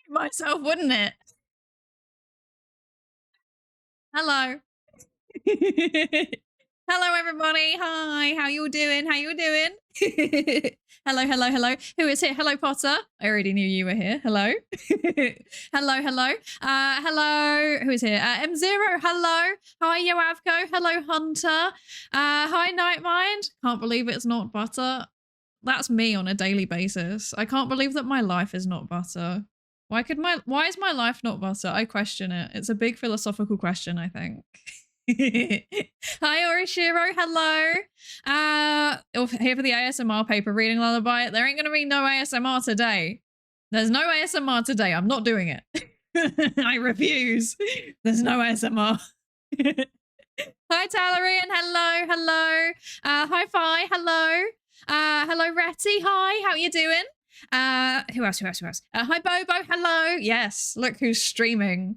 myself, wouldn't it? Hello. Hello, everybody. Hi. How you doing? How you doing? Hello, hello, hello. Who is here? Hello, Potter. I already knew you were here. Hello. Hello, hello. Hello. Who is here? M0. Hello. Hi, Yoavco. Hello, Hunter. Hi, Nightmind. Can't believe it's not butter. That's me on a daily basis. I can't believe that my life is not butter. Why is my life not butter? I question it. It's a big philosophical question, I think. Hi, Orishiro. Hello. Here for the ASMR paper reading lullaby. There ain't gonna be no ASMR today. There's no ASMR today. I'm not doing it. I refuse. There's no ASMR. Hi, Talarian. Hello. Hello. Hi, Fi. Hello. Hello, Retty. Hi. How are you doing? Who else? Hi, Bobo. Hello. Yes. Look who's streaming.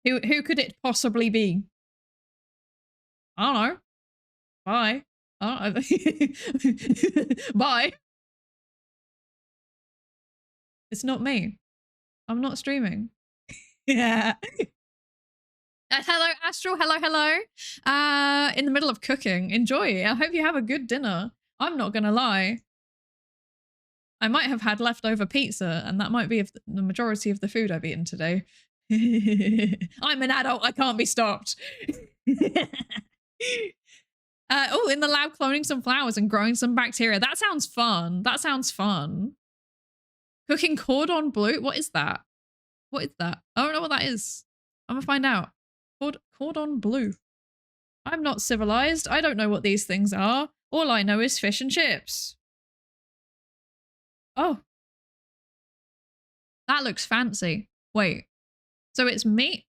Who could it possibly be? I don't know. Bye. I don't know. Bye. It's not me. I'm not streaming. Yeah. Hello, Astral. Hello, hello. In the middle of cooking. Enjoy. I hope you have a good dinner. I'm not gonna lie. I might have had leftover pizza, and that might be the majority of the food I've eaten today. I'm an adult. I can't be stopped. Oh, in the lab cloning some flowers and growing some bacteria. That sounds fun. That sounds fun. Cooking cordon bleu. What is that? What is that? I don't know what that is. I'm gonna find out. Cordon bleu. I'm not civilized. I don't know what these things are. All I know is fish and chips. Oh. That looks fancy. Wait. So it's meat.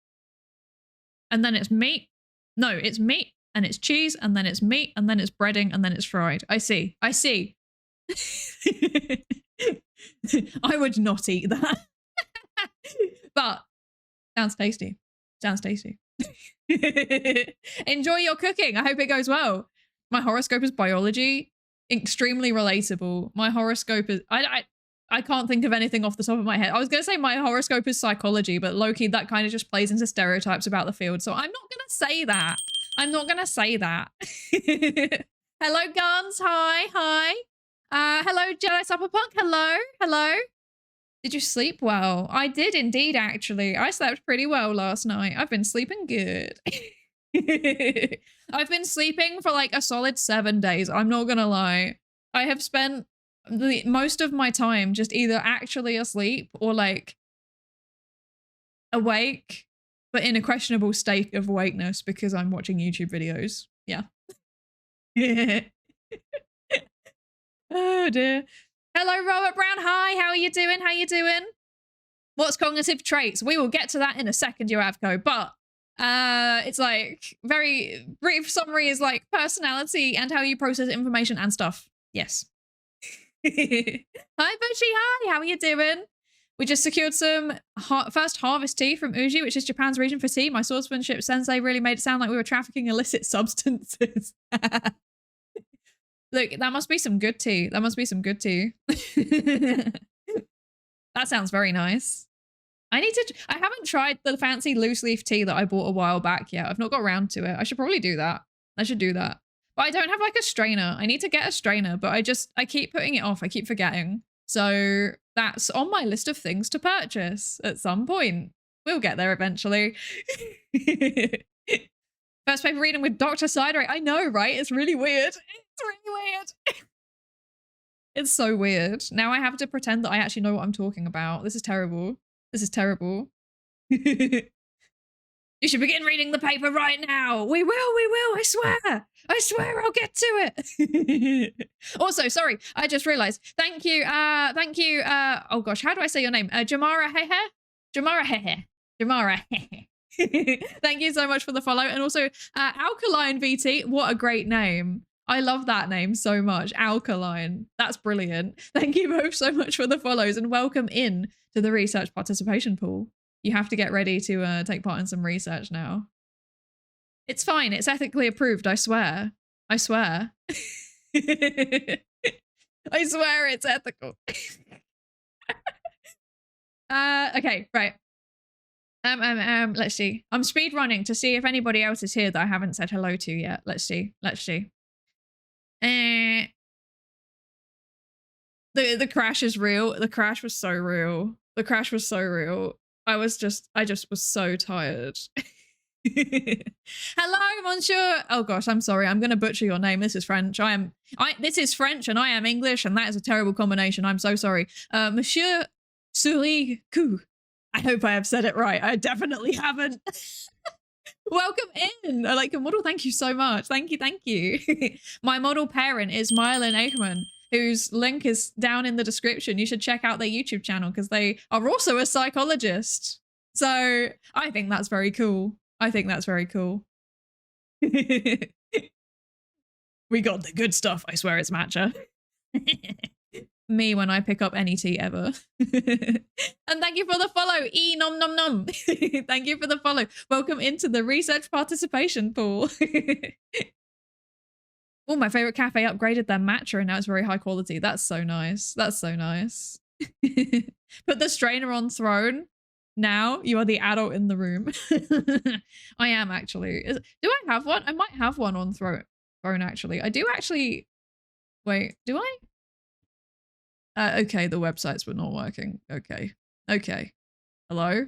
And then it's meat. No, it's meat. And it's cheese, and then it's meat, and then it's breading, and then it's fried. I see. I see. I would not eat that. But sounds tasty. Sounds tasty. Enjoy your cooking. I hope it goes well. My horoscope is biology. Extremely relatable. My horoscope is... I can't think of anything off the top of my head. I was going to say my horoscope is psychology, but low-key that kind of just plays into stereotypes about the field. So I'm not going to say that. I'm not going to say that. Hello, Guns. Hi. Hi. Hello, Jedi Cyberpunk. Hello. Hello. Did you sleep well? I did indeed, actually. I slept pretty well last night. I've been sleeping good. I've been sleeping for like a solid 7 days. I'm not going to lie. I have spent most of my time just either actually asleep or like awake, but in a questionable state of awakeness because I'm watching YouTube videos. Yeah. Oh dear. Hello, Robert Brown. Hi, how are you doing? How you doing? What's cognitive traits? We will get to that in a second, Yoavco, but it's like very brief summary is like personality and how you process information and stuff. Yes. Hi, Bushy. Hi, how are you doing? We just secured some first harvest tea from Uji, which is Japan's region for tea. My swordsmanship sensei really made it sound like we were trafficking illicit substances. Look, that must be some good tea. That must be some good tea. That sounds very nice. I haven't tried the fancy loose leaf tea that I bought a while back yet. I've not got around to it. I should probably do that. I should do that. But I don't have like a strainer. I need to get a strainer, but I keep putting it off. I keep forgetting. So that's on my list of things to purchase at some point. We'll get there eventually. First paper reading with Dr. Psydere. I know, right? It's really weird. It's really weird. It's so weird. Now I have to pretend that I actually know what I'm talking about. This is terrible. This is terrible. You should begin reading the paper right now. We will, I swear. I swear I'll get to it. Also, sorry, I just realized. Thank you, oh gosh, how do I say your name? Jamara Hehe? Jamara Hehe. Jamara Hehe. Thank you so much for the follow. And also, Alkaline VT, what a great name. I love that name so much. Alkaline. That's brilliant. Thank you both so much for the follows and welcome in to the research participation pool. You have to get ready to take part in some research now. It's fine. It's ethically approved. I swear. I swear. I swear it's ethical. Okay, right. Let's see. I'm speed running to see if anybody else is here that I haven't said hello to yet. Let's see. Let's see. The crash is real. The crash was so real. The crash was so real. I just was so tired. Hello, Monsieur. Oh gosh, I'm sorry. I'm gonna butcher your name. This is French. This is French and I am English, and that is a terrible combination. I'm so sorry. Monsieur Sulik. I hope I have said it right. I definitely haven't. Welcome in. I like your model. Thank you so much. Thank you. Thank you. My model parent is Mylan Aikman, whose link is down in the description. You should check out their YouTube channel because they are also a psychologist. So I think that's very cool. I think that's very cool. We got the good stuff. I swear it's matcha. Me when I pick up any tea ever. And thank you for the follow, E nom nom nom. Thank you for the follow. Welcome into the research participation pool. Oh, my favorite cafe upgraded their matcha and now it's very high quality. That's so nice. That's so nice. Put the strainer on throne. Now you are the adult in the room. I am actually. Do I have one? I might have one on throne actually. I do actually. Wait, do I? Okay, the websites were not working. Okay. Okay. Hello?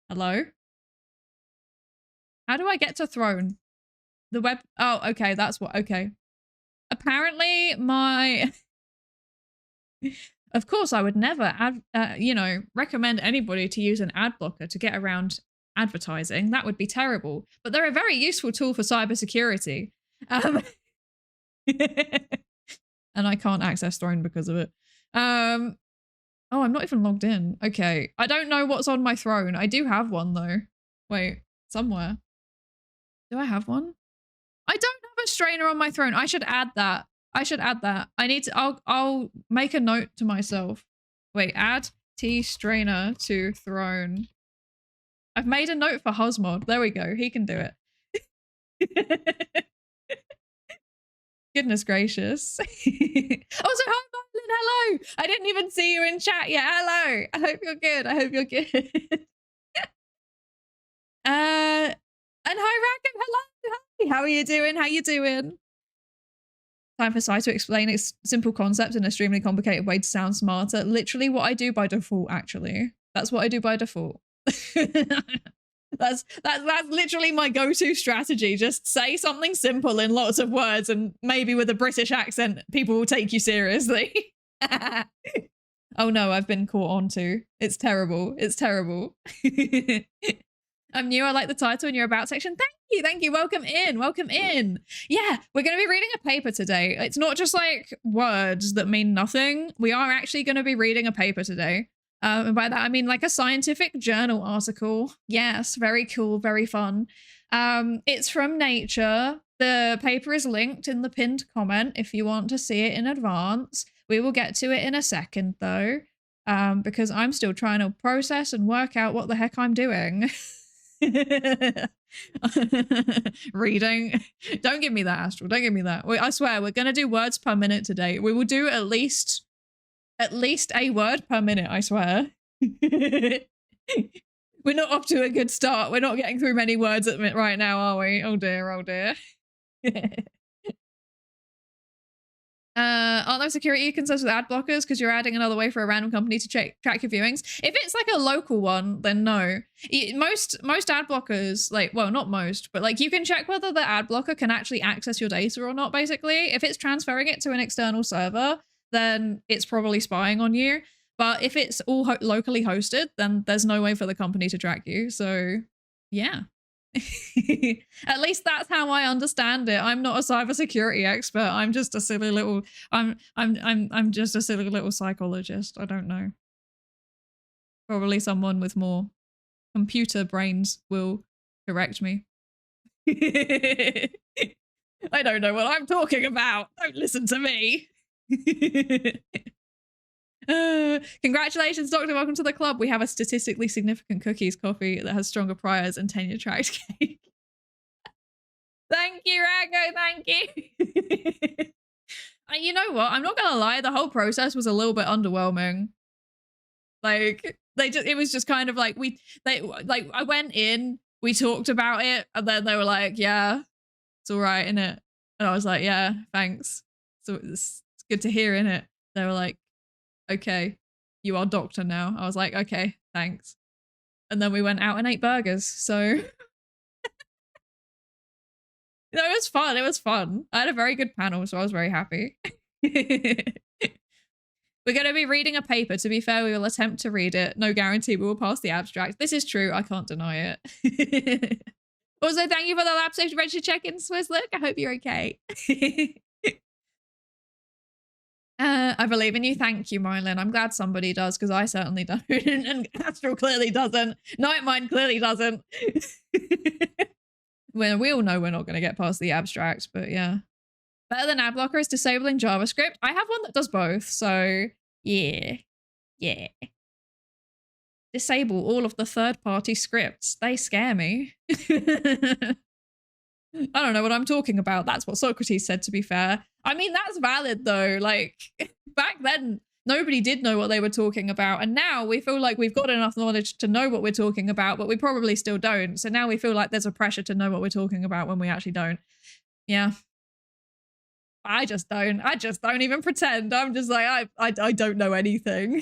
Hello? How do I get to throne? The web. Oh, okay. That's what. Okay. Apparently my. Of course, I would never recommend anybody to use an ad blocker to get around advertising. That would be terrible. But they're a very useful tool for cybersecurity. And I can't access Throne because of it. Oh, I'm not even logged in. Okay. I don't know what's on my throne. I do have one though. Wait, somewhere. Do I have one? I don't have a strainer on my throne. I should add that. I should add that. I need to, I'll make a note to myself. Wait, add tea strainer to throne. I've made a note for Husmod. There we go. He can do it. Goodness gracious. Also, hi, Marlon. Hello. I didn't even see you in chat yet. Hello. I hope you're good. I hope you're good. And hi, Rackham. Hello. Hi. How are you doing? How you doing? Time for Sai to explain its simple concepts in an extremely complicated way to sound smarter. Literally what I do by default, actually. That's what I do by default. That's literally my go-to strategy. Just say something simple in lots of words and maybe with a British accent, people will take you seriously. Oh no, I've been caught on to. It's terrible. It's terrible. I'm new. I like the title and your about section. Thank you. Welcome in. Welcome in. Yeah, we're going to be reading a paper today. It's not just like words that mean nothing. We are actually going to be reading a paper today. And by that, I mean like a scientific journal article. Yes, very cool, very fun. It's from Nature. The paper is linked in the pinned comment if you want to see it in advance. We will get to it in a second though, because I'm still trying to process and work out what the heck I'm doing. Reading. Don't give me that, Astral. Don't give me that. I swear, we're going to do words per minute today. We will do at least a word per minute, I swear. We're not off to a good start. We're not getting through many words at right now, are we? Oh dear, oh dear. Aren't there security concerns with ad blockers because you're adding another way for a random company to track your viewings? If it's like a local one, then no. Most ad blockers, like, well, not most, but like you can check whether the ad blocker can actually access your data or not, basically. If it's transferring it to an external server, then it's probably spying on you. But if it's all locally hosted, then there's no way for the company to track you. So yeah. At least that's how I understand it. I'm not a cybersecurity expert. I'm just a silly little I'm just a silly little psychologist. I don't know. Probably someone with more computer brains will correct me. I don't know what I'm talking about. Don't listen to me. Congratulations, Doctor. Welcome to the club. We have a statistically significant cookies coffee that has stronger priors and tenure tracked cake. Thank you, Rago. Thank you. You know what? I'm not going to lie. The whole process was a little bit underwhelming. Like it was just kind of like I went in, we talked about it, and then they were like, yeah, it's all right, innit? And I was like, yeah, thanks. So it's good to hear, innit? They were like, okay, you are doctor now. I was like, okay, thanks. And then we went out and ate burgers. So no, it was fun. It was fun. I had a very good panel, so I was very happy. We're going to be reading a paper. To be fair, we will attempt to read it. No guarantee we will pass the abstract. This is true. I can't deny it. Also, thank you for the lab safety register check-in, Swizzlick. I hope you're okay. I believe in you. Thank you, Mylin. I'm glad somebody does, because I certainly don't. And Astral clearly doesn't. Nightmind clearly doesn't. Well, we all know we're not going to get past the abstract, but yeah. Better than Adblocker is disabling JavaScript. I have one that does both, so yeah. Yeah. Disable all of the third-party scripts. They scare me. I don't know what I'm talking about. That's what Socrates said, to be fair. I mean, that's valid, though. Like, back then, nobody did know what they were talking about. And now we feel like we've got enough knowledge to know what we're talking about, but we probably still don't. So now we feel like there's a pressure to know what we're talking about when we actually don't. Yeah. I just don't even pretend. I'm just like, I don't know anything.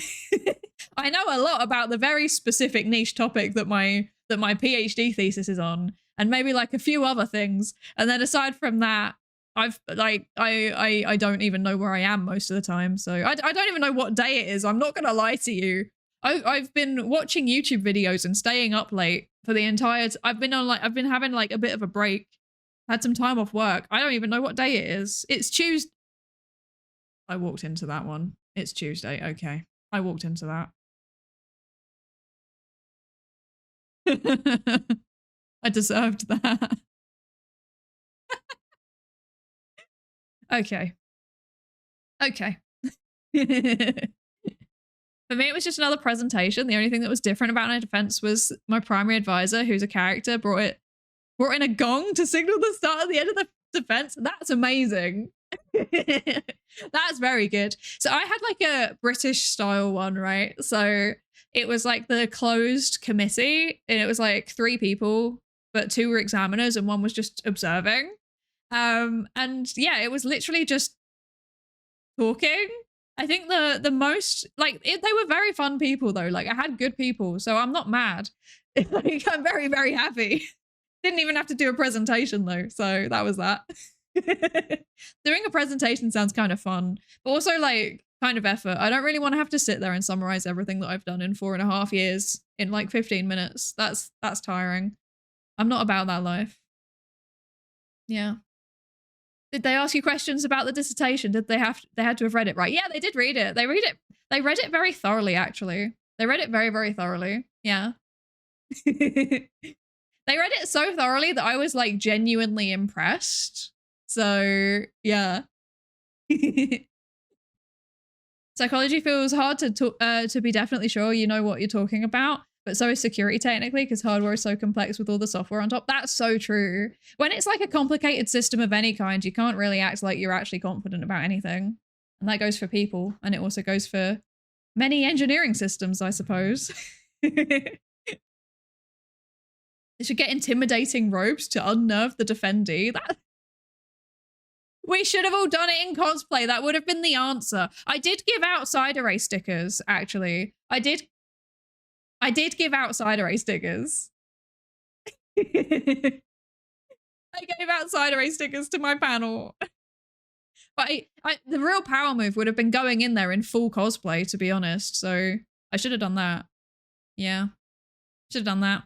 I know a lot about the very specific niche topic that my PhD thesis is on, and maybe like a few other things. And then aside from that, I've like, I don't even know where I am most of the time. So I don't even know what day it is. I'm not going to lie to you. I've been watching YouTube videos and staying up late for the entire, I've been having like a bit of a break. Had some time off work. I don't even know what day it is. It's Tuesday. I walked into that one. It's Tuesday. Okay. I walked into that. I deserved that. Okay. Okay. For me, it was just another presentation. The only thing that was different about my defense was my primary advisor, who's a character, brought in a gong to signal the start and the end of the defense. That's amazing. That's very good. So I had like a British style one, right? So it was like the closed committee, and it was like 3 people, but 2 were examiners and 1 was just observing. And yeah, it was literally just talking. I think the most, like, they were very fun people though. Like, I had good people, so I'm not mad. Like, I'm very, very happy. Didn't even have to do a presentation though, so that was that. Doing a presentation sounds kind of fun, but also like kind of effort. I don't really want to have to sit there and summarize everything that I've done in 4.5 years in like 15 minutes. That's tiring. I'm not about that life. Yeah. Did they ask you questions about the dissertation? They had to have read it, right? Yeah, they did read it. They read it very thoroughly, actually. They read it very, very thoroughly. Yeah. They read it so thoroughly that I was like genuinely impressed. So yeah. Psychology feels hard to be definitely sure you know what you're talking about, but so is security technically, because hardware is so complex with all the software on top. That's so true. When it's like a complicated system of any kind, you can't really act like you're actually confident about anything. And that goes for people, and it also goes for many engineering systems, I suppose. They should get intimidating robes to unnerve the defendee. We should have all done it in cosplay. That would have been the answer. I did give out Psydere stickers, actually. I did give out Psydere stickers. I gave out Psydere stickers to my panel. But the real power move would have been going in there in full cosplay, to be honest. So I should have done that. Yeah. Should have done that.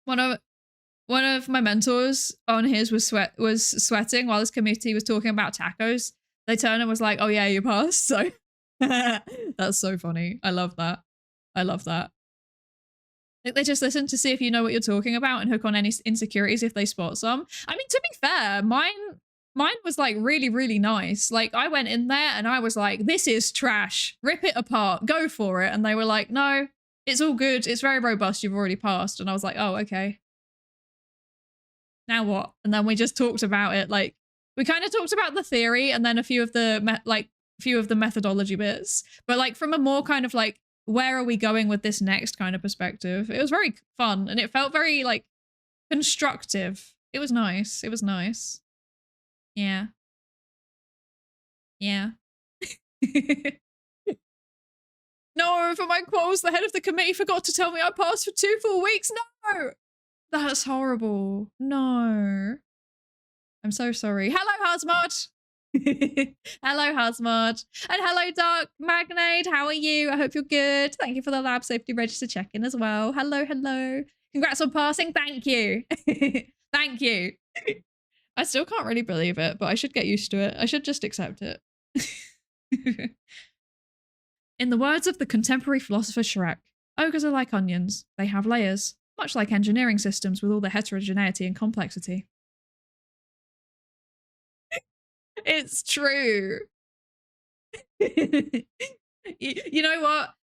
One of my mentors on his was sweating while this committee was talking about tacos. They turned and was like, "Oh yeah, you passed." So that's so funny. I love that. I love that. They just listen to see if you know what you're talking about and hook on any insecurities if they spot some. I mean, to be fair, mine was like really, really nice. Like, I went in there and I was like, "This is trash. Rip it apart. Go for it." And they were like, "No, it's all good. It's very robust. You've already passed." And I was like, "Oh, okay. Now what?" And then we just talked about it. Like, we kind of talked about the theory and then a few of the few of the methodology bits, but like from a more kind of like, where are we going with this next kind of perspective? It was very fun and it felt very like constructive. It was nice. It was nice. Yeah. Yeah. No, for my quals, the head of the committee forgot to tell me I passed for 2 full weeks. No! That's horrible. No. I'm so sorry. Hello, Hazmod. Hello, Hazmod. And hello, Dark Magnate. How are you? I hope you're good. Thank you for the lab safety register check-in as well. Hello, hello. Congrats on passing. Thank you. Thank you. I still can't really believe it, but I should get used to it. I should just accept it. In the words of the contemporary philosopher Shrek, ogres are like onions. They have layers, much like engineering systems with all the heterogeneity and complexity. It's true. You know what?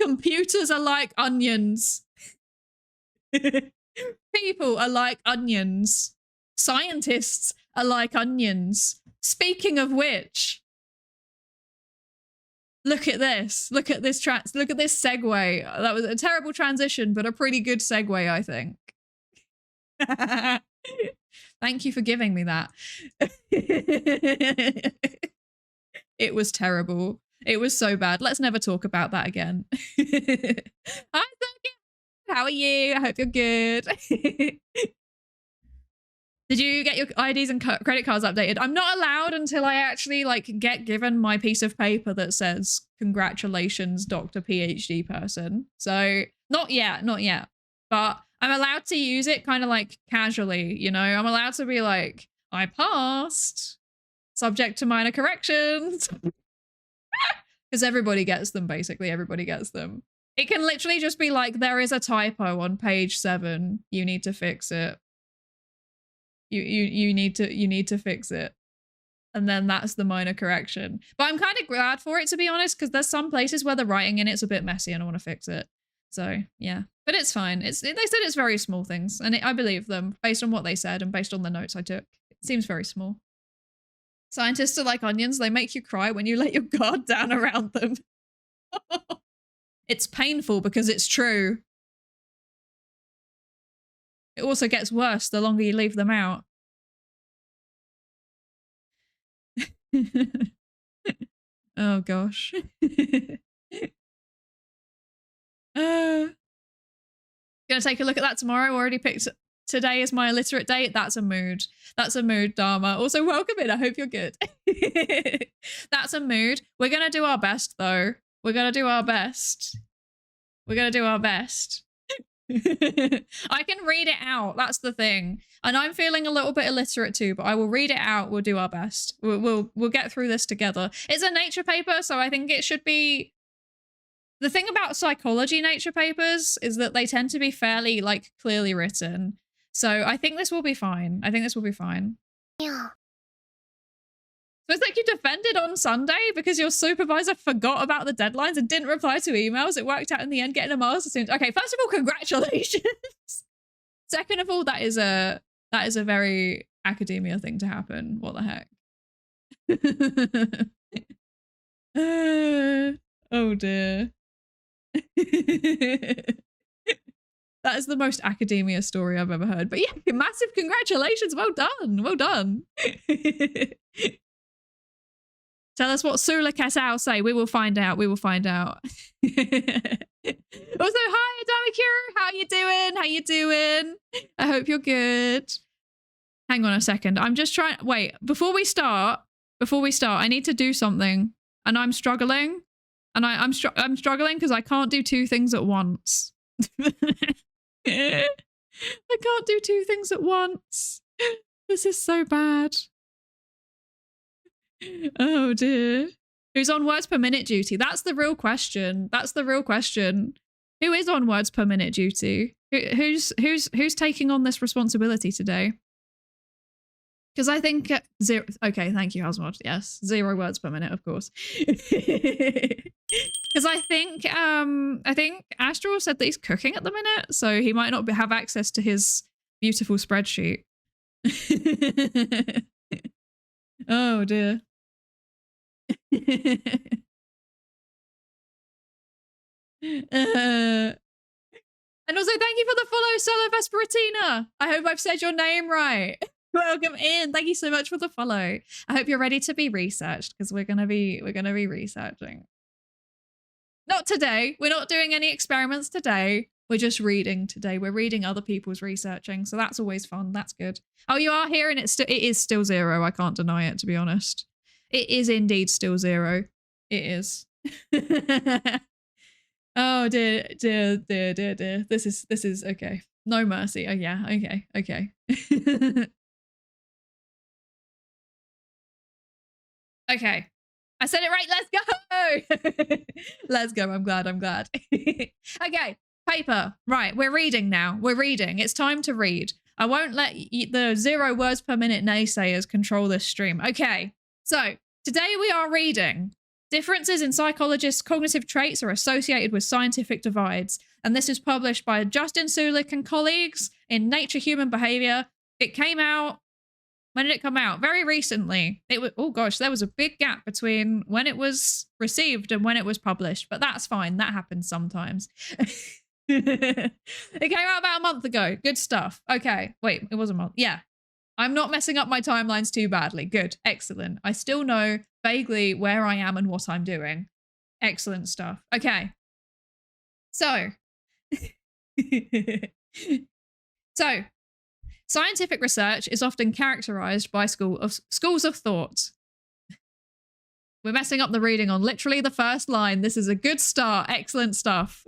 Computers are like onions. People are like onions. Scientists are like onions. Speaking of which, look at this. Look at this look at this segue. That was a terrible transition, but a pretty good segue, I think. Thank you for giving me that. It was terrible. It was so bad. Let's never talk about that again. Hi, Sulik. How are you? I hope you're good. Did you get your IDs and credit cards updated? I'm not allowed until I actually like get given my piece of paper that says congratulations, Dr. PhD person. So not yet, not yet. But I'm allowed to use it kind of like casually, you know? I'm allowed to be like, I passed, subject to minor corrections. Because everybody gets them, basically. Everybody gets them. It can literally just be like, there is a typo on page 7. You need to fix it. You need to fix it. And then that's the minor correction. But I'm kind of glad for it, to be honest, because there's some places where the writing in it's a bit messy and I want to fix it. So yeah, but it's fine. They said it's very small things, and I believe them based on what they said and based on the notes I took. It seems very small. Scientists are like onions. They make you cry when you let your guard down around them. It's painful because it's true. It also gets worse the longer you leave them out. Oh gosh. Gonna take a look at that tomorrow. Already picked today is my illiterate date. That's a mood. That's a mood, Dharma. Also, welcome in. I hope you're good. That's a mood. We're gonna do our best though. We're gonna do our best. We're gonna do our best. I can read it out. That's the thing. And I'm feeling a little bit illiterate too, but I will read it out. We'll do our best. We'll get through this together. It's a nature paper, so I think it should be. The thing about psychology nature papers is that they tend to be fairly like clearly written. So I think this will be fine. I think this will be fine. Yeah. So it's like you defended on Sunday because your supervisor forgot about the deadlines and didn't reply to emails. It worked out in the end, getting a master's student. Okay, first of all, congratulations. Second of all, that is a very academia thing to happen. What the heck? Oh dear. That is the most academia story I've ever heard. But yeah, massive congratulations. Well done. Well done. Tell us what Sulik will say. We will find out. We will find out. Also, hi, Adamicure. How you doing? How you doing? I hope you're good. Hang on a second. I'm just trying. Wait, before we start, I need to do something. And I'm struggling. And I'm struggling because I can't do 2 things at once. I can't do 2 things at once. This is so bad. Oh dear. Who's on words per minute duty? That's the real question. That's the real question. Who is on words per minute duty? Who's taking on this responsibility today? Because I think 0. Okay, thank you, Hasmod. Yes, 0 words per minute, of course. Because I think Astral said that he's cooking at the minute, so he might not have access to his beautiful spreadsheet. Oh dear. And also, thank you for the follow, Solo Vesperatina. I hope I've said your name right. Welcome in. Thank you so much for the follow. I hope you're ready to be researched because we're gonna be researching. Not today. We're not doing any experiments today. We're just reading today. We're reading other people's researching, so that's always fun. That's good. Oh, you are here, and it is still 0. I can't deny it, to be honest. It is indeed still 0. It is. Oh dear. This is okay. No mercy. Oh yeah. Okay. Okay. I said it right. Let's go. Let's go. I'm glad. Okay. Paper. Right. We're reading now. We're reading. It's time to read. I won't let the 0 words per minute naysayers control this stream. Okay. So today we are reading Differences in Psychologists' Cognitive Traits are Associated with Scientific Divides. And this is published by Justin Sulik and colleagues in Nature Human Behavior. It came out, when did it come out? Very recently. It was, oh gosh, there was a big gap between when it was received and when it was published, but that's fine. That happens sometimes. It came out about a month ago. Good stuff. Okay, wait, it was a month. Yeah. I'm not messing up my timelines too badly. Good. Excellent. I still know vaguely where I am and what I'm doing. Excellent stuff. Okay. So, scientific research is often characterized by schools of thought. We're messing up the reading on literally the first line. This is a good start. Excellent stuff.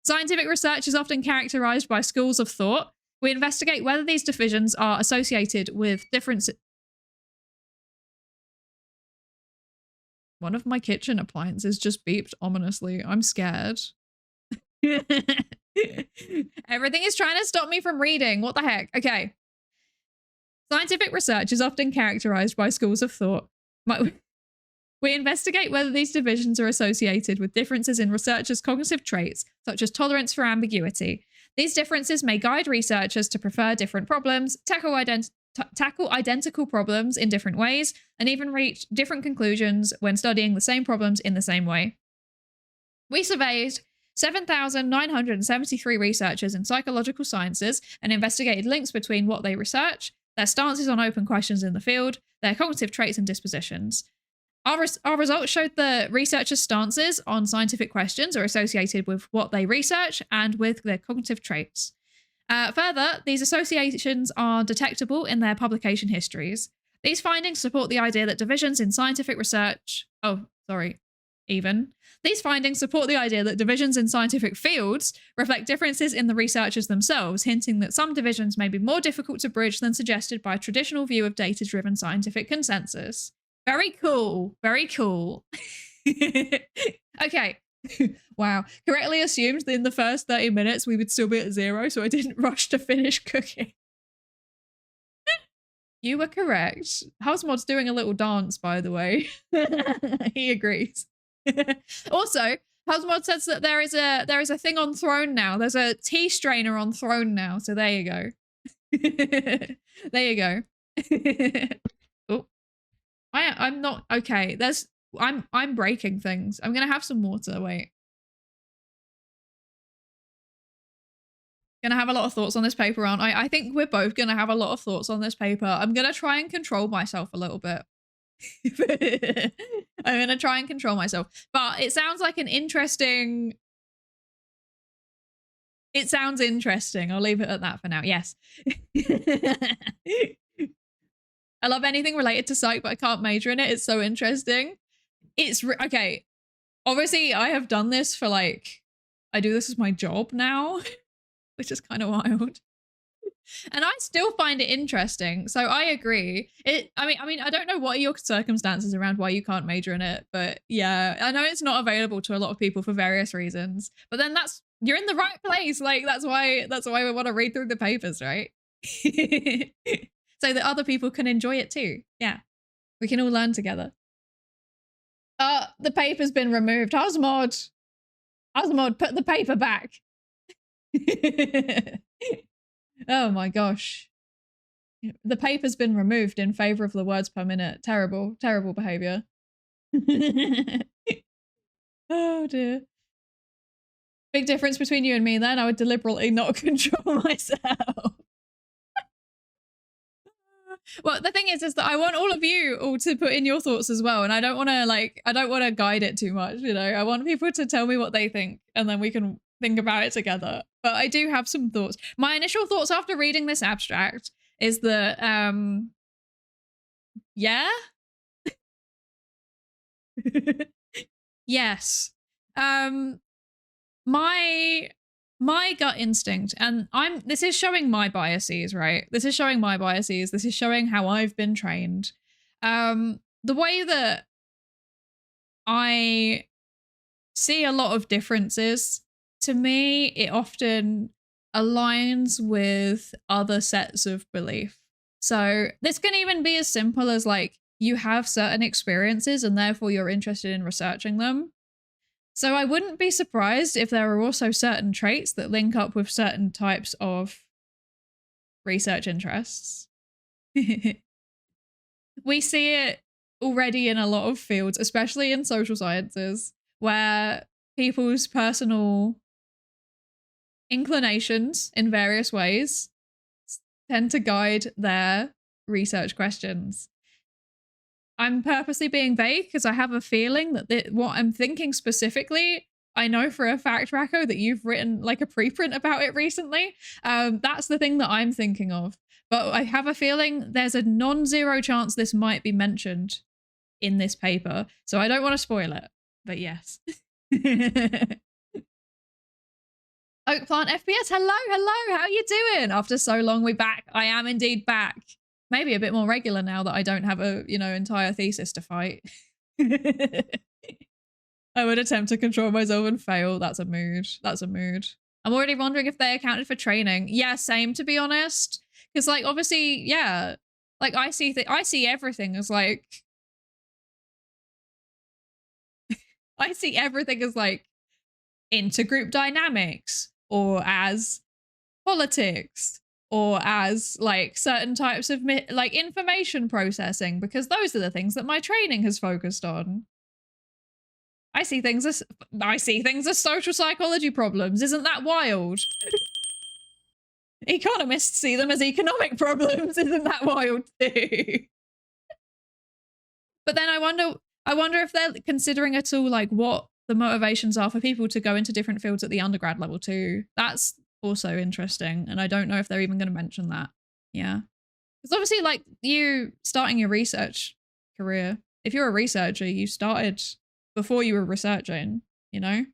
Scientific research is often characterized by schools of thought. We investigate whether these divisions are associated with differences. One of my kitchen appliances just beeped ominously. I'm scared. Everything is trying to stop me from reading. What the heck? Okay. Scientific research is often characterized by schools of thought. We investigate whether these divisions are associated with differences in researchers' cognitive traits, such as tolerance for ambiguity. These differences may guide researchers to prefer different problems, tackle identical problems in different ways, and even reach different conclusions when studying the same problems in the same way. We surveyed 7,973 researchers in psychological sciences and investigated links between what they research, their stances on open questions in the field, their cognitive traits and dispositions. Our results showed the researchers' stances on scientific questions are associated with what they research and with their cognitive traits. Further, these associations are detectable in their publication histories. These findings support the idea that divisions in scientific research... These findings support the idea that divisions in scientific fields reflect differences in the researchers themselves, hinting that some divisions may be more difficult to bridge than suggested by a traditional view of data-driven scientific consensus. Very cool. Very cool. Okay. Wow. Correctly assumed that in the first 30 minutes we would still be at 0, so I didn't rush to finish cooking. You were correct. Housemod's doing a little dance, by the way. He agrees. Also, Housemod says that there is a thing on Throne now. There's a tea strainer on Throne now, so there you go. There you go. Oh. I'm not okay. I'm breaking things. I'm gonna have some water. Wait. Gonna have a lot of thoughts on this paper, aren't I? I think we're both gonna have a lot of thoughts on this paper. I'm gonna try and control myself a little bit. I'm gonna try and control myself. But it sounds like an interesting... It sounds interesting. I'll leave it at that for now. Yes. I love anything related to psych, but I can't major in it. It's so interesting. It's okay. Obviously, I have done this for like, I do this as my job now, which is kind of wild. And I still find it interesting. So I agree. I mean, I don't know what are your circumstances around why you can't major in it, but yeah, I know it's not available to a lot of people for various reasons. But then you're in the right place. Like that's why we want to read through the papers, right? So that other people can enjoy it too. Yeah, we can all learn together. The paper's been removed. Housemod, put the paper back. Oh my gosh. The paper's been removed in favor of the words per minute. Terrible, terrible behavior. Oh dear. Big difference between you and me then. I would deliberately not control myself. Well, the thing is that I want all of you all to put in your thoughts as well. And I don't want to guide it too much, you know. I want people to tell me what they think and then we can think about it together. But I do have some thoughts. My initial thoughts after reading this abstract is that, yeah. Yes. My gut instinct, and this is showing my biases, right? This is showing my biases. This is showing how I've been trained. The way that I see a lot of differences, to me, it often aligns with other sets of belief. So this can even be as simple as like, you have certain experiences and therefore you're interested in researching them. So I wouldn't be surprised if there are also certain traits that link up with certain types of research interests. We see it already in a lot of fields, especially in social sciences, where people's personal inclinations in various ways tend to guide their research questions. I'm purposely being vague because I have a feeling that what I'm thinking specifically, I know for a fact, Racco, that you've written like a preprint about it recently. That's the thing that I'm thinking of. But I have a feeling there's a non-zero chance this might be mentioned in this paper. So I don't want to spoil it, but yes. Oakplant FPS, hello, hello, how are you doing? After so long, we're back. I am indeed back. Maybe a bit more regular now that I don't have a, entire thesis to fight. I would attempt to control myself and fail. That's a mood. That's a mood. I'm already wondering if they accounted for training. Yeah, same, to be honest. Because, like, obviously, yeah, like I see everything as like, I see everything as like intergroup dynamics or as politics or as like certain types of like information processing, because those are the things that my training has focused on. I see things as social psychology problems. Isn't that wild? Economists see them as economic problems. Isn't that wild too? But then I wonder if they're considering at all like what the motivations are for people to go into different fields at the undergrad level too. That's also interesting, and I don't know if they're even going to mention that. Yeah, because obviously, like, you starting your research career, if you're a researcher, you started before you were researching, yeah.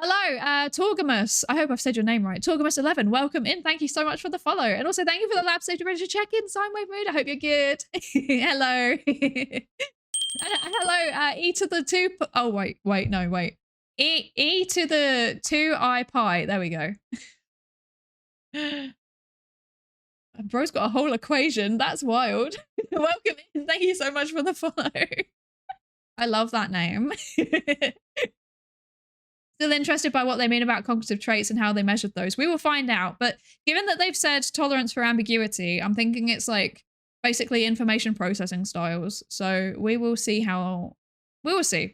Hello, Torgamus. I hope I've said your name right. Torgamus11, welcome in. Thank you so much for the follow. And also thank you for the lab safety register check-in. Sine wave mood. I hope you're good. Hello. Hello, E to the 2. Oh, wait. E to the 2I pi. There we go. Bro's got a whole equation. That's wild. Welcome in. Thank you so much for the follow. I love that name. Still interested by what they mean about cognitive traits and how they measured those. We will find out. But given that they've said tolerance for ambiguity, I'm thinking it's like basically information processing styles. So we will see how... We will see.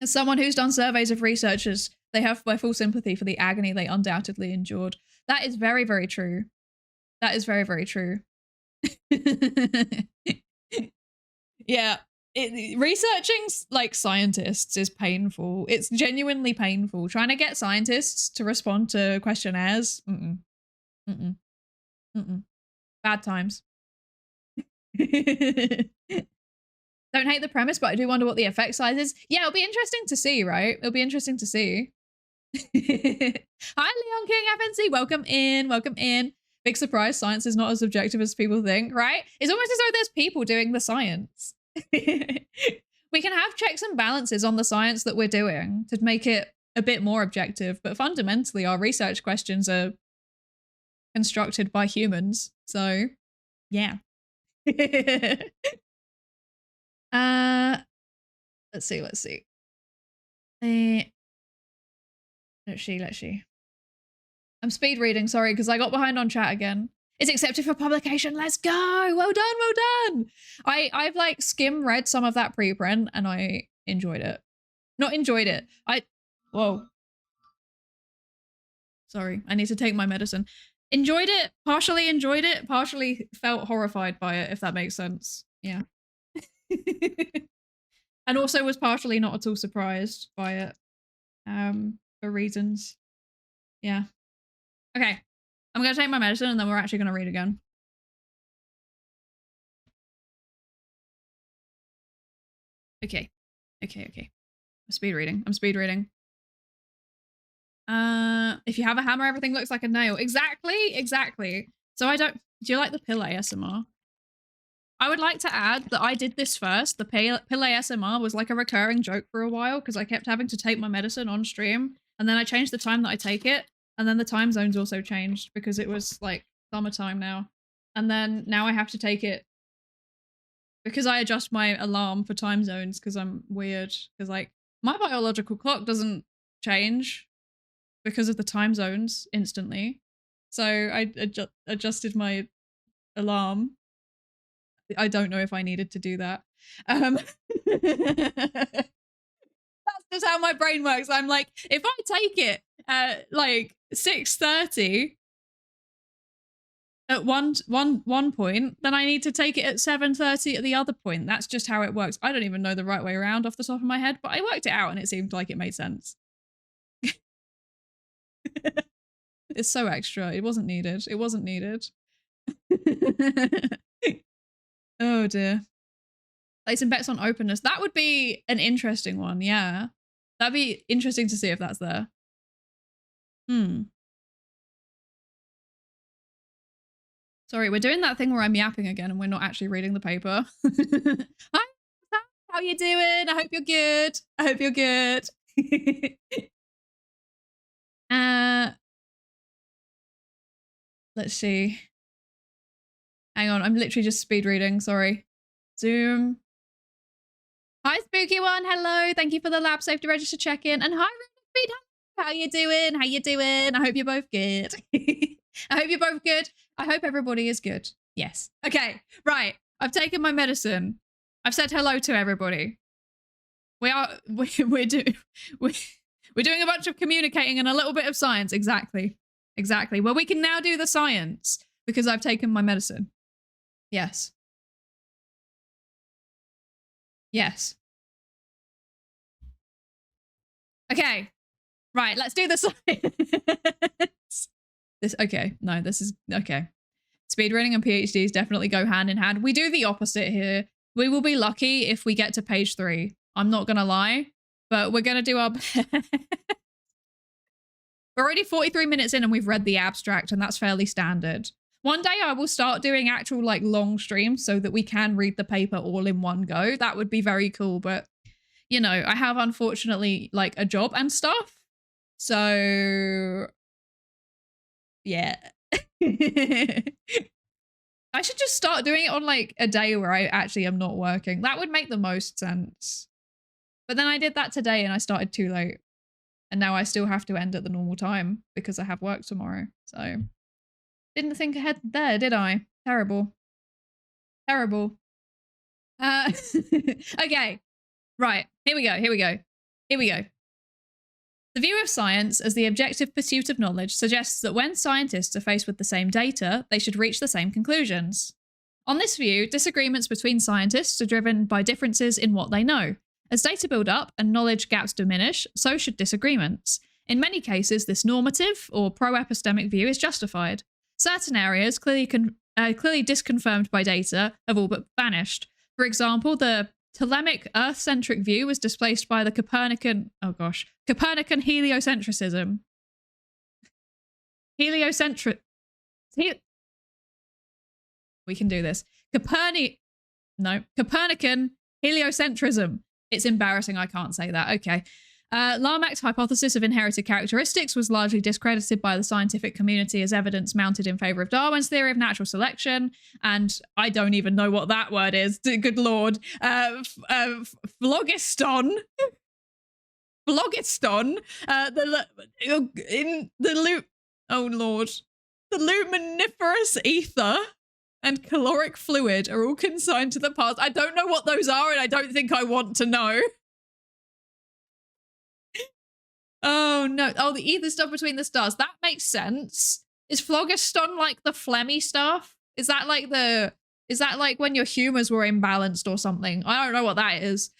As someone who's done surveys of researchers, they have my full sympathy for the agony they undoubtedly endured. That is very, very true. That is very, very true. Yeah. Researching like scientists is painful. It's genuinely painful. Trying to get scientists to respond to questionnaires. Bad times. Don't hate the premise, but I do wonder what the effect size is. Yeah, it'll be interesting to see, right? It'll be interesting to see. Hi, Leon King FNC. Welcome in. Big surprise, science is not as objective as people think, right? It's almost as though there's people doing the science. We can have checks and balances on the science that we're doing to make it a bit more objective, but fundamentally our research questions are constructed by humans. So, yeah. Let's see. Let's see. I'm speed reading, sorry, because I got behind on chat again. It's accepted for publication. Let's go. Well done, well done. I've like skim read some of that preprint and I enjoyed it. Not enjoyed it. Whoa. Sorry, I need to take my medicine. Enjoyed it, partially felt horrified by it, if that makes sense. Yeah. And also was partially not at all surprised by it. For reasons. Yeah. Okay. I'm gonna take my medicine and then we're actually gonna read again. Okay. I'm speed reading. If you have a hammer, everything looks like a nail. Exactly. So do you like the pill ASMR? I would like to add that I did this first. The pill ASMR was like a recurring joke for a while because I kept having to take my medicine on stream and then I changed the time that I take it and then the time zones also changed because it was like summertime now. And then now I have to take it because I adjust my alarm for time zones because I'm weird because like my biological clock doesn't change because of the time zones instantly. So I adjusted my alarm. I don't know if I needed to do that. That's just how my brain works. I'm like, if I take it at like 6:30 at one point, then I need to take it at 7:30 at the other point. That's just how it works. I don't even know the right way around off the top of my head, but I worked it out and it seemed like it made sense. It's so extra. It wasn't needed. Oh dear. Placing bets on openness. That would be an interesting one, yeah. That'd be interesting to see if that's there. Sorry, we're doing that thing where I'm yapping again and we're not actually reading the paper. Hi, how you doing? I hope you're good. Let's see. Hang on, I'm literally just speed reading, sorry. Zoom. Hi, Spooky One, hello. Thank you for the lab safety register check-in. And hi, Speed. How you doing? I hope you're both good. I hope everybody is good. Yes. Okay, right. I've taken my medicine. I've said hello to everybody. We're doing a bunch of communicating and a little bit of science. Exactly. Well, we can now do the science because I've taken my medicine. Yes. Okay. Right, let's do the science. This is okay. Speedrunning and PhDs definitely go hand in hand. We do the opposite here. We will be lucky if we get to page 3. I'm not gonna lie, but we're gonna do our best. We're already 43 minutes in and we've read the abstract and that's fairly standard. One day I will start doing actual like long streams so that we can read the paper all in one go. That would be very cool, but you know, I have unfortunately like a job and stuff. So yeah. I should just start doing it on like a day where I actually am not working. That would make the most sense. But then I did that today and I started too late. And now I still have to end at the normal time because I have work tomorrow. So didn't think ahead there, did I? Terrible. Okay. Right. Here we go. The view of science as the objective pursuit of knowledge suggests that when scientists are faced with the same data, they should reach the same conclusions. On this view, disagreements between scientists are driven by differences in what they know. As data build up and knowledge gaps diminish, so should disagreements. In many cases, this normative or pro-epistemic view is justified. Certain areas, clearly disconfirmed by data, have all but vanished. For example, the Ptolemaic Earth-centric view was displaced by the Copernican heliocentrism. We can do this. Copernican heliocentrism. It's embarrassing, I can't say that. Okay. Lamarck's hypothesis of inherited characteristics was largely discredited by the scientific community as evidence mounted in favor of Darwin's theory of natural selection. And I don't even know what that word is. Good Lord. Phlogiston. In the loop. Oh, Lord. The luminiferous ether and caloric fluid are all consigned to the past. I don't know what those are, and I don't think I want to know. Oh, no. Oh, the ether stuff between the stars. That makes sense. Is phlogiston like the phlegmy stuff? Is that like when your humors were imbalanced or something? I don't know what that is.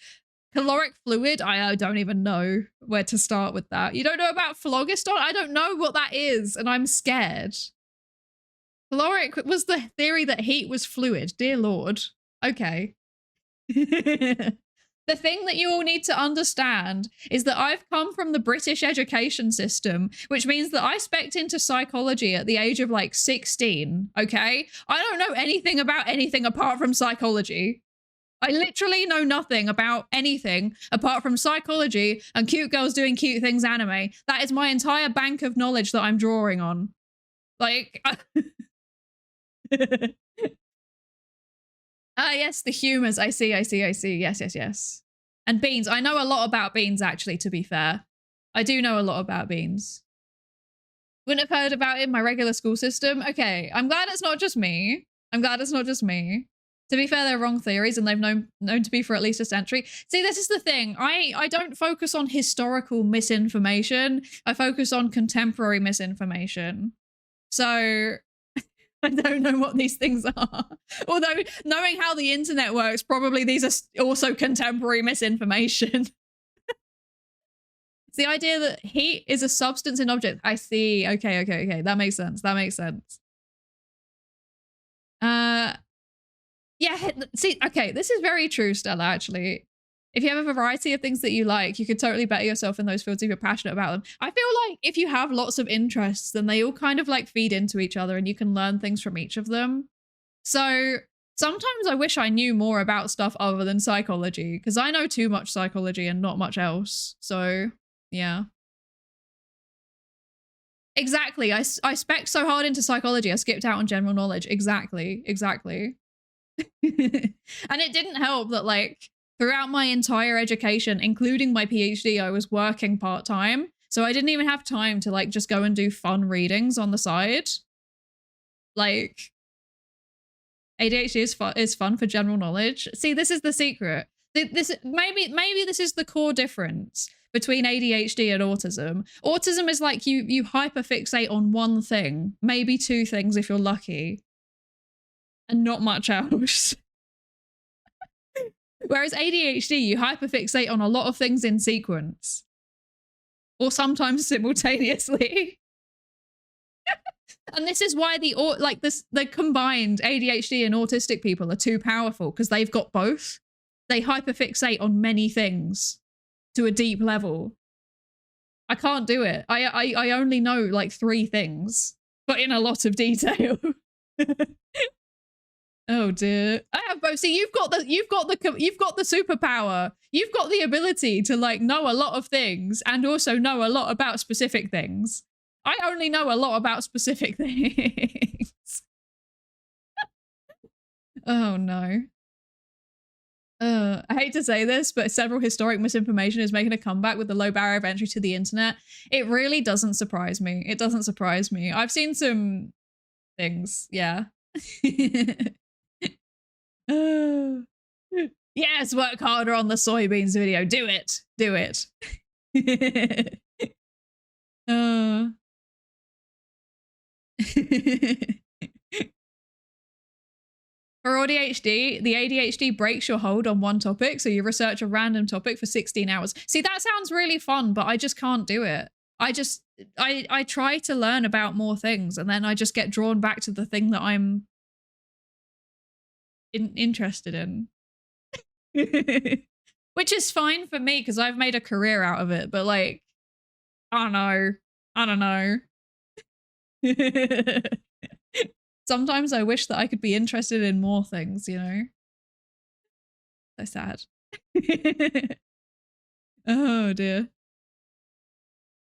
Caloric fluid? I don't even know where to start with that. You don't know about phlogiston? I don't know what that is, and I'm scared. Caloric was the theory that heat was fluid. Dear Lord. Okay. The thing that you all need to understand is that I've come from the British education system, which means that I specced into psychology at the age of like 16, okay? I don't know anything about anything apart from psychology. I literally know nothing about anything apart from psychology and cute girls doing cute things anime. That is my entire bank of knowledge that I'm drawing on. Like... yes, the humors. I see. Yes. And beans. I know a lot about beans, actually, to be fair. I do know a lot about beans. Wouldn't have heard about it in my regular school system. Okay, I'm glad it's not just me. To be fair, they're wrong theories, and they've known to be for at least a century. See, this is the thing. I don't focus on historical misinformation. I focus on contemporary misinformation. So... I don't know what these things are. Although, knowing how the internet works, probably these are also contemporary misinformation. It's the idea that heat is a substance in object. I see. Okay. That makes sense. Yeah, see, okay, this is very true, Stella, actually. If you have a variety of things that you like, you could totally better yourself in those fields if you're passionate about them. I feel like if you have lots of interests, then they all kind of like feed into each other and you can learn things from each of them. So sometimes I wish I knew more about stuff other than psychology, because I know too much psychology and not much else. So yeah. Exactly. I spec'd so hard into psychology, I skipped out on general knowledge. Exactly. And it didn't help that like, throughout my entire education, including my PhD, I was working part-time. So I didn't even have time to like just go and do fun readings on the side. Like, ADHD is fun for general knowledge. See, this is the secret. Maybe this is the core difference between ADHD and autism. Autism is like you hyperfixate on one thing, maybe two things if you're lucky, and not much else. Whereas ADHD, you hyperfixate on a lot of things in sequence. Or sometimes simultaneously. And this is why the combined ADHD and autistic people are too powerful, because they've got both. They hyperfixate on many things to a deep level. I can't do it. I only know like 3 things, but in a lot of detail. Oh dear. I have both. See, you've got the superpower. You've got the ability to like know a lot of things and also know a lot about specific things. I only know a lot about specific things. Oh no. I hate to say this, but several historic misinformation is making a comeback with the low barrier of entry to the internet. It really doesn't surprise me. It doesn't surprise me. I've seen some things, yeah. Yes, work harder on the soybeans video. Do it. Do it. For ADHD, the ADHD breaks your hold on one topic, so you research a random topic for 16 hours. See, that sounds really fun, but I just can't do it. I try to learn about more things, and then I just get drawn back to the thing that I'm interested in. Which is fine for me, because I've made a career out of it, but like, I don't know. Sometimes I wish that I could be interested in more things, you know? So sad. Oh dear.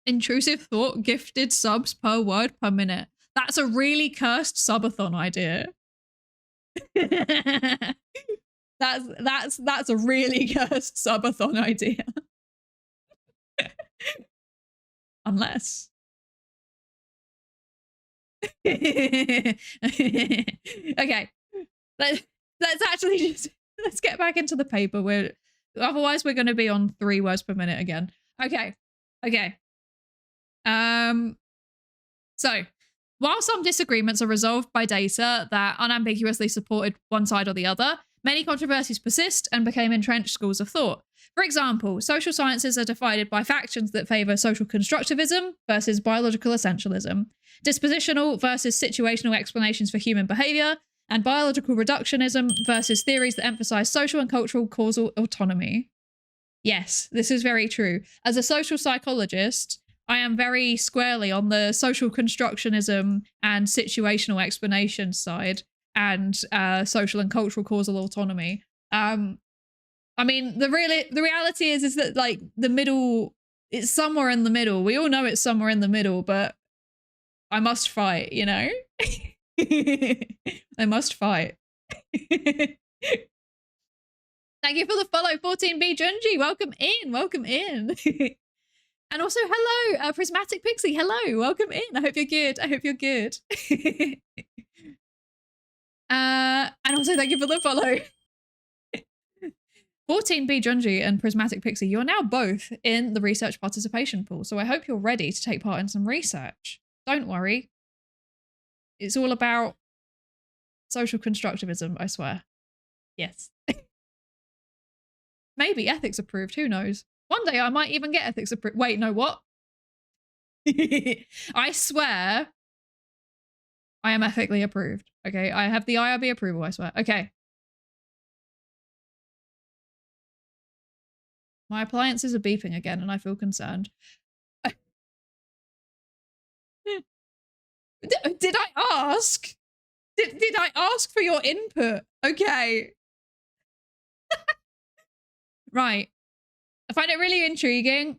Intrusive thought, gifted subs per word per minute. That's a really cursed subathon idea. That's a really cursed subathon idea. Unless Okay, let's actually just let's get back into the paper. Otherwise we're going to be on 3 words per minute again. Okay. So while some disagreements are resolved by data that unambiguously supported one side or the other, many controversies persist and became entrenched schools of thought. For example, social sciences are divided by factions that favour social constructivism versus biological essentialism, dispositional versus situational explanations for human behaviour, and biological reductionism versus theories that emphasise social and cultural causal autonomy. Yes, this is very true. As a social psychologist, I am very squarely on the social constructionism and situational explanation side, and social and cultural causal autonomy. I mean, the reality is that like the middle, it's somewhere in the middle. We all know it's somewhere in the middle, but I must fight, you know? I must fight. Thank you for the follow, 14B Junji. Welcome in, welcome in. And also, hello, Prismatic Pixie. Hello, welcome in. I hope you're good. I hope you're good. And also, thank you for the follow. 14B Junji and Prismatic Pixie, you're now both in the research participation pool. So I hope you're ready to take part in some research. Don't worry. It's all about social constructivism, I swear. Yes. Maybe ethics approved, who knows? One day I might even get ethics approved. Wait, no, what? I swear I am ethically approved. Okay, I have the IRB approval, I swear. Okay. My appliances are beeping again and I feel concerned. Did I ask? Did I ask for your input? Okay. Right. I find it really intriguing.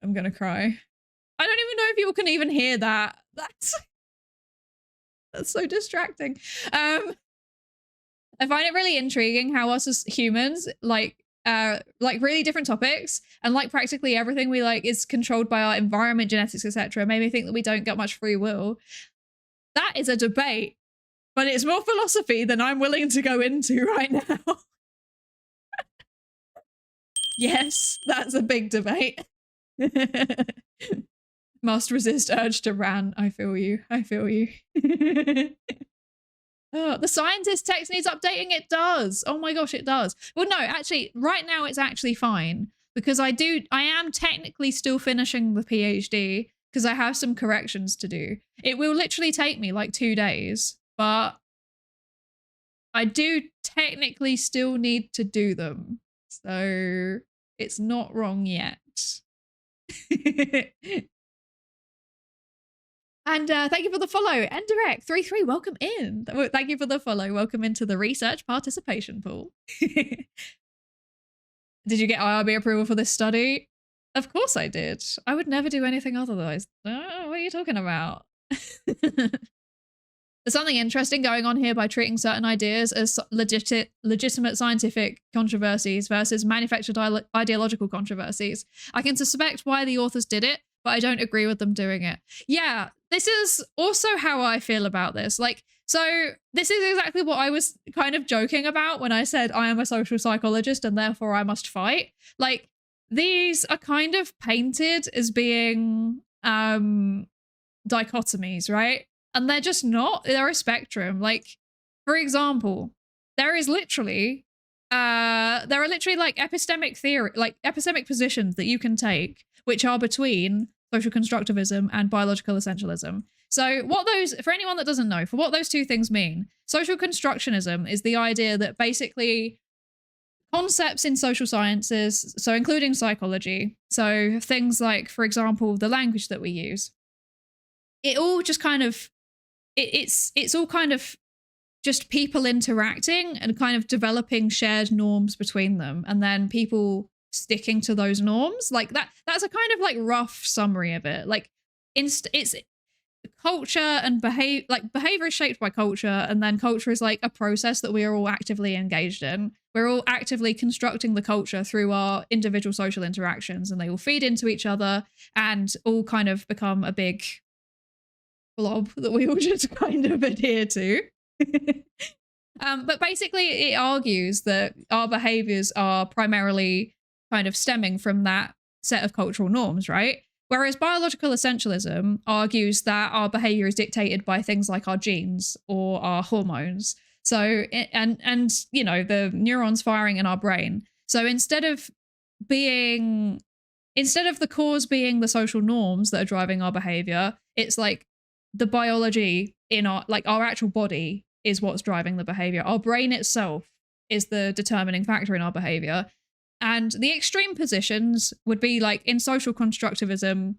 I'm gonna cry. I don't even know if people can even hear that. That's so distracting. I find it really intriguing how us as humans like really different topics, and like practically everything we like is controlled by our environment, genetics, etc. Made me think that we don't get much free will. That is a debate, but it's more philosophy than I'm willing to go into right now. Yes, that's a big debate. Must resist urge to rant. I feel you. I feel you. Oh, the scientist text needs updating. It does. Oh my gosh, it does. Well, no, actually, right now it's actually fine because I am technically still finishing the PhD because I have some corrections to do. It will literally take me like 2 days, but I do technically still need to do them. So it's not wrong yet. And thank you for the follow. Endirect 33, welcome in. Thank you for the follow. Welcome into the research participation pool. Did you get IRB approval for this study? Of course I did. I would never do anything otherwise. What are you talking about? There's something interesting going on here by treating certain ideas as legitimate scientific controversies versus manufactured ideological controversies. I can suspect why the authors did it, but I don't agree with them doing it. Yeah, this is also how I feel about this. Like, so this is exactly what I was kind of joking about when I said I am a social psychologist and therefore I must fight. Like, these are kind of painted as being dichotomies, right? And they're just not. They're a spectrum. Like, for example, there are literally like epistemic theory, like epistemic positions that you can take, which are between social constructivism and biological essentialism. So what those, for anyone that doesn't know, for what those two things mean, social constructionism is the idea that basically concepts in social sciences, so including psychology, so things like, for example, the language that we use, it all just kind of, it's all kind of just people interacting and kind of developing shared norms between them, and then people sticking to those norms. Like that's a kind of like rough summary of it. Like it's culture and behavior is shaped by culture, and then culture is like a process that we are all actively engaged in. We're all actively constructing the culture through our individual social interactions, and they all feed into each other and all kind of become a big blob that we all just kind of adhere to. But basically, it argues that our behaviors are primarily kind of stemming from that set of cultural norms, right? Whereas biological essentialism argues that our behavior is dictated by things like our genes or our hormones. So, and you know, the neurons firing in our brain. So instead of the cause being the social norms that are driving our behavior, it's like the biology in our actual body is what's driving the behavior. Our brain itself is the determining factor in our behavior. And the extreme positions would be like in social constructivism,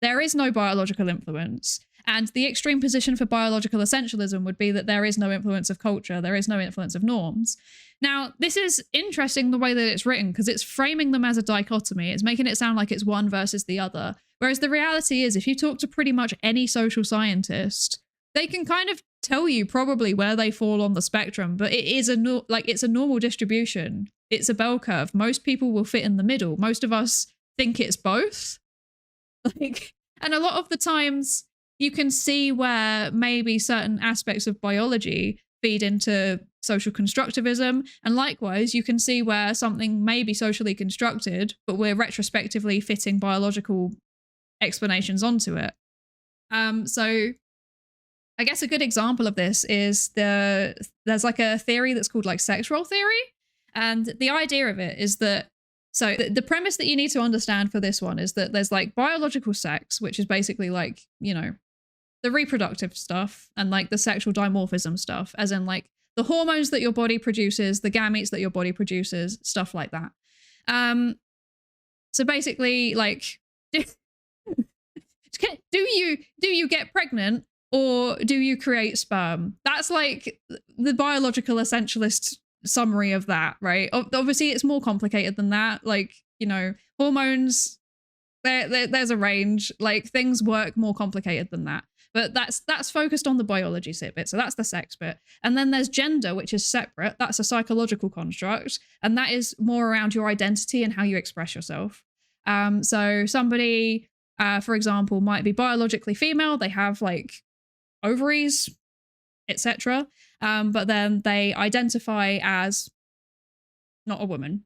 there is no biological influence. And the extreme position for biological essentialism would be that there is no influence of culture, there is no influence of norms. Now, this is interesting the way that it's written, because it's framing them as a dichotomy. It's making it sound like it's one versus the other. Whereas the reality is, if you talk to pretty much any social scientist, they can kind of tell you probably where they fall on the spectrum, but it is it's a normal distribution. It's a bell curve. Most people will fit in the middle. Most of us think it's both. And a lot of the times you can see where maybe certain aspects of biology feed into social constructivism. And likewise, you can see where something may be socially constructed, but we're retrospectively fitting biological explanations onto it. So I guess a good example of this is there's like a theory that's called like sex role theory. And the idea of it is that, so the premise that you need to understand for this one is that there's like biological sex, which is basically like, you know, the reproductive stuff and like the sexual dimorphism stuff, as in like the hormones that your body produces, the gametes that your body produces, stuff like that. So basically, like, do you get pregnant or do you create sperm? That's like the biological essentialist summary of that, right? Obviously, it's more complicated than that. Like, you know, hormones, there's a range. Like, things work more complicated than that. But that's focused on the biology bit. So that's the sex bit. And then there's gender, which is separate. That's a psychological construct. And that is more around your identity and how you express yourself. So somebody, for example, might be biologically female. They have like ovaries, etc. But then they identify as not a woman.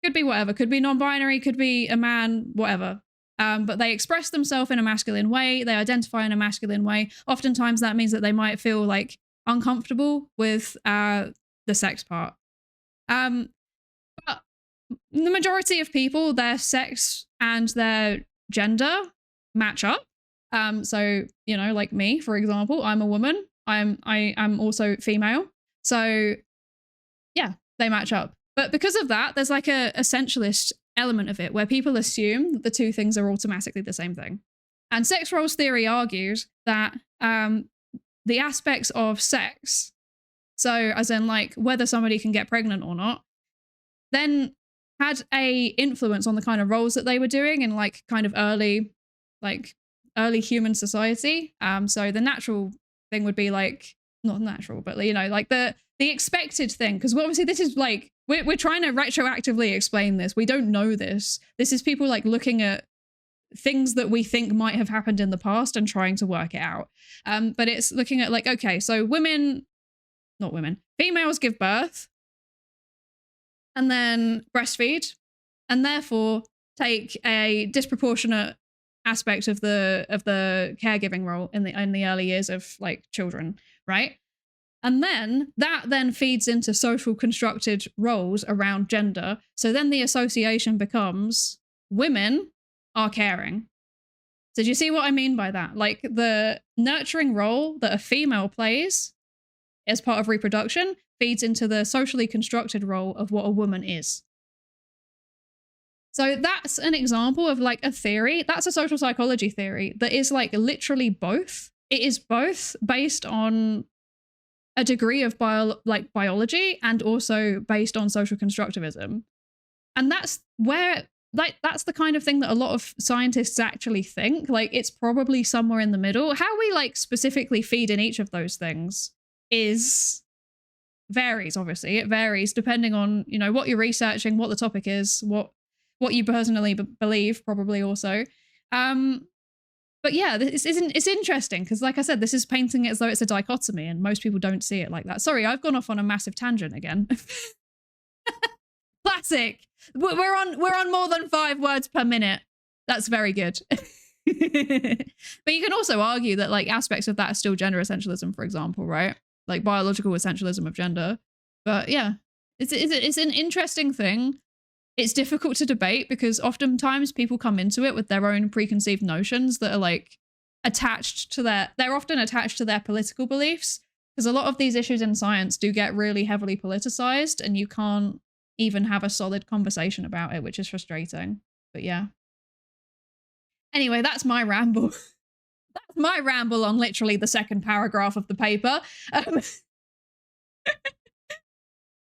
Could be whatever. Could be non-binary. Could be a man, whatever. But they express themselves in a masculine way. They identify in a masculine way. Oftentimes that means that they might feel like uncomfortable with the sex part. But the majority of people, their sex and their gender match up. So, you know, like me, for example, I'm a woman. I'm also female. So yeah, they match up. But because of that, there's like a essentialist element of it where people assume that the two things are automatically the same thing. And sex roles theory argues that the aspects of sex, so as in like whether somebody can get pregnant or not, then had a influence on the kind of roles that they were doing in like kind of early human society. So the natural thing would be like, not natural, but you know, like the expected thing, because obviously this is like we're trying to retroactively explain this. We don't know this. This is people like looking at things that we think might have happened in the past and trying to work it out. But it's looking at like, okay, so females give birth and then breastfeed, and therefore take a disproportionate aspect of the caregiving role in the early years of like children, right? And then that then feeds into social constructed roles around gender. So then the association becomes women are caring. So do you see what I mean by that? Like the nurturing role that a female plays as part of reproduction feeds into the socially constructed role of what a woman is. So that's an example of like a theory. That's a social psychology theory that is like literally both. It is both based on a degree of biology and also based on social constructivism. And that's where like that's the kind of thing that a lot of scientists actually think. Like it's probably somewhere in the middle. How we like specifically feed in each of those things is varies, obviously. It varies depending on, you know, what you're researching, what the topic is, what you personally believe, probably also. But yeah, it's interesting because, like I said, this is painting it as though it's a dichotomy, and most people don't see it like that. Sorry, I've gone off on a massive tangent again. Classic. We're on more than 5 words per minute. That's very good. But you can also argue that like aspects of that are still gender essentialism, for example, right? Like biological essentialism of gender. But yeah, it's an interesting thing. It's difficult to debate because oftentimes people come into it with their own preconceived notions that are like attached to they're often attached to their political beliefs, because a lot of these issues in science do get really heavily politicized and you can't even have a solid conversation about it, which is frustrating. But yeah. Anyway, that's my ramble. That's my ramble on literally the second paragraph of the paper.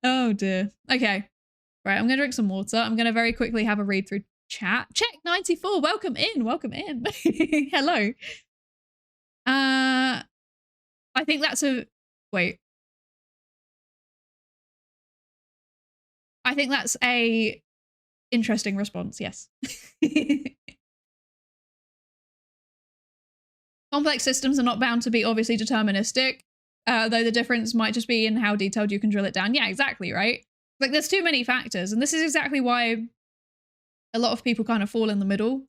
Oh dear. Okay. Right, I'm going to drink some water. I'm going to very quickly have a read through chat. Check 94. Welcome in. Welcome in. Hello. I think that's a... Wait. I think that's a interesting response. Yes. Complex systems are not bound to be obviously deterministic, though the difference might just be in how detailed you can drill it down. Yeah, exactly, right? Like there's too many factors, and this is exactly why a lot of people kind of fall in the middle.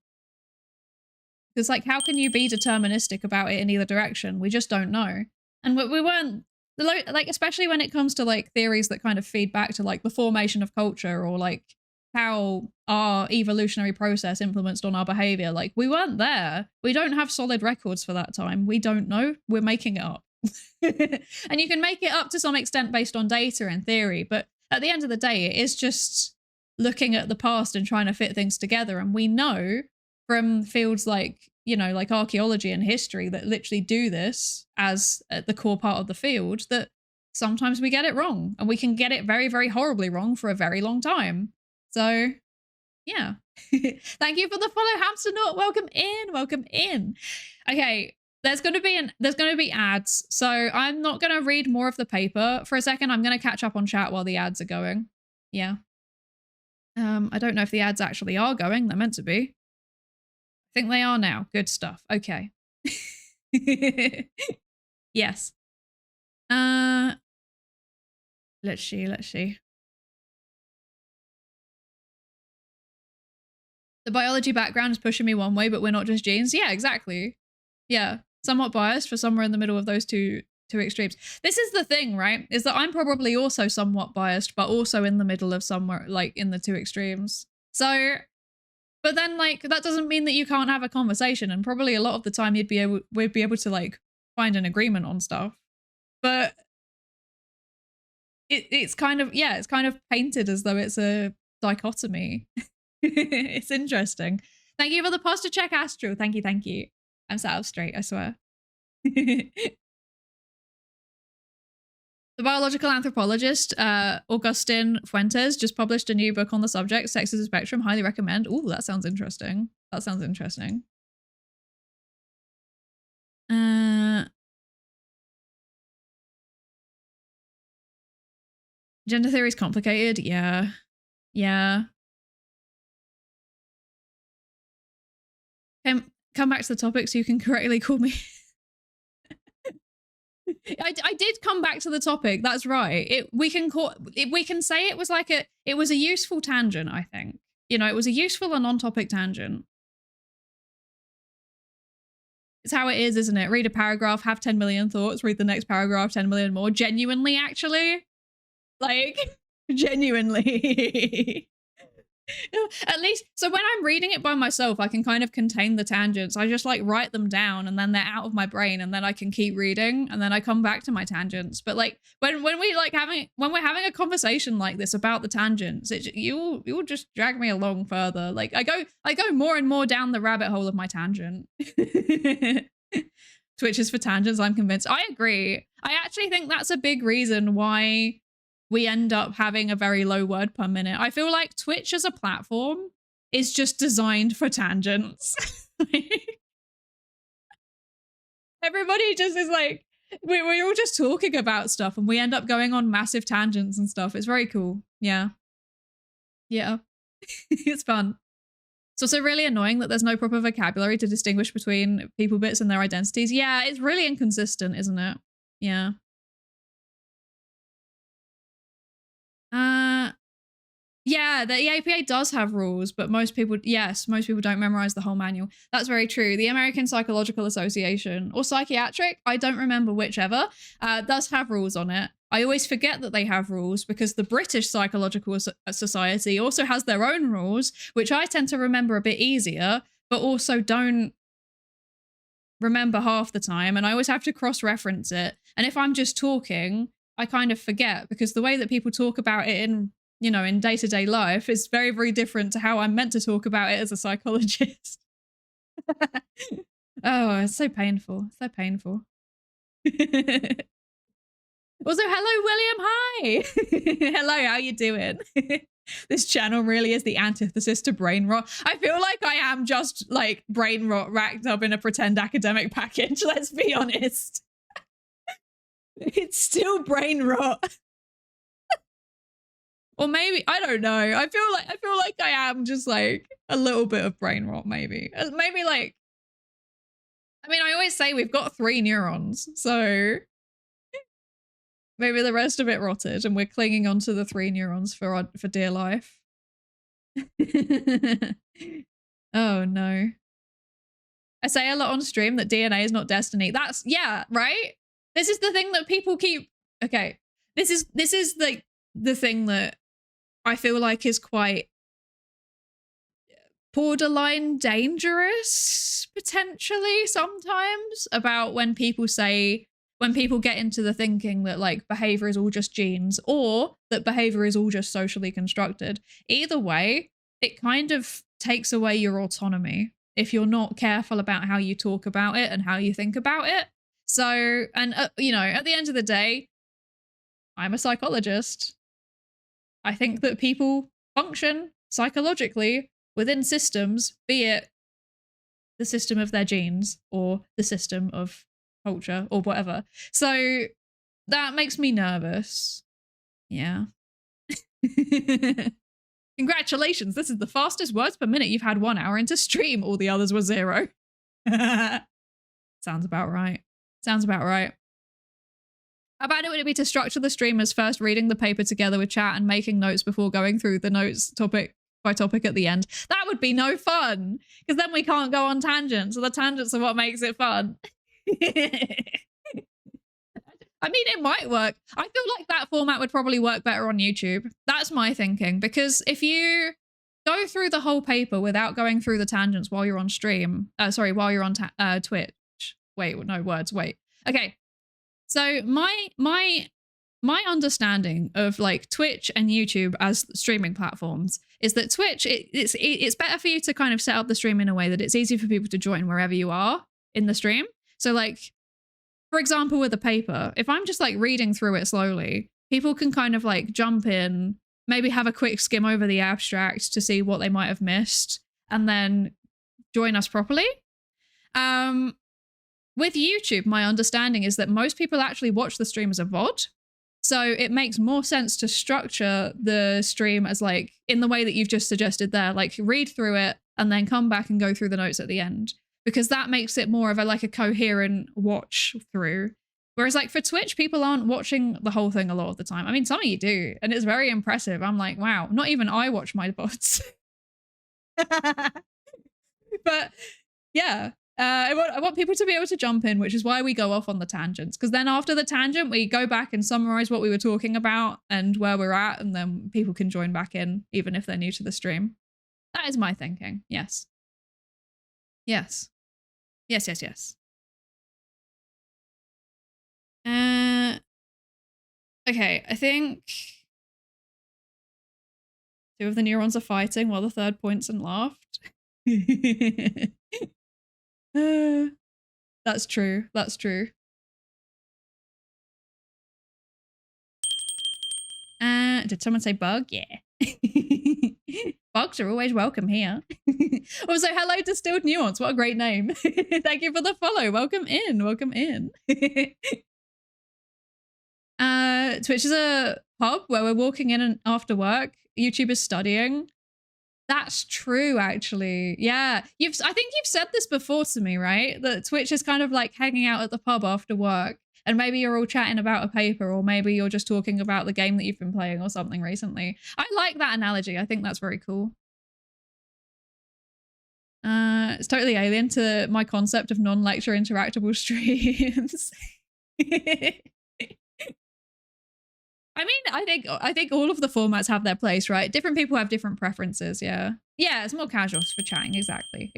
Because like, how can you be deterministic about it in either direction? We just don't know. And we weren't, like, especially when it comes to like theories that kind of feed back to like the formation of culture or like how our evolutionary process influenced on our behavior. Like we weren't there. We don't have solid records for that time. We don't know. We're making it up. And you can make it up to some extent based on data and theory, but at the end of the day, it is just looking at the past and trying to fit things together. And we know from fields like, you know, like archaeology and history that literally do this as the core part of the field, that sometimes we get it wrong, and we can get it very, very horribly wrong for a very long time. So yeah. Thank you for the follow, Hamster Knot. Welcome in. Welcome in. Okay. There's going to be ads. So I'm not going to read more of the paper for a second. I'm going to catch up on chat while the ads are going. Yeah. I don't know if the ads actually are going. They're meant to be. I think they are now. Good stuff. Okay. Yes. Let's see. The biology background is pushing me one way, but we're not just genes. Yeah, exactly. Yeah. Somewhat biased for somewhere in the middle of those two extremes. This is the thing, right? Is that I'm probably also somewhat biased, but also in the middle of somewhere like in the two extremes. So, but then like that doesn't mean that you can't have a conversation, and probably a lot of the time we'd be able to like find an agreement on stuff. But it's kind of, yeah, it's kind of painted as though it's a dichotomy. It's interesting. Thank you for the posture check, Astro. Thank you. I'm sat up straight, I swear. The biological anthropologist, Augustin Fuentes, just published a new book on the subject, Sex is a Spectrum. Highly recommend. Ooh, that sounds interesting. Gender theory is complicated. Yeah. Come back to the topic so you can correctly call me. I did come back to the topic. That's right. We can say it was like it was a useful tangent, I think. You know, it was a useful and on-topic tangent. It's how it is, isn't it? Read a paragraph, have 10 million thoughts, read the next paragraph, 10 million more. Genuinely, actually. Like, genuinely. At least, so when I'm reading it by myself, I can kind of contain the tangents. I just like write them down and then they're out of my brain, and then I can keep reading and then I come back to my tangents. But like when we're having a conversation like this about the tangents, you will just drag me along further. Like I go more and more down the rabbit hole of my tangent. Twitch is for tangents, I'm convinced. I agree. I actually think that's a big reason why we end up having a very low word per minute. I feel like Twitch as a platform is just designed for tangents. Everybody just is like, We're all just talking about stuff and we end up going on massive tangents and stuff. It's very cool. Yeah. Yeah. It's fun. It's also really annoying that there's no proper vocabulary to distinguish between people bits and their identities. Yeah, it's really inconsistent, isn't it? Yeah. Yeah, the APA does have rules, but most people don't memorize the whole manual. That's very true. The American Psychological Association, or psychiatric, I don't remember whichever, does have rules on it. I always forget that they have rules because the British Psychological Society also has their own rules, which I tend to remember a bit easier, but also don't remember half the time. And I always have to cross-reference it. And if I'm just talking, I kind of forget because the way that people talk about it in day-to-day life is very, very different to how I'm meant to talk about it as a psychologist. Oh, it's so painful. So painful. Also, hello, William. Hi. Hello, how you doing? This channel really is the antithesis to brain rot. I feel like I am just like brain rot racked up in a pretend academic package. Let's be honest. It's still brain rot. Or maybe, I don't know. I feel like I am just like a little bit of brain rot, maybe. Maybe like, I mean, I always say we've got 3 neurons, so maybe the rest of it rotted and we're clinging onto the 3 neurons for dear life. Oh no. I say a lot on stream that DNA is not destiny. That's, yeah, right? This is the thing that people keep, okay. This is the thing that I feel like is quite borderline dangerous, potentially, sometimes, about when people get into the thinking that like behavior is all just genes or that behavior is all just socially constructed. Either way, it kind of takes away your autonomy if you're not careful about how you talk about it and how you think about it. So, and at the end of the day, I'm a psychologist. I think that people function psychologically within systems, be it the system of their genes or the system of culture or whatever. So that makes me nervous. Yeah. Congratulations. This is the fastest words per minute you've had 1 hour into stream. All the others were 0. Sounds about right. Sounds about right. How bad would it be to structure the stream as first reading the paper together with chat and making notes before going through the notes topic by topic at the end? That would be no fun because then we can't go on tangents. So the tangents are what makes it fun. I mean, it might work. I feel like that format would probably work better on YouTube. That's my thinking, because if you go through the whole paper without going through the tangents while you're on stream, while you're on Twitch. Wait, no words. Wait. Okay. So my understanding of like Twitch and YouTube as streaming platforms is that Twitch, it's better for you to kind of set up the stream in a way that it's easy for people to join wherever you are in the stream. So like, for example, with a paper, if I'm just like reading through it slowly, people can kind of like jump in, maybe have a quick skim over the abstract to see what they might have missed, and then join us properly. With YouTube, my understanding is that most people actually watch the stream as a VOD. So it makes more sense to structure the stream as like in the way that you've just suggested there, like read through it and then come back and go through the notes at the end, because that makes it more of a coherent watch through. Whereas like for Twitch, people aren't watching the whole thing a lot of the time. I mean, some of you do, and it's very impressive. I'm like, wow, not even I watch my VODs. But yeah. I want people to be able to jump in, which is why we go off on the tangents. Because then after the tangent, we go back and summarize what we were talking about and where we're at, and then people can join back in, even if they're new to the stream. That is my thinking. Yes. Yes. Yes, yes, yes. Okay, I think 2 of the neurons are fighting while the third points and laughed. That's true. That's true. Did someone say bug? Yeah. Bugs are always welcome here. Also, hello Distilled Nuance. What a great name. Thank you for the follow. Welcome in. Welcome in. Twitch is a pub where we're walking in and after work. YouTube is studying. That's true, actually. Yeah, I think you've said this before to me, right? That Twitch is kind of like hanging out at the pub after work, and maybe you're all chatting about a paper, or maybe you're just talking about the game that you've been playing or something recently. I like that analogy. I think that's very cool. It's totally alien to my concept of non-lecture interactable streams. I mean, I think all of the formats have their place, right? Different people have different preferences, yeah. Yeah, it's more casual for chatting, exactly.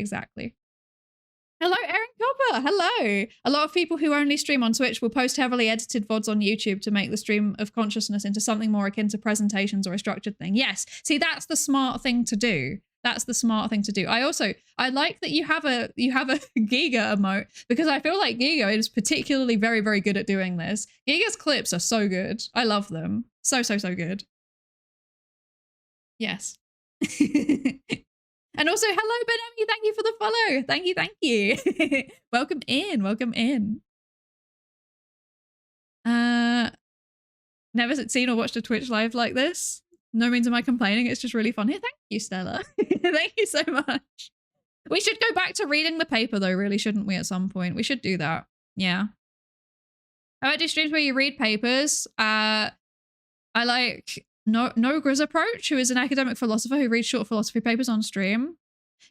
Hello, Erin Copper, hello. A lot of people who only stream on Twitch will post heavily edited VODs on YouTube to make the stream of consciousness into something more akin to presentations or a structured thing. Yes, see, that's the smart thing to do. That's the smart thing to do. I like that you have a Giga emote, because I feel like Giga is particularly very, very good at doing this. Giga's clips are so good. I love them. So good. Yes. And also, hello, Benami. Thank you for the follow. Thank you. Welcome in. Never seen or watched a Twitch live like this. No means am I complaining. It's just really fun. Thank you, Stella. Thank you so much. We should go back to reading the paper, though, really, shouldn't we, at some point? We should do that. Yeah. I might do streams where you read papers. I like Nogra's approach, who is an academic philosopher who reads short philosophy papers on stream.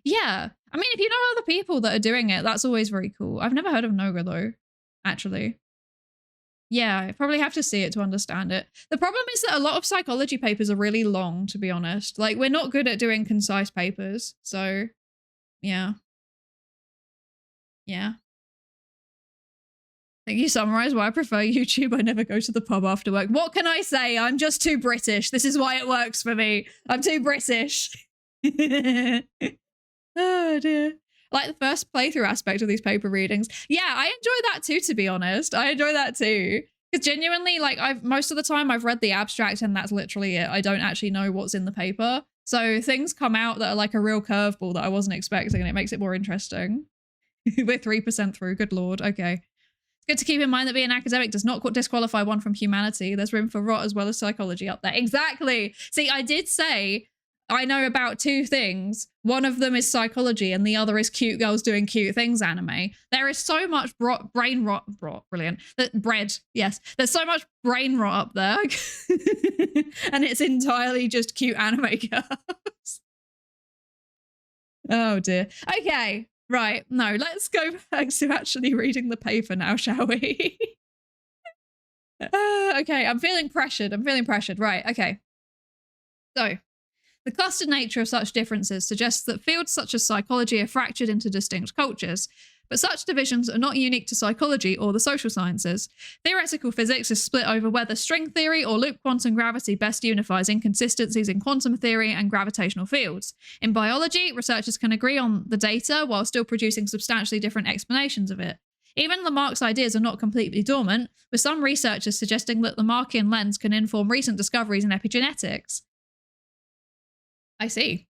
Yeah. I mean, if you know other people that are doing it, that's always very cool. I've never heard of Nogra, though, actually. Yeah, I probably have to see it to understand it. The problem is that a lot of psychology papers are really long, to be honest. Like, we're not good at doing concise papers. So, yeah. Yeah. I think you summarize why I prefer YouTube. I never go to the pub after work. What can I say? I'm just too British. This is why it works for me. I'm too British. Oh, dear. Like the first playthrough aspect of these paper readings. Yeah, I enjoy that too, to be honest. I enjoy that too. Because genuinely, like, most of the time I've read the abstract and that's literally it. I don't actually know what's in the paper. So things come out that are like a real curveball that I wasn't expecting, and it makes it more interesting. We're 3% through, good lord. Okay. It's good to keep in mind that being an academic does not disqualify one from humanity. There's room for rot as well as psychology up there. Exactly. See, I did say I know about two things. One of them is psychology and the other is cute girls doing cute things anime. There is so much brain rot, brilliant. Yes. There's so much brain rot up there. And it's entirely just cute anime girls. Oh dear. Okay, right. No, let's go back to actually reading the paper now, shall we? Okay, I'm feeling pressured. Right, okay. So, the clustered nature of such differences suggests that fields such as psychology are fractured into distinct cultures, but such divisions are not unique to psychology or the social sciences. Theoretical physics is split over whether string theory or loop quantum gravity best unifies inconsistencies in quantum theory and gravitational fields. In biology, researchers can agree on the data while still producing substantially different explanations of it. Even Lamarck's ideas are not completely dormant, with some researchers suggesting that the Lamarckian lens can inform recent discoveries in epigenetics. I see.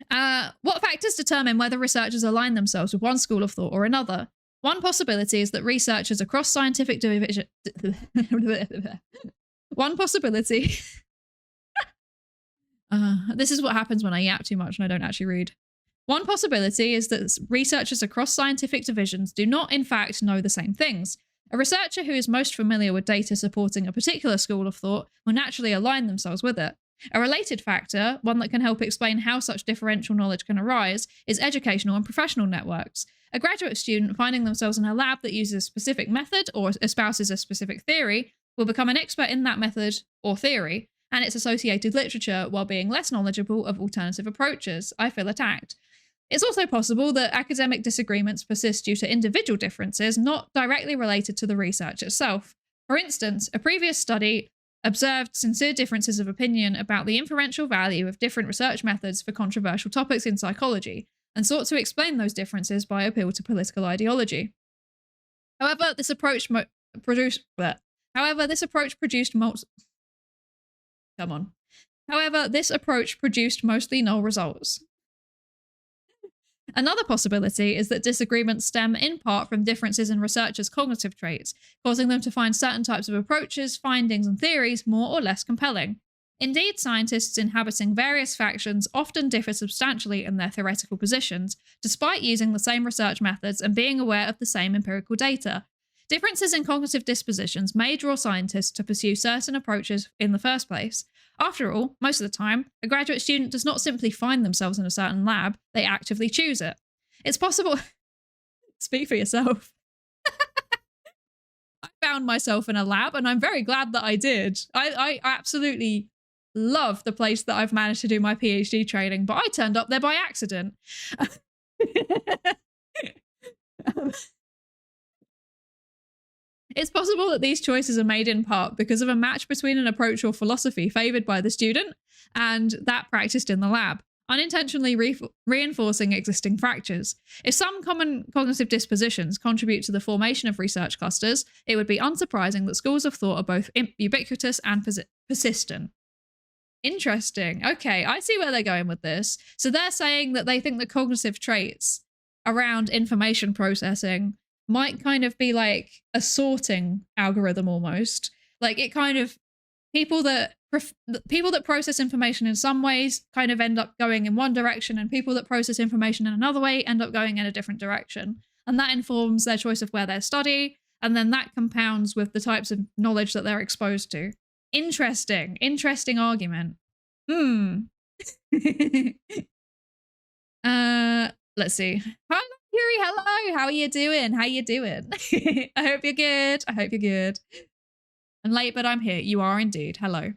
What factors determine whether researchers align themselves with one school of thought or another? One possibility is that researchers across scientific division... One possibility... this is what happens when I yap too much and I don't actually read. One possibility is that researchers across scientific divisions do not, in fact, know the same things. A researcher who is most familiar with data supporting a particular school of thought will naturally align themselves with it. A related factor, one that can help explain how such differential knowledge can arise, is educational and professional networks. A graduate student finding themselves in a lab that uses a specific method or espouses a specific theory will become an expert in that method or theory and its associated literature while being less knowledgeable of alternative approaches. I feel attacked. It's also possible that academic disagreements persist due to individual differences not directly related to the research itself. For instance, a previous study observed sincere differences of opinion about the inferential value of different research methods for controversial topics in psychology, and sought to explain those differences by appeal to political ideology. However, this approach produced mostly null results. Another possibility is that disagreements stem in part from differences in researchers' cognitive traits, causing them to find certain types of approaches, findings, and theories more or less compelling. Indeed, scientists inhabiting various factions often differ substantially in their theoretical positions, despite using the same research methods and being aware of the same empirical data. Differences in cognitive dispositions may draw scientists to pursue certain approaches in the first place. After all, most of the time, a graduate student does not simply find themselves in a certain lab, they actively choose it. It's possible... Speak for yourself. I found myself in a lab, and I'm very glad that I did. I absolutely love the place that I've managed to do my PhD training, but I turned up there by accident. It's possible that these choices are made in part because of a match between an approach or philosophy favoured by the student and that practiced in the lab, unintentionally reinforcing existing fractures. If some common cognitive dispositions contribute to the formation of research clusters, it would be unsurprising that schools of thought are both ubiquitous and persistent. Interesting. Okay, I see where they're going with this. So they're saying that they think the cognitive traits around information processing might kind of be like a sorting algorithm almost. Like it kind of, people that process information in some ways kind of end up going in one direction, and people that process information in another way end up going in a different direction. And that informs their choice of where they study, and then that compounds with the types of knowledge that they're exposed to. Interesting argument. Let's see. Hi, Lankuri, hello. How are you doing? I hope you're good. I'm late, but I'm here. You are indeed. Hello.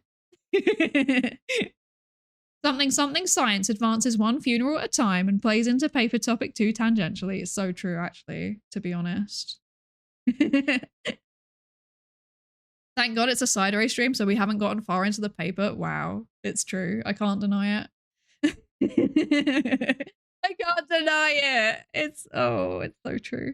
Something science advances one funeral at a time and plays into paper topic 2 tangentially. It's so true, actually, to be honest. Thank God it's a Psydere stream, so we haven't gotten far into the paper. Wow, it's true. I can't deny it. I can't deny it. It's so true.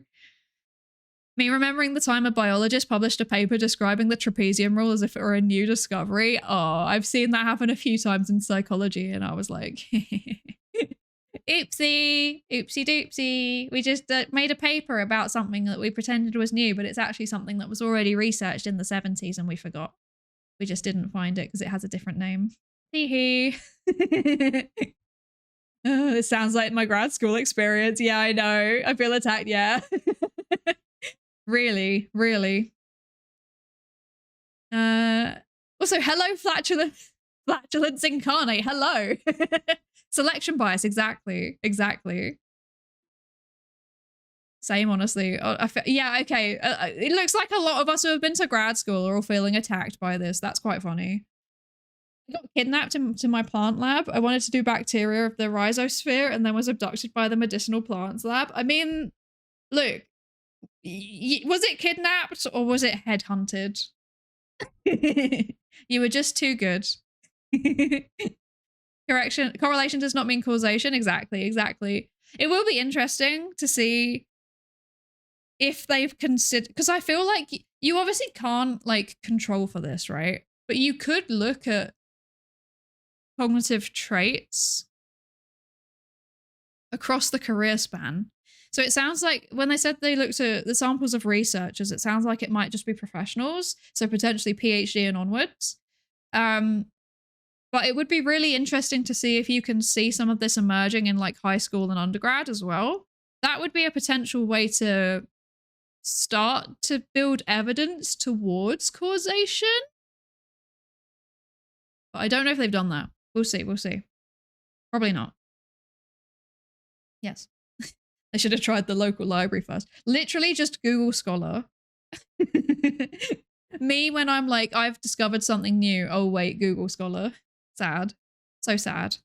Me remembering the time a biologist published a paper describing the trapezium rule as if it were a new discovery. Oh, I've seen that happen a few times in psychology, and I was like, oopsie doopsie. We just made a paper about something that we pretended was new, but it's actually something that was already researched in the 70s and we forgot. We just didn't find it because it has a different name. Hee hee. This sounds like my grad school experience. Yeah, I know. I feel attacked. Yeah. Really. Also, hello, flatulence incarnate. Hello. Selection bias. Exactly. Same, honestly. Yeah, okay. It looks like a lot of us who have been to grad school are all feeling attacked by this. That's quite funny. I got kidnapped into my plant lab. I wanted to do bacteria of the rhizosphere and then was abducted by the medicinal plants lab. I mean, look, was it kidnapped or was it headhunted? You were just too good. Correlation does not mean causation. Exactly. It will be interesting to see if they've considered, because I feel like you obviously can't like control for this, right? But you could look at cognitive traits across the career span. So it sounds like when they said they looked at the samples of researchers, it sounds like it might just be professionals, so potentially PhD and onwards. But it would be really interesting to see if you can see some of this emerging in like high school and undergrad as well. That would be a potential way to start to build evidence towards causation. But I don't know if they've done that. We'll see. Probably not. Yes. I should have tried the local library first. Literally just Google Scholar. Me when I'm like, I've discovered something new. Oh wait, Google Scholar. Sad. So sad.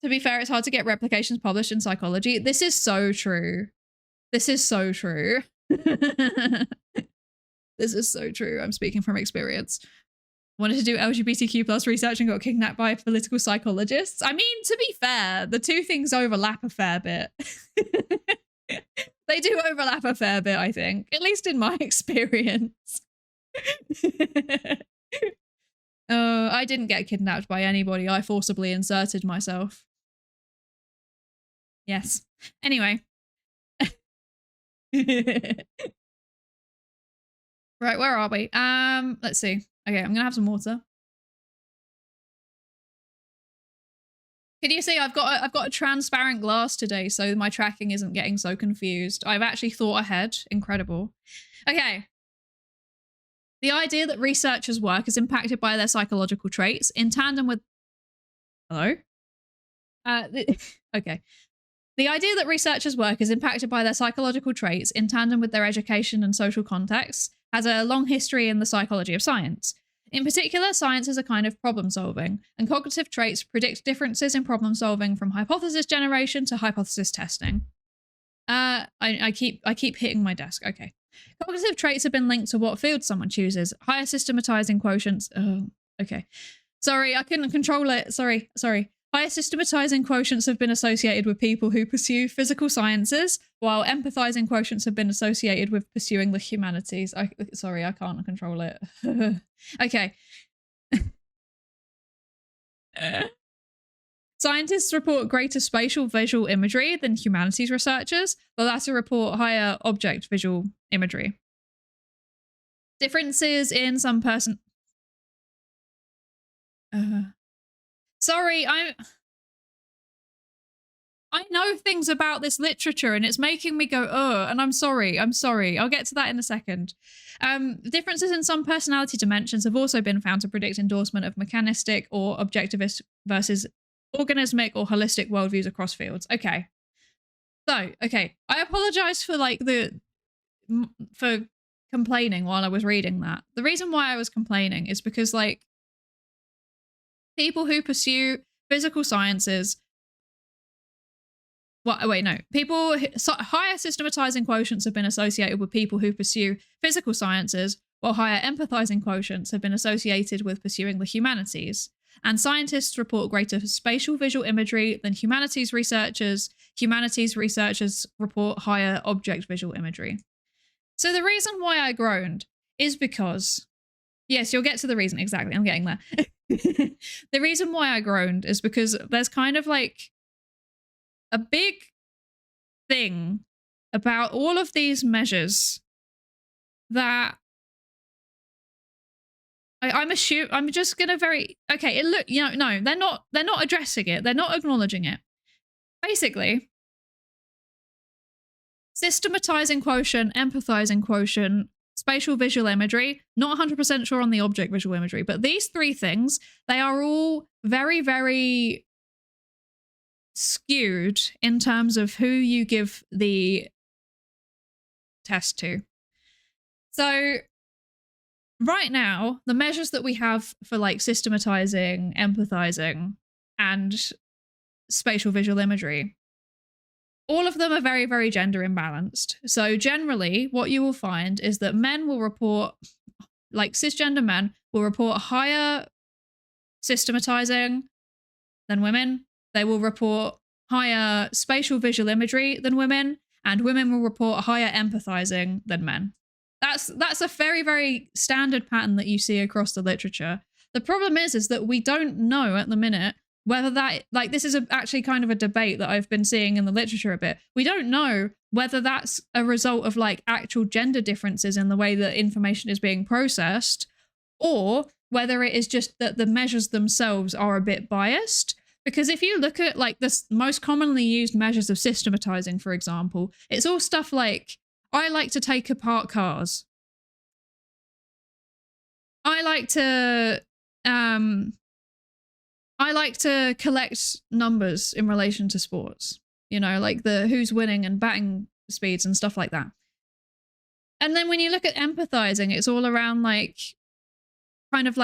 To be fair, it's hard to get replications published in psychology. This is so true. This is so true. I'm speaking from experience. Wanted to do LGBTQ plus research and got kidnapped by political psychologists. I mean, to be fair, the two things overlap a fair bit. They do overlap a fair bit, I think, at least in my experience. I didn't get kidnapped by anybody. I forcibly inserted myself. Yes. Anyway. Right, where are we? Let's see. Okay, I'm gonna have some water. Can you see I've got a transparent glass today, so my tracking isn't getting so confused. I've actually thought ahead. Incredible. Okay. The idea that researchers' work is impacted by their psychological traits in tandem with... Hello? Okay. The idea that researchers' work is impacted by their psychological traits in tandem with their education and social contexts has a long history in the psychology of science. In particular, science is a kind of problem solving, and cognitive traits predict differences in problem solving from hypothesis generation to hypothesis testing. I keep hitting my desk. Okay. Cognitive traits have been linked to what field someone chooses. Higher systematizing quotients. Oh, okay. Sorry, I couldn't control it. Sorry. Higher systematizing quotients have been associated with people who pursue physical sciences, while empathizing quotients have been associated with pursuing the humanities. Sorry, I can't control it. Okay. Scientists report greater spatial visual imagery than humanities researchers, the latter report higher object visual imagery. Differences in some person... Sorry, I know things about this literature and it's making me go, and I'm sorry. I'll get to that in a second. Differences in some personality dimensions have also been found to predict endorsement of mechanistic or objectivist versus organismic or holistic worldviews across fields. Okay. So, okay. I apologize for for complaining while I was reading that. The reason why I was complaining is because people who pursue physical sciences... Well, wait, no. Higher systematizing quotients have been associated with people who pursue physical sciences, while higher empathizing quotients have been associated with pursuing the humanities. And scientists report greater spatial visual imagery than humanities researchers. Humanities researchers report higher object visual imagery. So the reason why I groaned is because... Yes, you'll get to the reason. Exactly, I'm getting there. The reason why I groaned is because there's kind of a big thing about all of these measures that I'm just gonna okay, no, they're not addressing it. They're not acknowledging it. Basically, systematizing quotient, empathizing quotient, spatial visual imagery, not 100% sure on the object visual imagery, but these three things, they are all very, very skewed in terms of who you give the test to. So right now, the measures that we have for systematizing, empathizing, and spatial visual imagery, all of them are very, very gender imbalanced. So generally, what you will find is that men will report, cisgender men will report higher systematizing than women. They will report higher spatial visual imagery than women, and women will report higher empathizing than men. That's a very, very standard pattern that you see across the literature. The problem is that we don't know at the minute whether that, this is actually kind of a debate that I've been seeing in the literature a bit. We don't know whether that's a result of actual gender differences in the way that information is being processed, or whether it is just that the measures themselves are a bit biased. Because if you look at the most commonly used measures of systematizing, for example, it's all stuff like, I like to take apart cars. I like to collect numbers in relation to sports, the who's winning and batting speeds and stuff like that. And then when you look at empathizing, it's all around kind of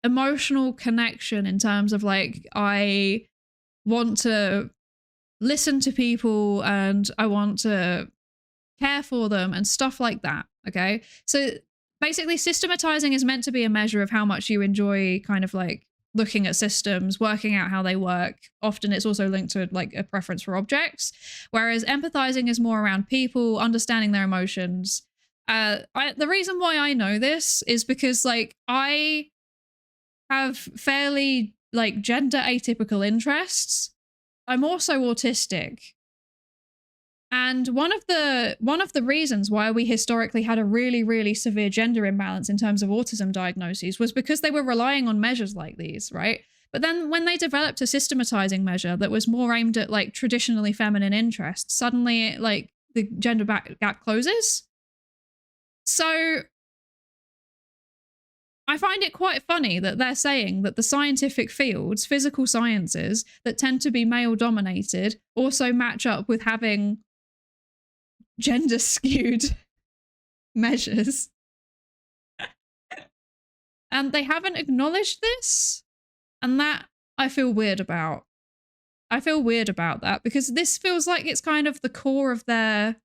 emotional connection in terms of I want to listen to people and I want to care for them and stuff like that. Okay. So basically systematizing is meant to be a measure of how much you enjoy kind of looking at systems, working out how they work. Often it's also linked to a preference for objects, whereas empathizing is more around people, understanding their emotions. The reason why I know this is because I have fairly gender atypical interests. I'm also autistic. And one of the reasons why we historically had a really, really severe gender imbalance in terms of autism diagnoses was because they were relying on measures like these, right? But then when they developed a systematizing measure that was more aimed at like traditionally feminine interests, suddenly like the gender gap closes. So I find it quite funny that they're saying that the scientific fields, physical sciences, that tend to be male dominated also match up with having gender skewed measures. And they haven't acknowledged this. And that I feel weird about. I feel weird about that because this feels like it's kind of the core of their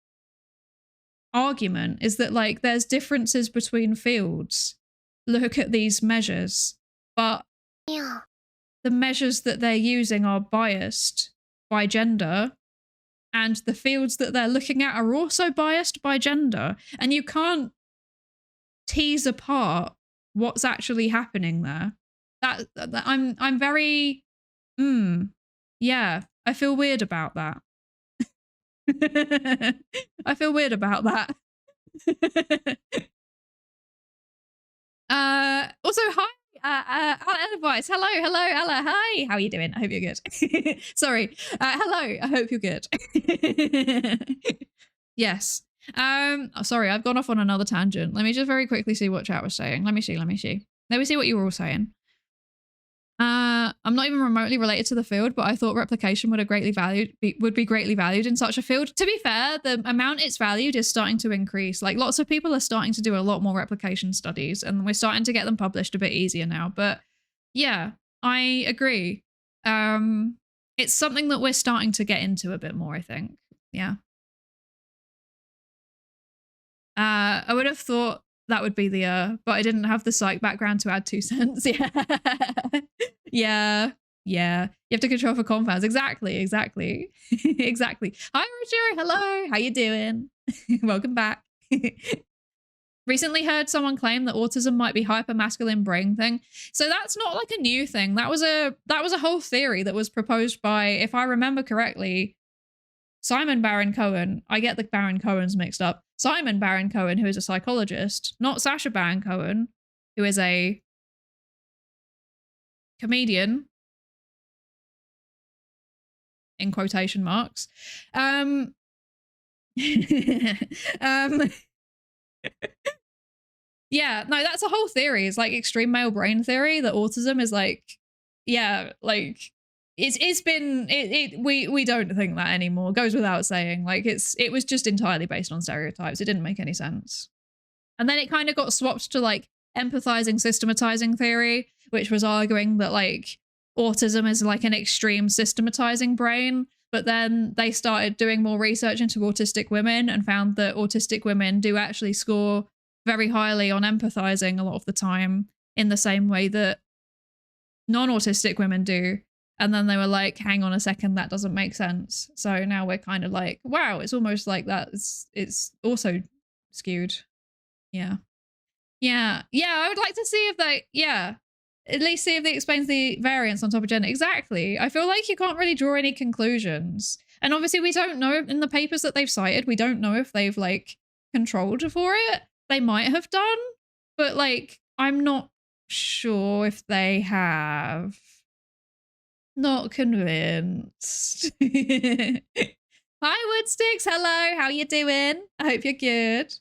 argument is that like there's differences between fields. Look at these measures, but the measures that they're using are biased by gender, and the fields that they're looking at are also biased by gender, and you can't tease apart what's actually happening there. That I'm very yeah, I feel weird about that. I feel weird about that. Also, hi, advice. Hello, Ella. Hi, how are you doing? I hope you're good. Sorry. Hello, I hope you're good. Yes. Oh, sorry, I've gone off on another tangent. Let me just very quickly see what chat was saying. Let me see what you were all saying. I'm not even remotely related to the field, but I thought replication would be greatly valued in such a field. To be fair, the amount it's valued is starting to increase. Like lots of people are starting to do a lot more replication studies, and we're starting to get them published a bit easier now. But yeah, I agree. It's something that we're starting to get into a bit more, I think. Yeah. I would have thought that would be the but I didn't have the psych background to add 2 cents. Yeah. Yeah. You have to control for compounds. Exactly. Exactly. Hi, Roger. Hello. How you doing? Welcome back. Recently heard someone claim that autism might be hypermasculine brain thing. So that's not like a new thing. That was a whole theory that was proposed by, if I remember correctly, Simon Baron-Cohen. I get the Baron-Cohens mixed up. Simon Baron-Cohen, who is a psychologist, not Sacha Baron Cohen, who is a comedian, in quotation marks. Yeah, no, that's a whole theory. It's like extreme male brain theory that autism is like, yeah, like we don't think that anymore. Goes without saying. Like it was just entirely based on stereotypes. It didn't make any sense. And then it kind of got swapped to like empathizing, systematizing theory, which was arguing that like autism is like an extreme systematizing brain. But then they started doing more research into autistic women and found that autistic women do actually score very highly on empathizing a lot of the time in the same way that non-autistic women do. And then they were like, hang on a second, that doesn't make sense. So now we're kind of like, wow, it's almost like that. It's also skewed. Yeah. Yeah. I would like to see if they, at least see if they explains the variance on top of gender. Exactly. I feel like you can't really draw any conclusions. And obviously we don't know in the papers that they've cited, we don't know if they've like controlled for it. They might have done, but like, I'm not sure if they have. Not convinced. Hi, Woodsticks. Hello. How you doing? I hope you're good.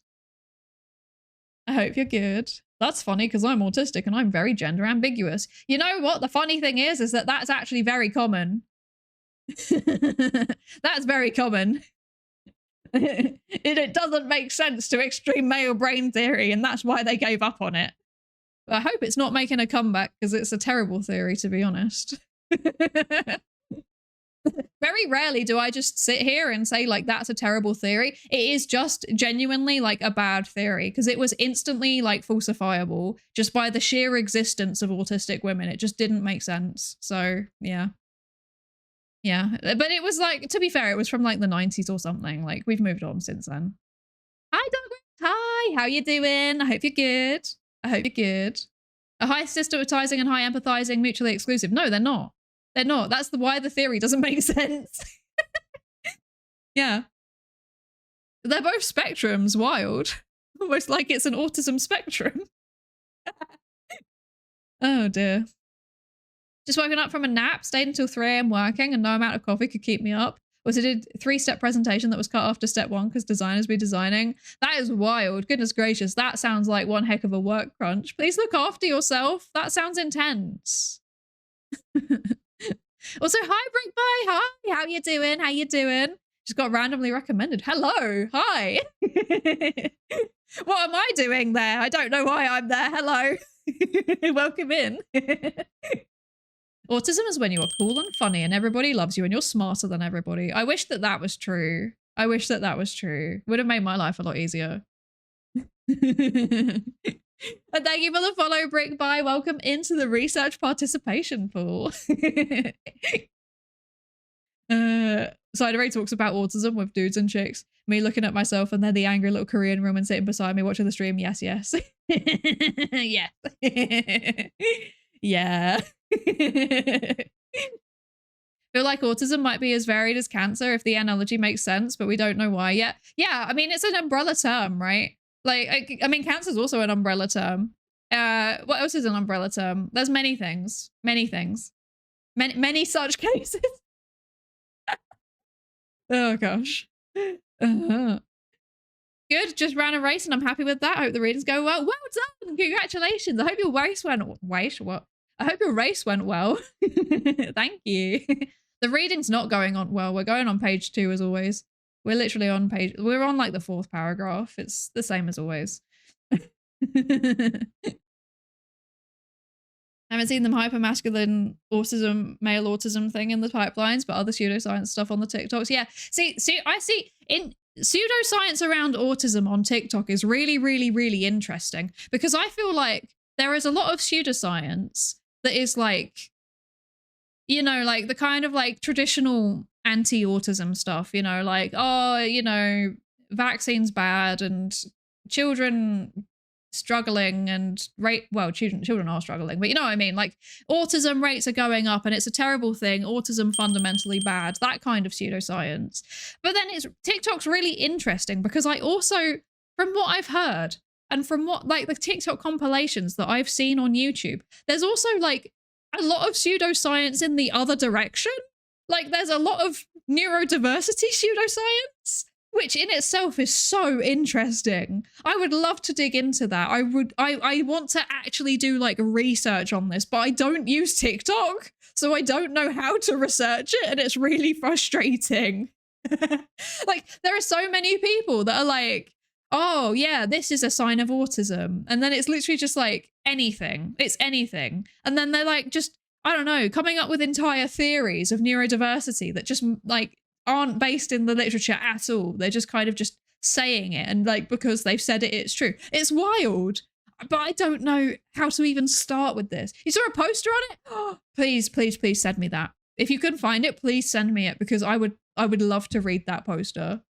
That's funny because I'm autistic and I'm very gender ambiguous. You know what? The funny thing is that that's actually very common. That's very common. It doesn't make sense to extreme male brain theory, and that's why they gave up on it. But I hope it's not making a comeback because it's a terrible theory, to be honest. Very rarely do I just sit here and say like that's a terrible theory. It is just genuinely like a bad theory because it was instantly like falsifiable just by the sheer existence of autistic women. It just didn't make sense. So yeah, but it was like, to be fair, it was from like the 90s or something. Like we've moved on since then. Hi Douglas. Hi, how you doing? I hope you're good. A high systematizing and high empathizing mutually exclusive. No, they're not. They're not. That's why the theory doesn't make sense. Yeah. They're both spectrums. Wild. Almost like it's an autism spectrum. Oh dear. Just woken up from a nap, stayed until 3 a.m. working, and no amount of coffee could keep me up. Was it a 3-step presentation that was cut after step 1 because designers be designing? That is wild. Goodness gracious. That sounds like one heck of a work crunch. Please look after yourself. That sounds intense. Also, hi, Brick Boy. Hi. How you doing? How you doing? Just got randomly recommended. Hello. Hi. What am I doing there? I don't know why I'm there. Hello. Welcome in. Autism is when you are cool and funny and everybody loves you and you're smarter than everybody. I wish that that was true. I wish that that was true. Would have made my life a lot easier. And thank you for the follow, Brick Bye. Welcome into the research participation pool. Psydere talks about autism with dudes and chicks. Me looking at myself and then the angry little Korean woman sitting beside me watching the stream. Yes, yes. Yeah. Yeah. Feel like autism might be as varied as cancer if the analogy makes sense, but we don't know why yet. Yeah, I mean, it's an umbrella term, right? Like, I mean, cancer is also an umbrella term. What else is an umbrella term? There's many things. Many things. Many such cases. Oh, gosh. Good, just ran a race and I'm happy with that. I hope the readings go well. Well done! Congratulations. I hope your race went... What? I hope your race went well. Thank you. The reading's not going on well. We're going on page 2 as always. We're literally on page... We're on like the 4th paragraph. It's the same as always. I haven't seen the hypermasculine autism, male autism thing in the pipelines, but other pseudoscience stuff on the TikToks. Yeah. See, I see in pseudoscience around autism on TikTok is really, really, really interesting because I feel like there is a lot of pseudoscience that is like, you know, like the kind of like traditional anti-autism stuff, you know, like, oh, you know, vaccines bad and children struggling and children are struggling, but you know what I mean, like autism rates are going up and it's a terrible thing, autism fundamentally bad, that kind of pseudoscience. But then TikTok's really interesting because I also, from what I've heard and from what like the TikTok compilations that I've seen on YouTube, there's also like a lot of pseudoscience in the other direction. Like there's a lot of neurodiversity pseudoscience, which in itself is so interesting. I would love to dig into that. I want to actually do like research on this, but I don't use TikTok, so I don't know how to research it, and it's really frustrating. Like there are so many people that are like, oh yeah, this is a sign of autism. And then it's literally just like anything. It's anything. And then they're like just, I don't know, coming up with entire theories of neurodiversity that just like aren't based in the literature at all. They're just kind of just saying it, and like because they've said it, it's true. It's wild, but I don't know how to even start with this. You saw a poster on it? Oh, please, please, please send me that. If you can find it, please send me it because I would love to read that poster.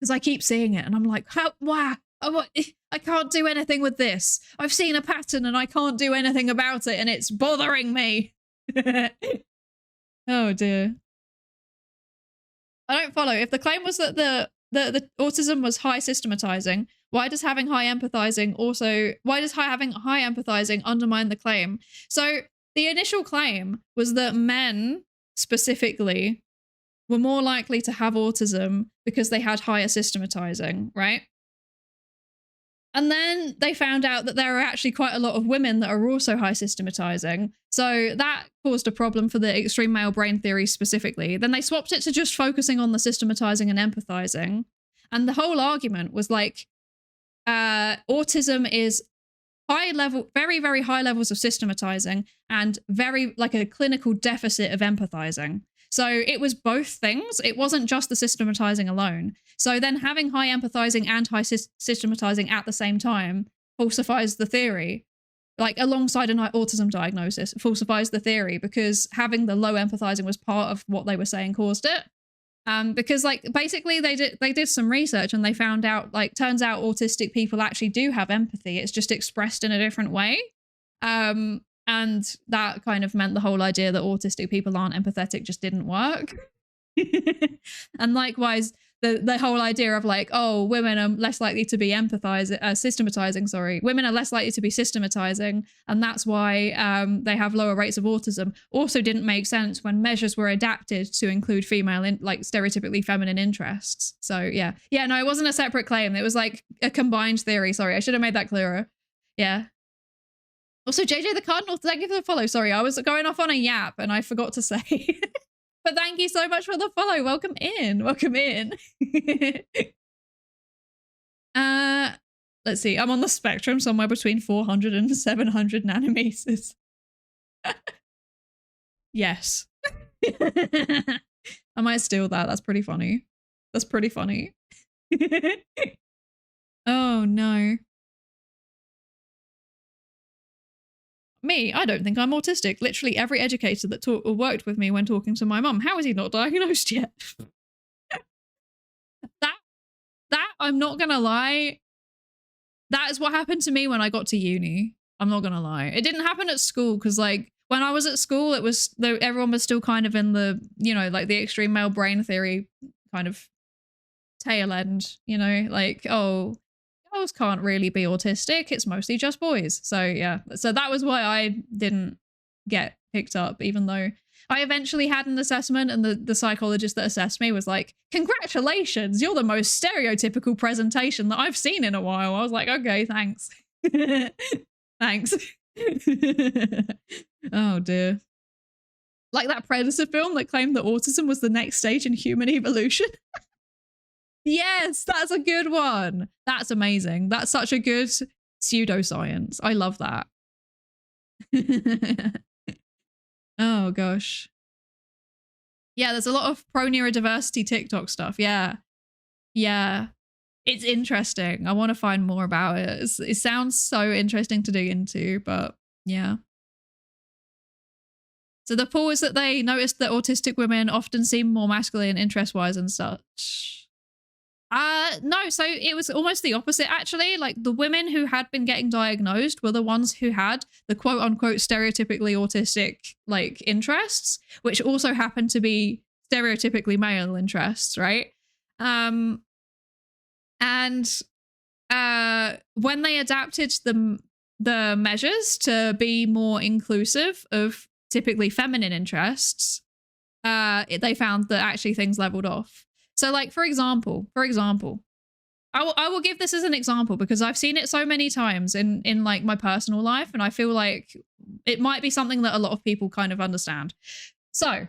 Because I keep seeing it and I'm like, how, wow, I can't do anything with this. I've seen a pattern and I can't do anything about it and it's bothering me. Oh dear. I don't follow. If the claim was that the autism was high systematizing, why does having high empathizing undermine the claim? So the initial claim was that men specifically were more likely to have autism because they had higher systematizing, right? And then they found out that there are actually quite a lot of women that are also high systematizing. So that caused a problem for the extreme male brain theory specifically. Then they swapped it to just focusing on the systematizing and empathizing. And the whole argument was like, autism is high level, very, very high levels of systematizing and very like a clinical deficit of empathizing. So it was both things. It wasn't just the systematizing alone. So then having high empathizing and high systematizing at the same time falsifies the theory. Like alongside an autism diagnosis, falsifies the theory because having the low empathizing was part of what they were saying caused it. Because like basically they did some research and they found out like turns out autistic people actually do have empathy. It's just expressed in a different way. And that kind of meant the whole idea that autistic people aren't empathetic just didn't work. And likewise, the whole idea of like, oh, women are less likely to be systematizing, sorry. Women are less likely to be systematizing, and that's why they have lower rates of autism. Also didn't make sense when measures were adapted to include female, like stereotypically feminine interests. So yeah. Yeah, no, it wasn't a separate claim. It was like a combined theory. Sorry, I should have made that clearer. Yeah. Also, JJ the Cardinal, thank you for the follow. Sorry, I was going off on a yap and I forgot to say. But thank you so much for the follow. Welcome in. Welcome in. Let's see. I'm on the spectrum somewhere between 400 and 700 nanometers. Yes. I might steal that. That's pretty funny. That's pretty funny. Oh, no. Me, I don't think I'm autistic. Literally every educator that worked with me when talking to my mum. How is he not diagnosed yet? that I'm not gonna lie. That is what happened to me when I got to uni. I'm not gonna lie. It didn't happen at school because like when I was at school, it was everyone was still kind of in the, you know, like the extreme male brain theory kind of tail end, you know, like, oh, girls can't really be autistic, it's mostly just boys. So yeah, so that was why I didn't get picked up, even though I eventually had an assessment and the psychologist that assessed me was like, congratulations, you're the most stereotypical presentation that I've seen in a while. I was like, okay, thanks. Thanks. Oh dear. Like that Predator film that claimed that autism was the next stage in human evolution. Yes, that's a good one. That's amazing. That's such a good pseudoscience. I love that. Oh, gosh. Yeah, there's a lot of pro-neurodiversity TikTok stuff. Yeah. Yeah. It's interesting. I want to find more about it. It sounds so interesting to dig into, but yeah. So the poll is that they noticed that autistic women often seem more masculine interest-wise and such. No, so it was almost the opposite, actually. Like the women who had been getting diagnosed were the ones who had the quote unquote stereotypically autistic like interests, which also happened to be stereotypically male interests, right? And when they adapted the measures to be more inclusive of typically feminine interests, they found that actually things leveled off. So like, for example, I will give this as an example because I've seen it so many times in like my personal life, and I feel like it might be something that a lot of people kind of understand. So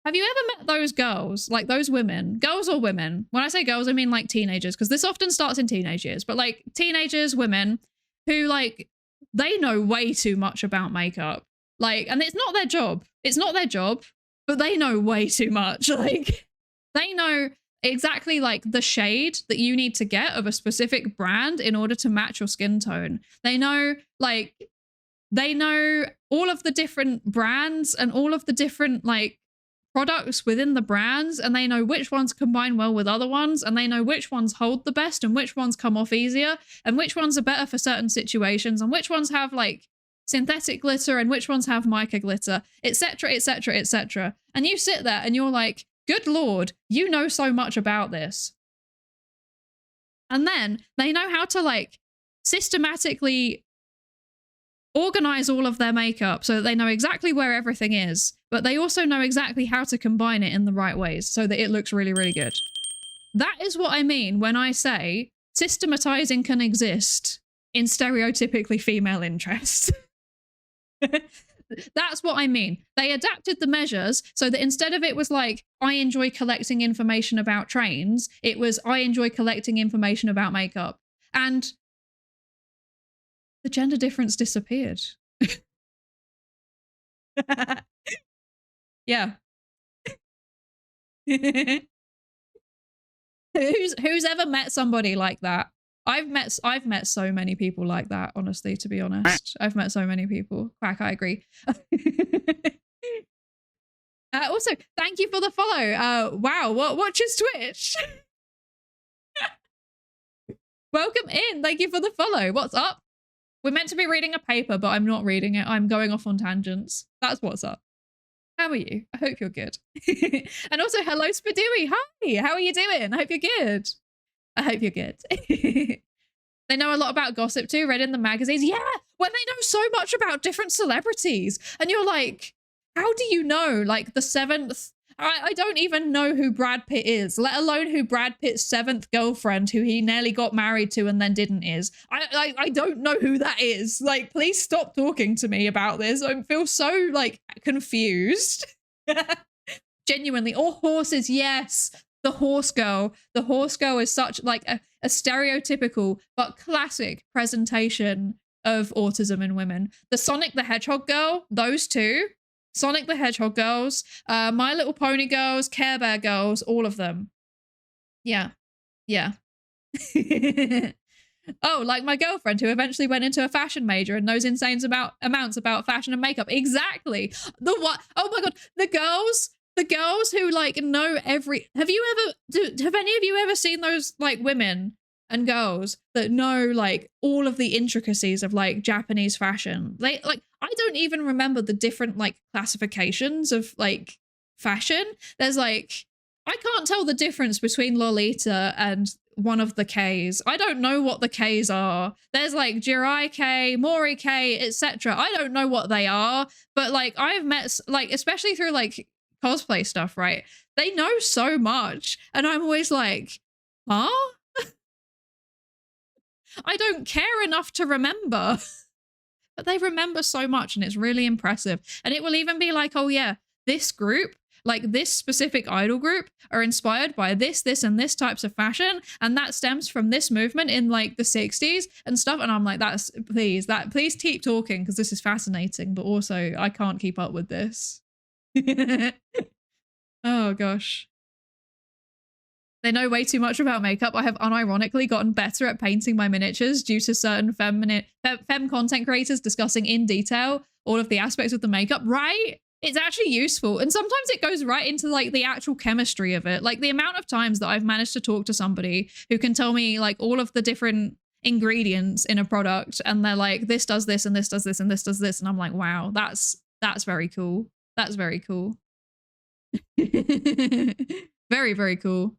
have you ever met those girls, like those women, girls or women? When I say girls, I mean like teenagers, because this often starts in teenage years, but like teenagers, women who like, they know way too much about makeup. Like, and it's not their job. It's not their job, but they know way too much. Like, they know exactly like the shade that you need to get of a specific brand in order to match your skin tone. They know like, they know all of the different brands and all of the different like products within the brands, and they know which ones combine well with other ones, and they know which ones hold the best and which ones come off easier and which ones are better for certain situations and which ones have like synthetic glitter and which ones have mica glitter, etc, etc, etc. And you sit there and you're like, good Lord, you know so much about this. And then they know how to like systematically organize all of their makeup so that they know exactly where everything is, but they also know exactly how to combine it in the right ways so that it looks really, really good. That is what I mean when I say systematizing can exist in stereotypically female interests. That's what I mean. They adapted the measures so that instead of it was like, I enjoy collecting information about trains, it was, I enjoy collecting information about makeup. And the gender difference disappeared. Yeah. Who's ever met somebody like that? I've met so many people like that, honestly, to be honest. I've met so many people. Quack, I agree. Also, thank you for the follow. Wow, watch his Twitch. Welcome in. Thank you for the follow. What's up? We're meant to be reading a paper, but I'm not reading it. I'm going off on tangents. That's what's up. How are you? I hope you're good. And also, hello, Psydere. Hi, how are you doing? I hope you're good. I hope you're good. They know a lot about gossip too, read in the magazines. Yeah, when they know so much about different celebrities. And you're like, how do you know? Like the seventh, I don't even know who Brad Pitt is, let alone who Brad Pitt's seventh girlfriend, who he nearly got married to and then didn't is. I don't know who that is. Like, please stop talking to me about this. I feel so like confused. Genuinely. Or horses, yes. The horse girl. The horse girl is such like a stereotypical but classic presentation of autism in women. The Sonic the Hedgehog girl, those two. Sonic the Hedgehog girls, My Little Pony girls, Care Bear girls, all of them. Yeah. Yeah. Oh, like my girlfriend who eventually went into a fashion major and knows insane amounts about fashion and makeup. Exactly. The what? Oh my God. The girls who like know every, have any of you ever seen those like women and girls that know like all of the intricacies of like Japanese fashion? They like, I don't even remember the different like classifications of like fashion. There's like, I can't tell the difference between Lolita and one of the Ks. I don't know what the Ks are. There's like Jirai K, Mori K, etc. I don't know what they are, but like I've met like, especially through like cosplay stuff, right? They know so much and I'm always like, huh? I don't care enough to remember. But they remember so much and it's really impressive. And it will even be like, oh yeah, this group, like this specific idol group are inspired by this, and this types of fashion. And that stems from this movement in like the 60s and stuff. And I'm like, please keep talking because this is fascinating. But also I can't keep up with this. Oh gosh. They know way too much about makeup. I have unironically gotten better at painting my miniatures due to certain femme content creators discussing in detail all of the aspects of the makeup, right? It's actually useful. And sometimes it goes right into like the actual chemistry of it. Like the amount of times that I've managed to talk to somebody who can tell me like all of the different ingredients in a product and they're like, this does this and this does this and this does this. And I'm like, wow, that's very cool. That's very cool. Very, very cool.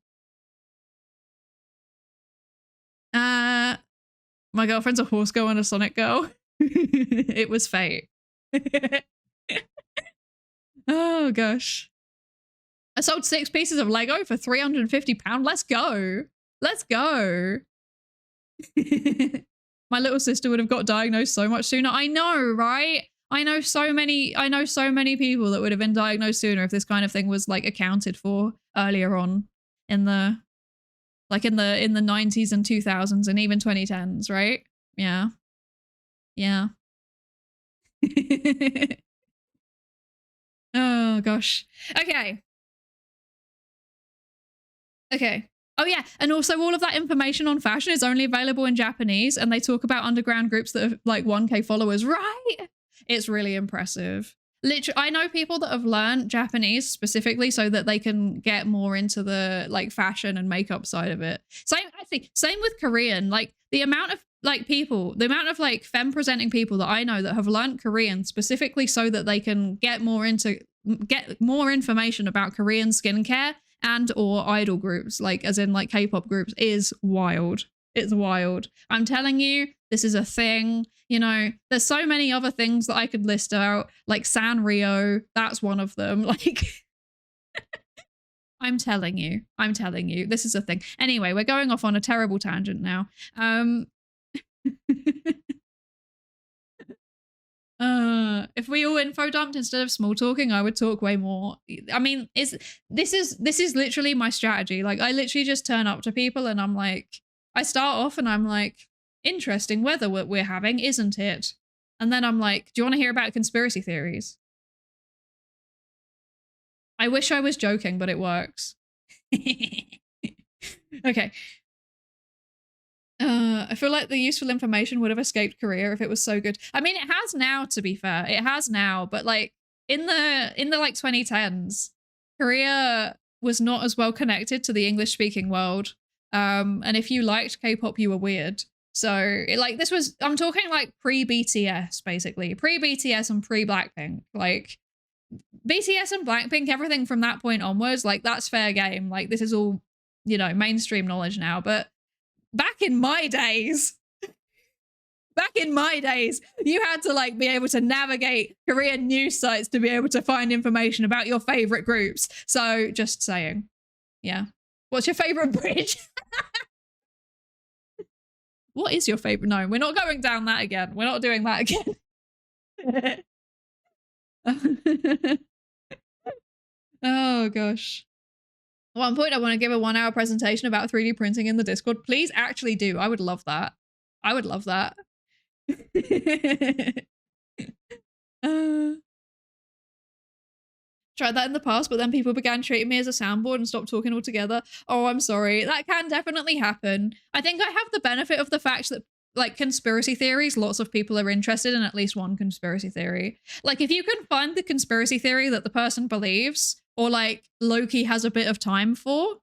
My girlfriend's a horse girl and a Sonic girl. It was fate. Oh gosh. I sold 6 pieces of Lego for £350. Let's go. Let's go. My little sister would have got diagnosed so much sooner. I know, right? I know so many people that would have been diagnosed sooner if this kind of thing was like accounted for earlier on in the in the 90s and 2000s and even 2010s, right? Yeah. Yeah. Oh gosh. Okay. Okay. Oh yeah, and also all of that information on fashion is only available in Japanese and they talk about underground groups that have like 1K followers, right? It's really impressive. Literally, I know people that have learned Japanese specifically so that they can get more into the like fashion and makeup side of it. Same with Korean. Like the amount of like femme presenting people that I know that have learned Korean specifically so that they can get more information about Korean skincare and or idol groups, like as in like K-pop groups, is wild. It's wild. I'm telling you, this is a thing. You know, there's so many other things that I could list out, like Sanrio. That's one of them. Like, I'm telling you, this is a thing. Anyway, we're going off on a terrible tangent now. If we all info dumped instead of small talking, I would talk way more. I mean, this is literally my strategy. Like, I literally just turn up to people and I'm like, I start off and I'm like, interesting weather we're having, isn't it? And then I'm like, do you want to hear about conspiracy theories? I wish I was joking, but it works. Okay. I feel like the useful information would have escaped Korea if it was so good. I mean, it has now, to be fair. It has now, but like in the like 2010s, Korea was not as well connected to the English speaking world. And if you liked K-pop, you were weird. So like this was, I'm talking like pre-BTS, basically. Pre-BTS and pre-Blackpink. Like BTS and Blackpink, everything from that point onwards, like that's fair game. Like this is all, you know, mainstream knowledge now. But back in my days, you had to like be able to navigate Korean news sites to be able to find information about your favorite groups. So just saying. Yeah. What's your favorite bridge? What is your favorite? No, we're not going down that again. We're not doing that again. Oh gosh. At one point I want to give a 1-hour presentation about 3D printing in the Discord. Please actually do. I would love that. I would love that. Tried that in the past, but then people began treating me as a soundboard and stopped talking altogether. Oh, I'm sorry. That can definitely happen. I think I have the benefit of the fact that, like, conspiracy theories, lots of people are interested in at least one conspiracy theory. Like, if you can find the conspiracy theory that the person believes, or, like, Loki has a bit of time for,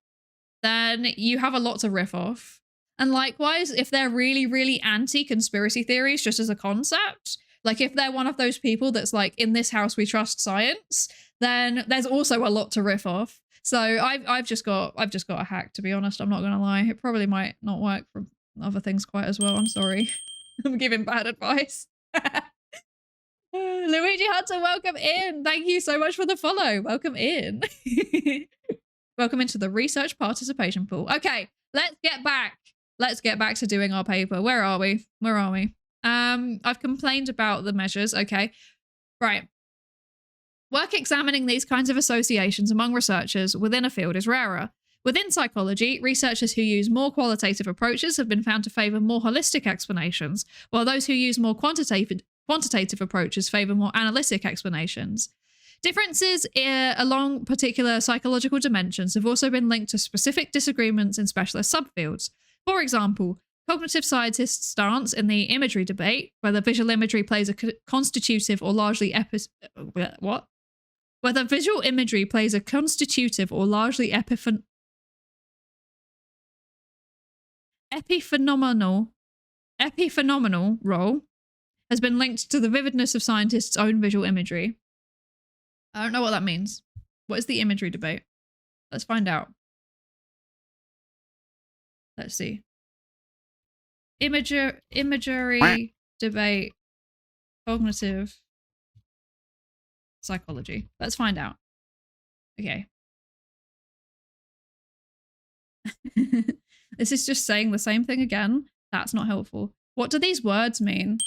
then you have a lot to riff off. And likewise, if they're really, really anti-conspiracy theories just as a concept, like if they're one of those people that's like, in this house we trust science, then there's also a lot to riff off. So I've just got a hack, to be honest. I'm not gonna lie. It probably might not work for other things quite as well. I'm sorry. I'm giving bad advice. Luigi Hunter, welcome in. Thank you so much for the follow. Welcome in. Welcome into the research participation pool. Okay, let's get back. Let's get back to doing our paper. Where are we? Where are we? I've complained about the measures. Okay, right. Work examining these kinds of associations among researchers within a field is rarer. Within psychology, researchers who use more qualitative approaches have been found to favour more holistic explanations, while those who use more quantitative approaches favour more analytic explanations. Differences along particular psychological dimensions have also been linked to specific disagreements in specialist subfields. For example, cognitive scientists' stance in the imagery debate, whether visual imagery plays a constitutive or largely whether visual imagery plays a constitutive or largely epiphenomenal role, has been linked to the vividness of scientists' own visual imagery. I don't know what that means. What is the imagery debate? Let's find out. Let's see. Imagery debate, cognitive psychology. Let's find out. Okay. This is just saying the same thing again. That's not helpful. What do these words mean?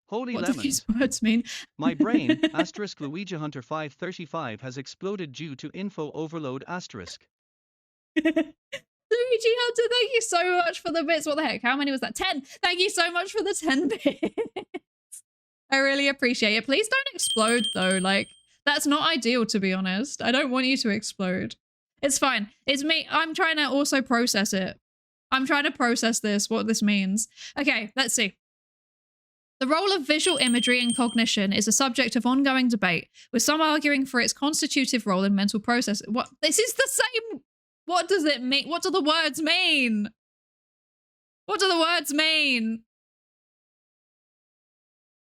Holy what lemons. do these words mean? My brain, asterisk Luigi Hunter 535 has exploded due to info overload asterisk. Luigi Hunter, thank you so much for the bits. What the heck? How many was that? 10. Thank you so much for the 10 bits. I really appreciate it. Please don't explode though. Like, that's not ideal, to be honest. I don't want you to explode. It's fine. It's me. I'm trying to also process it. I'm trying to process this, what this means. Okay, let's see. The role of visual imagery in cognition is a subject of ongoing debate, with some arguing for its constitutive role in mental process. What? This is the same. What does it mean? What do the words mean? What do the words mean?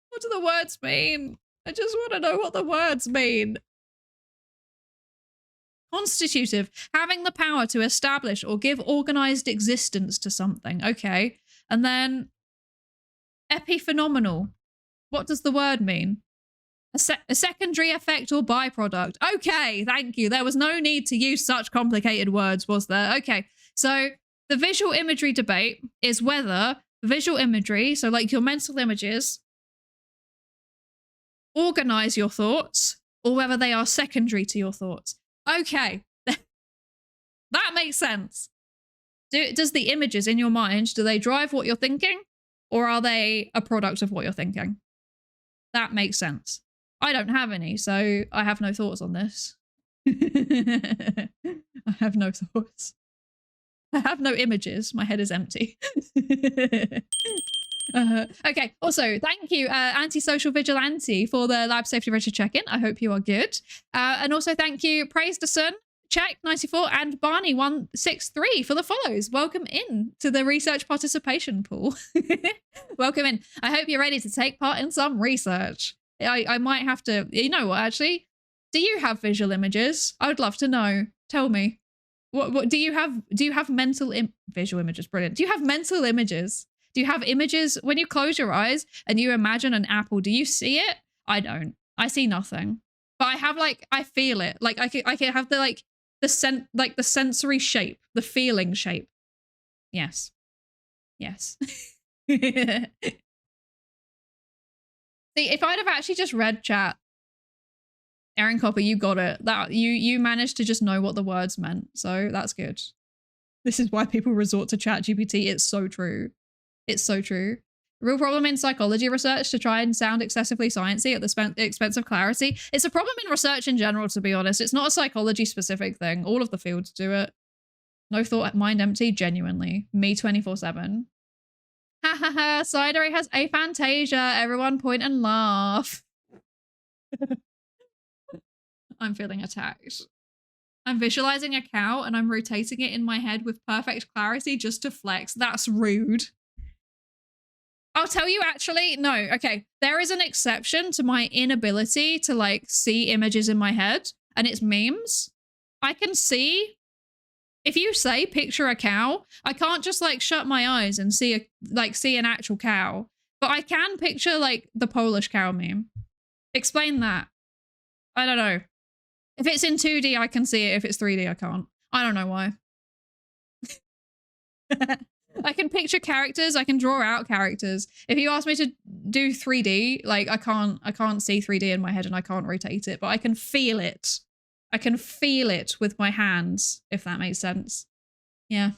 What do the words mean? I just want to know what the words mean. Constitutive, having the power to establish or give organized existence to something. Okay. And then epiphenomenal. What does the word mean? A secondary effect or byproduct. Okay, thank you. There was no need to use such complicated words, was there? Okay, so the visual imagery debate is whether visual imagery, so like your mental images, organize your thoughts, or whether they are secondary to your thoughts. Okay, that makes sense. Does the images in your mind, do they drive what you're thinking? Or are they a product of what you're thinking? That makes sense. I don't have any, so I have no thoughts on this. I have no thoughts. I have no images. My head is empty. Okay, also, thank you, Antisocial Vigilante, for the Lab Safety Register check-in. I hope you are good. And also thank you, Praise the Sun, Check 94, and Barney 163 for the follows. Welcome in to the research participation pool. Welcome in. I hope you're ready to take part in some research. I might have to, you know what, actually, do you have visual images? I would love to know. Tell me. What do you have visual images? Brilliant. Do you have mental images? Do you have images when you close your eyes and you imagine an apple? Do you see it? I don't. I see nothing. But I have like, I feel it. Like I can have the sensory shape, the feeling shape. Yes. Yes. See, if I'd have actually just read chat, Aaron Copper, you got it. That you managed to just know what the words meant, so that's good. This is why people resort to ChatGPT. It's so true. It's so true. Real problem in psychology research to try and sound excessively sciencey at the expense of clarity. It's a problem in research in general, to be honest. It's not a psychology specific thing. All of the fields do it. No thought, mind empty, genuinely. Me 24/7. Ha ha ha, Psydere has aphantasia. Everyone point and laugh. I'm feeling attacked. I'm visualizing a cow and I'm rotating it in my head with perfect clarity just to flex. That's rude. I'll tell you actually, no, okay. There is an exception to my inability to like see images in my head, and it's memes. I can see, if you say picture a cow, I can't just like shut my eyes and see an actual cow, but I can picture like the Polish cow meme. Explain that. I don't know. If it's in 2D, I can see it. If it's 3D, I can't. I don't know why. I can picture characters. I can draw out characters. If you ask me to do 3D, like I can't see 3D in my head and I can't rotate it, but I can feel it. I can feel it with my hands, if that makes sense. Yeah.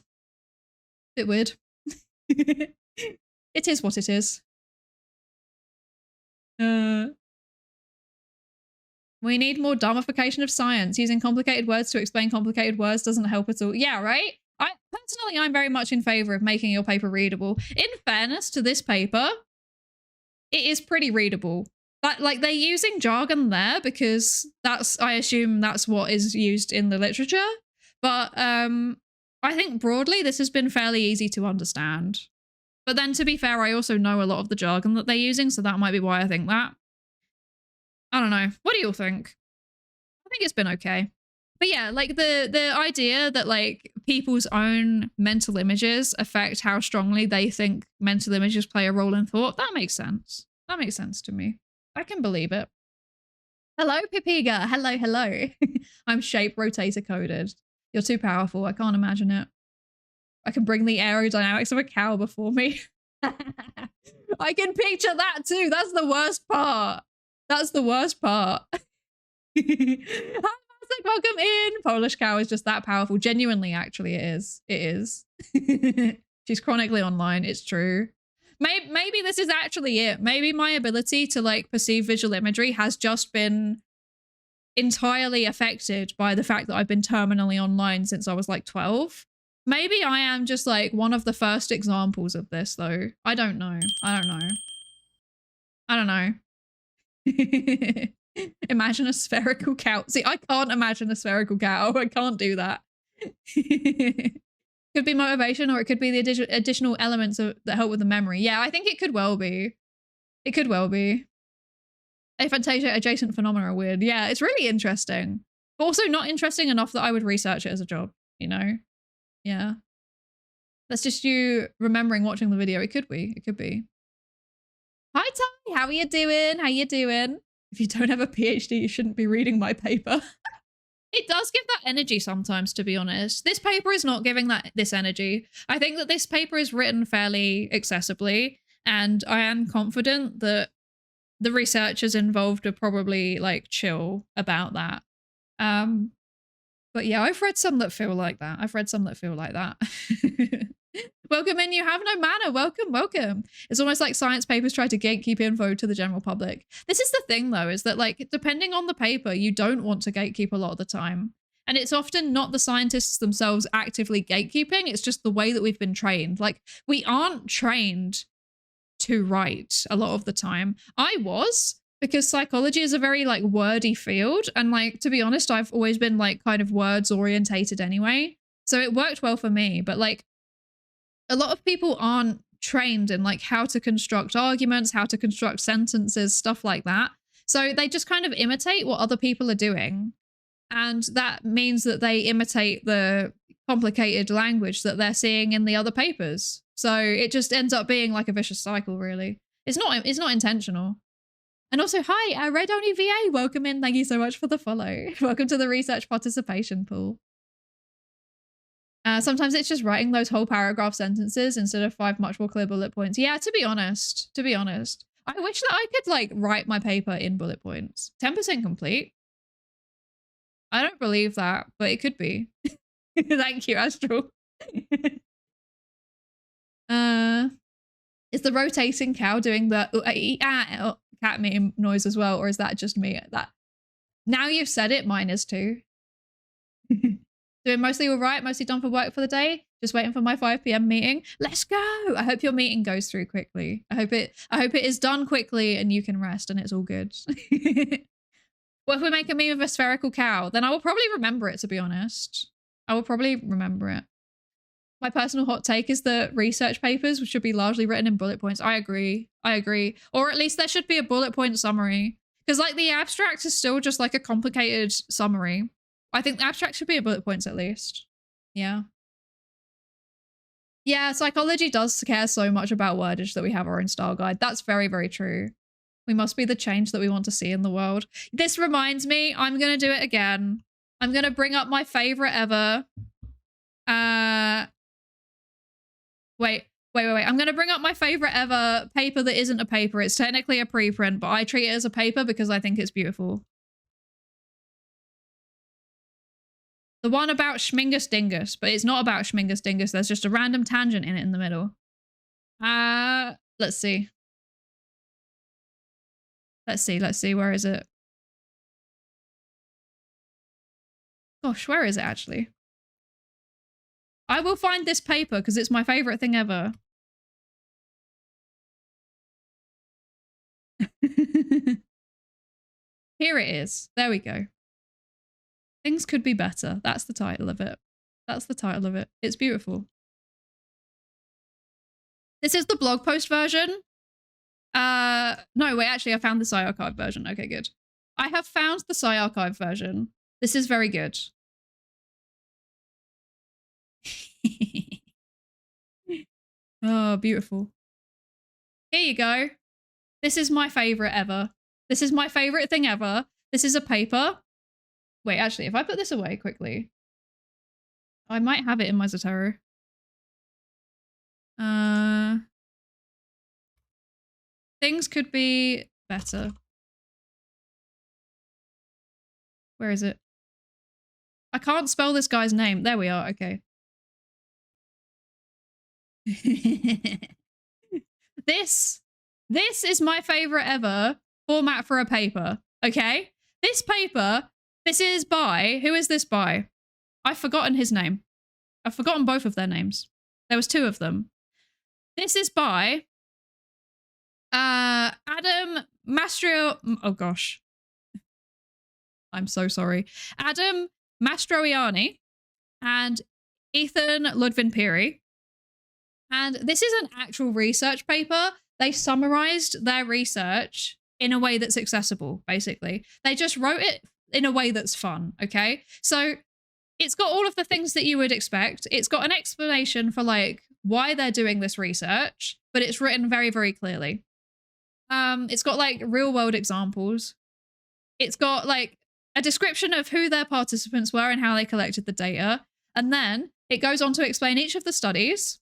Bit weird. It is what it is. We need more dumbification of science. Using complicated words to explain complicated words doesn't help at all. Yeah, right? I'm very much in favor of making your paper readable. In fairness to this paper, it is pretty readable. But like they're using jargon there because I assume that's what is used in the literature. But I think broadly this has been fairly easy to understand. But then to be fair, I also know a lot of the jargon that they're using, so that might be why I think that. I don't know. What do you all think? I think it's been okay. But yeah, like the idea that like people's own mental images affect how strongly they think mental images play a role in thought, that makes sense. That makes sense to me. I can believe it. Hello, Pipiga. Hello, hello. I'm shape rotator coded. You're too powerful. I can't imagine it. I can bring the aerodynamics of a cow before me. I can picture that too. That's the worst part. That's the worst part. Hi, welcome in. Polish cow is just that powerful. Genuinely, actually, it is. It is. She's chronically online. It's true. Maybe this is actually it. Maybe my ability to like perceive visual imagery has just been entirely affected by the fact that I've been terminally online since I was like 12. Maybe I am just like one of the first examples of this though. I don't know. I don't know. I don't know. Imagine a spherical cow. See, I can't imagine a spherical cow. I can't do that. Could be motivation, or it could be the additional elements that help with the memory. Yeah, I think it could well be. It could well be. Aphantasia adjacent phenomena are weird. Yeah, it's really interesting. But also not interesting enough that I would research it as a job, you know? Yeah. That's just you remembering watching the video. It could be. It could be. Hi, Ty. How are you doing? How you doing? If you don't have a PhD, you shouldn't be reading my paper. It does give that energy sometimes, to be honest. This paper is not giving this energy. I think that this paper is written fairly accessibly, and I am confident that the researchers involved are probably like chill about that. But yeah, I've read some that feel like that. Welcome in, you have no manner. Welcome, welcome. It's almost like science papers try to gatekeep info to the general public. This is the thing though, is that like, depending on the paper, you don't want to gatekeep a lot of the time. And it's often not the scientists themselves actively gatekeeping, it's just the way that we've been trained. Like, we aren't trained to write a lot of the time. I was, because psychology is a very like wordy field. And like, to be honest, I've always been like kind of words orientated anyway. So it worked well for me, but like, a lot of people aren't trained in like how to construct arguments, how to construct sentences, stuff like that. So they just kind of imitate what other people are doing. And that means that they imitate the complicated language that they're seeing in the other papers. So it just ends up being like a vicious cycle, really. It's not intentional. And also, hi, Red Only VA, welcome in. Thank you so much for the follow. Welcome to the research participation pool. Sometimes it's just writing those whole paragraph sentences instead of 5 much more clear bullet points. Yeah, to be honest, I wish that I could like write my paper in bullet points. 10% complete. I don't believe that, but it could be. Thank you, Astral. Is the rotating cow doing the cat meme noise as well, or is that just me? That now you've said it, mine is too. Doing mostly all right, mostly done for work for the day. Just waiting for my 5 p.m. meeting. Let's go. I hope your meeting goes through quickly. I hope it is done quickly and you can rest and it's all good. What if we make a meme of a spherical cow? Then I will probably remember it, to be honest. I will probably remember it. My personal hot take is that research papers should be largely written in bullet points. I agree. Or at least there should be a bullet point summary. Because like the abstract is still just like a complicated summary. I think the abstract should be a bullet points at least. Yeah. Yeah, psychology does care so much about wordage that we have our own style guide. That's very, very true. We must be the change that we want to see in the world. This reminds me, I'm going to do it again. I'm going to bring up my favorite ever. Wait. I'm going to bring up my favorite ever paper that isn't a paper. It's technically a preprint, but I treat it as a paper because I think it's beautiful. The one about Schmingus Dingus, but it's not about Schmingus Dingus. There's just a random tangent in it in the middle. Let's see. Let's see. Where is it? Gosh, where is it actually? I will find this paper because it's my favorite thing ever. Here it is. There we go. Things could be better. That's the title of it. It's beautiful. This is the blog post version. No, wait, actually, I found the PsyArchive version. Okay, good. I have found the PsyArchive version. This is very good. Oh, beautiful. Here you go. This is my favorite ever. This is my favorite thing ever. This is a paper. Wait, actually, if I put this away quickly, I might have it in my Zotero. Things could be better. Where is it? I can't spell this guy's name. There we are. Okay. This is my favorite ever format for a paper. Okay. This paper, this is by, who is this by? I've forgotten his name. I've forgotten both of their names. There was 2 of them. This is by Adam Mastro. Oh gosh. I'm so sorry. Adam Mastroianni and Ethan Ludvin-Piri. And this is an actual research paper. They summarized their research in a way that's accessible, basically. They just wrote it in a way that's fun, okay? So it's got all of the things that you would expect. It's got an explanation for like why they're doing this research, but it's written very, very clearly. It's got like real world examples. It's got like a description of who their participants were and how they collected the data. And then it goes on to explain each of the studies.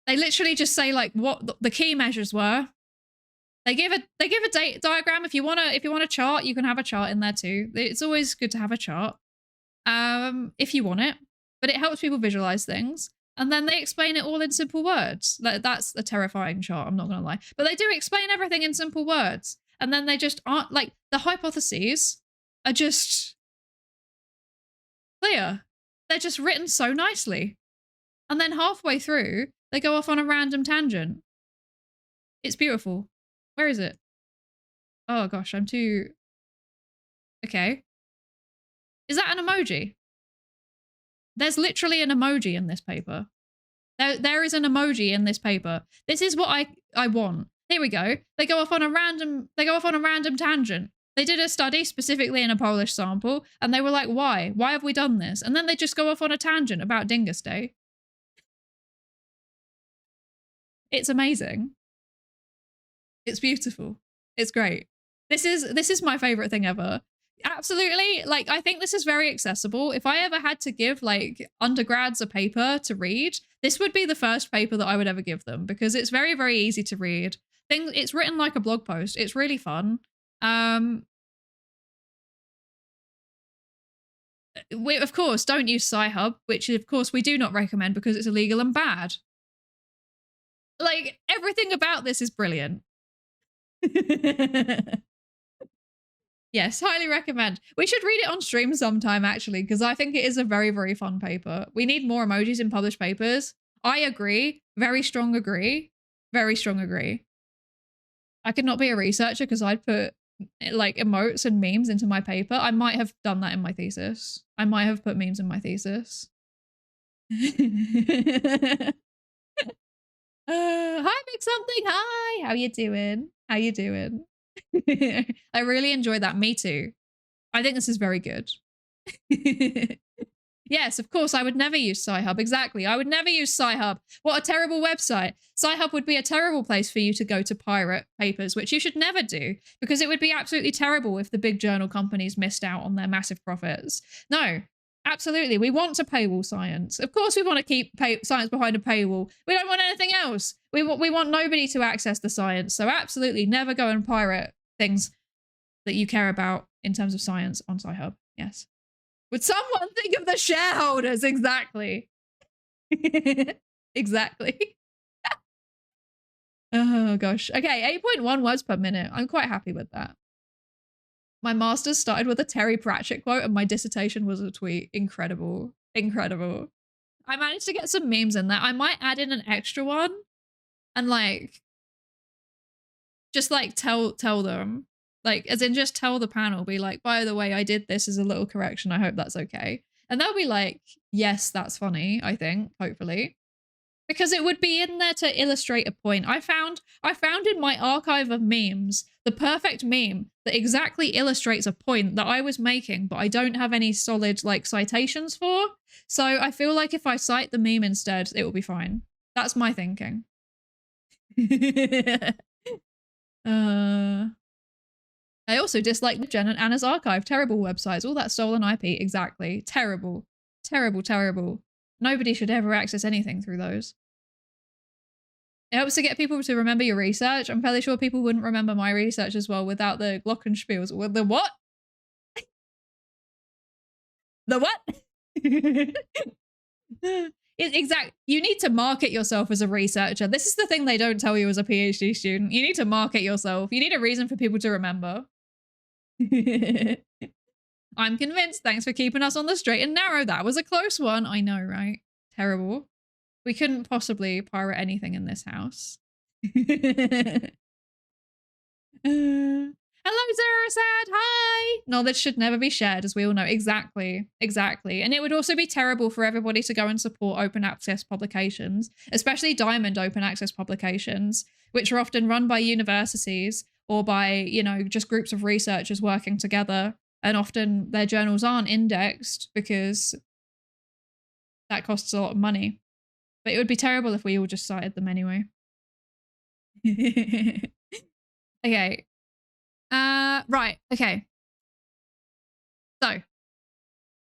They literally just say like what the key measures were. They give a data diagram. If you want a chart, you can have a chart in there too. It's always good to have a chart, if you want it. But it helps people visualize things. And then they explain it all in simple words. That's a terrifying chart, I'm not gonna lie. But they do explain everything in simple words. And then they just aren't like, the hypotheses are just clear. They're just written so nicely. And then halfway through, they go off on a random tangent. It's beautiful. Where is it? Oh gosh, I'm too... Okay. Is that an emoji? There's literally an emoji in this paper. There is an emoji in this paper. This is what I want. Here we go. They go off on a random tangent. They did a study specifically in a Polish sample, and they were like, why? Why have we done this? And then they just go off on a tangent about Dingus Day. It's amazing. It's beautiful. It's great. This is my favorite thing ever. Absolutely. Like, I think this is very accessible. If I ever had to give like undergrads a paper to read, this would be the first paper that I would ever give them, because it's very, very easy to read. It's written like a blog post. It's really fun. We, of course, don't use Sci-Hub, which of course we do not recommend because it's illegal and bad. Like, everything about this is brilliant. Yes, highly recommend. We should read it on stream sometime, actually, because I think it is a very, very fun paper. We need more emojis in published papers. I agree. Very strong agree. Very strong agree. I could not be a researcher because I'd put like emotes and memes into my paper. I might have done that in my thesis. I might have put memes in my thesis. Hi, Big Something. Hi. How you doing? How you doing? I really enjoyed that. Me too. I think this is very good. Yes, of course, I would never use Sci-Hub. Exactly. I would never use Sci-Hub. What a terrible website. Sci-Hub would be a terrible place for you to go to pirate papers, which you should never do, because it would be absolutely terrible if the big journal companies missed out on their massive profits. No, absolutely. We want to paywall science. Of course, we want to keep science behind a paywall. We don't want anything else. We want nobody to access the science. So absolutely never go and pirate things that you care about in terms of science on Sci-Hub. Yes. Would someone think of the shareholders? Exactly. Exactly. Oh gosh. Okay, 8.1 words per minute. I'm quite happy with that. My master's started with a Terry Pratchett quote and my dissertation was a tweet. Incredible. Incredible. I managed to get some memes in there. I might add in an extra one and like just like tell them. Like, as in just tell the panel, be like, by the way, I did this as a little correction. I hope that's okay. And they'll be like, yes, that's funny, I think, hopefully. Because it would be in there to illustrate a point. I found in my archive of memes the perfect meme that exactly illustrates a point that I was making, but I don't have any solid like citations for. So I feel like if I cite the meme instead, it will be fine. That's my thinking. I also dislike Jen and Anna's archive. Terrible websites. All that stolen IP. Exactly. Terrible. Terrible, terrible. Nobody should ever access anything through those. It helps to get people to remember your research. I'm fairly sure people wouldn't remember my research as well without the glockenspiels. The what? The what? Exactly. You need to market yourself as a researcher. This is the thing they don't tell you as a PhD student. You need to market yourself. You need a reason for people to remember. I'm convinced. Thanks for keeping us on the straight and narrow. That was a close one. I know, right? Terrible. We couldn't possibly pirate anything in this house. Hello, Zerasad. Hi. Knowledge should never be shared, as we all know. Exactly. Exactly. And it would also be terrible for everybody to go and support open access publications, especially diamond open access publications, which are often run by universities or by, you know, just groups of researchers working together. And often their journals aren't indexed because that costs a lot of money. But it would be terrible if we all just cited them anyway. Okay. Right. Okay. So,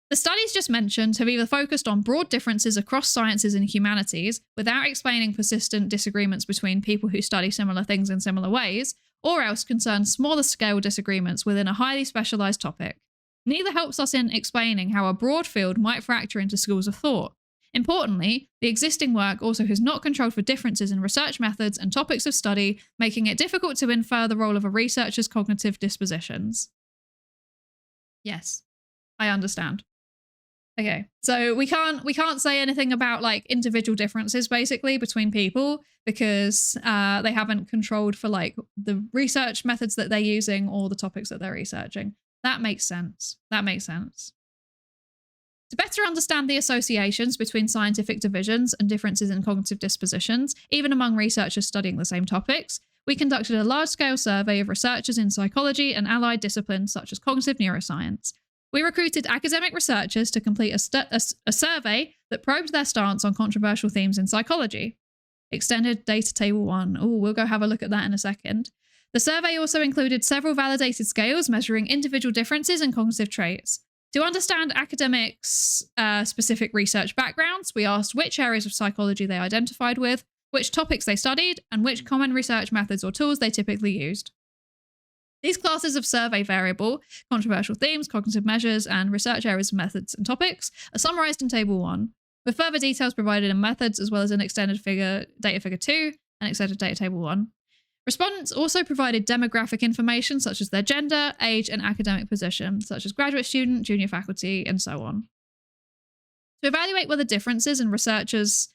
the studies just mentioned have either focused on broad differences across sciences and humanities without explaining persistent disagreements between people who study similar things in similar ways, or else concern smaller scale disagreements within a highly specialized topic. Neither helps us in explaining how a broad field might fracture into schools of thought. Importantly, the existing work also has not controlled for differences in research methods and topics of study, making it difficult to infer the role of a researcher's cognitive dispositions. Yes, I understand. Okay, so we can't say anything about like individual differences basically between people because they haven't controlled for like the research methods that they're using or the topics that they're researching. That makes sense. That makes sense. To better understand the associations between scientific divisions and differences in cognitive dispositions, even among researchers studying the same topics, we conducted a large-scale survey of researchers in psychology and allied disciplines such as cognitive neuroscience. We recruited academic researchers to complete a survey that probed their stance on controversial themes in psychology. Extended data table 1. Oh, we'll go have a look at that in a second. The survey also included several validated scales measuring individual differences in cognitive traits. To understand academics' specific research backgrounds, we asked which areas of psychology they identified with, which topics they studied, and which common research methods or tools they typically used. These classes of survey variable, controversial themes, cognitive measures, and research areas, methods, and topics are summarized in Table 1, with further details provided in methods as well as an extended data figure 2 and extended data table 1. Respondents also provided demographic information such as their gender, age, and academic position, such as graduate student, junior faculty, and so on. To evaluate whether differences in researchers'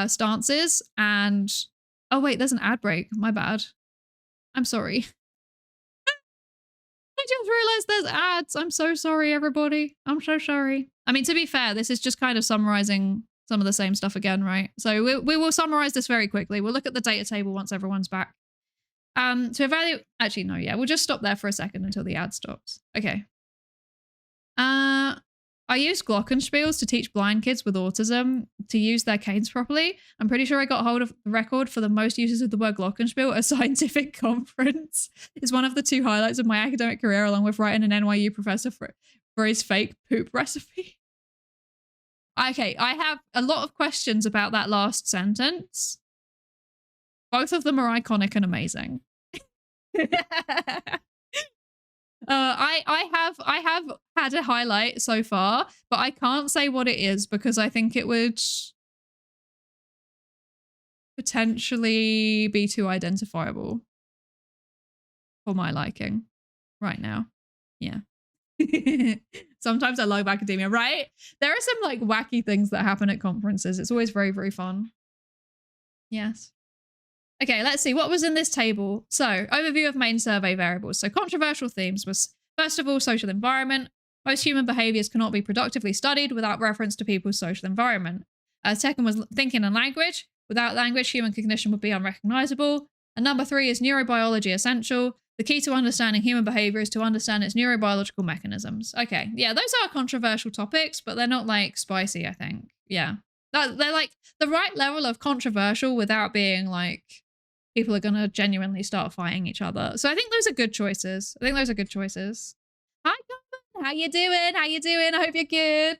stances and... Oh wait, there's an ad break. My bad. I'm sorry. I just realized there's ads. I'm so sorry, everybody. I'm so sorry. I mean, to be fair, this is just kind of summarizing some of the same stuff again, right? So we will summarize this very quickly. We'll look at the data table once everyone's back. To evaluate... Actually, no, yeah. We'll just stop there for a second until the ad stops. Okay. I used glockenspiels to teach blind kids with autism to use their canes properly. I'm pretty sure I got hold of the record for the most uses of the word glockenspiel at a scientific conference. It's one of the 2 highlights of my academic career, along with writing an NYU professor for his fake poop recipe. Okay, I have a lot of questions about that last sentence. Both of them are iconic and amazing. I have had a highlight so far, but I can't say what it is because I think it would potentially be too identifiable for my liking right now. Yeah. Sometimes I love academia, right? There are some like wacky things that happen at conferences. It's always very, very fun. Yes. Okay, let's see what was in this table. So, overview of main survey variables. So, controversial themes was, first of all, social environment. Most human behaviors cannot be productively studied without reference to people's social environment. Second was thinking and language. Without language, human cognition would be unrecognizable. And number 3 is neurobiology essential. The key to understanding human behavior is to understand its neurobiological mechanisms. Okay, yeah, those are controversial topics, but they're not like spicy, I think. Yeah, they're like the right level of controversial without being like people are going to genuinely start fighting each other. So I think those are good choices. Hi, Carmen. How you doing? How you doing? I hope you're good.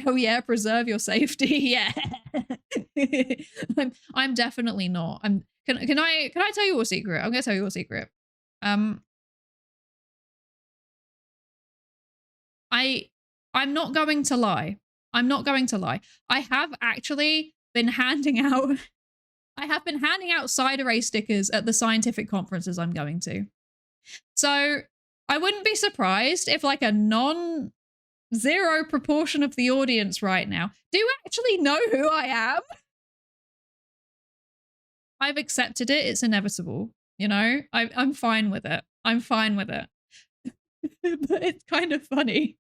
Oh yeah, preserve your safety. Yeah. I'm definitely not. Can I tell you a secret? I'm going to tell you a secret. I'm not going to lie. I'm not going to lie. I have actually been handing out Psydere stickers at the scientific conferences I'm going to. So I wouldn't be surprised if like a non-zero proportion of the audience right now do actually know who I am. I've accepted it. It's inevitable. You know, I'm fine with it. I'm fine with it. But it's kind of funny.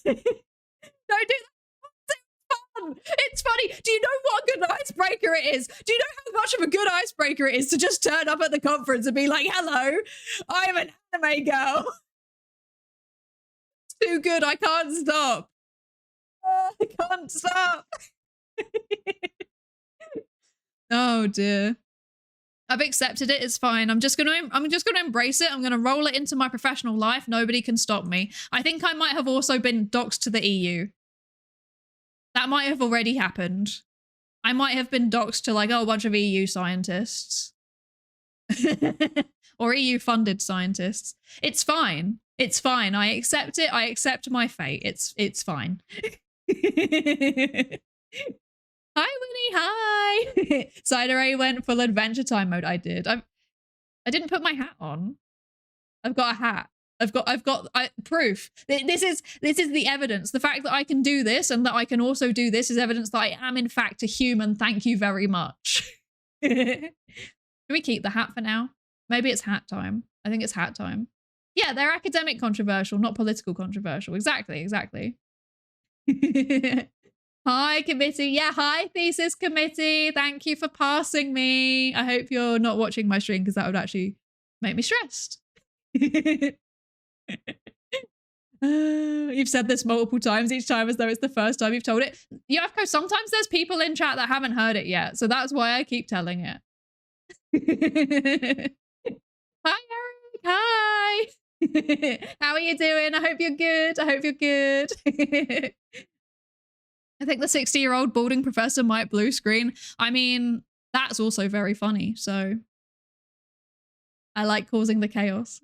Don't do that. It's funny. Do you know what a good icebreaker it is? Do you know how much of a good icebreaker it is to just turn up at the conference and be like, hello, I'm an anime girl. It's too good. I can't stop. I can't stop. Oh dear. I've accepted it. It's fine. I'm just gonna embrace it. I'm gonna roll it into my professional life. Nobody can stop me. I think I might have also been doxed to the EU. That might have already happened. I might have been doxed to like a bunch of EU scientists. Or EU funded scientists. It's fine. It's fine. I accept it. I accept my fate. It's fine. Hi, Winnie. Hi. Psydere went full Adventure Time mode. I did. I didn't put my hat on. I've got a hat. I've got proof. This is the evidence. The fact that I can do this and that I can also do this is evidence that I am in fact a human. Thank you very much. Do we keep the hat for now? Maybe it's hat time. I think it's hat time. Yeah, they're academic controversial, not political controversial. Exactly, exactly. Hi, committee. Yeah, hi, thesis committee. Thank you for passing me. I hope you're not watching my stream because that would actually make me stressed. You've said this multiple times, each time as though it's the first time you've told it. Yafko, sometimes there's people in chat that haven't heard it yet, so that's why I keep telling it. Hi, Eric. Hi. How are you doing? I hope you're good. I hope you're good. I think the 60-year-old balding professor might blue screen. I mean, that's also very funny, so I like causing the chaos.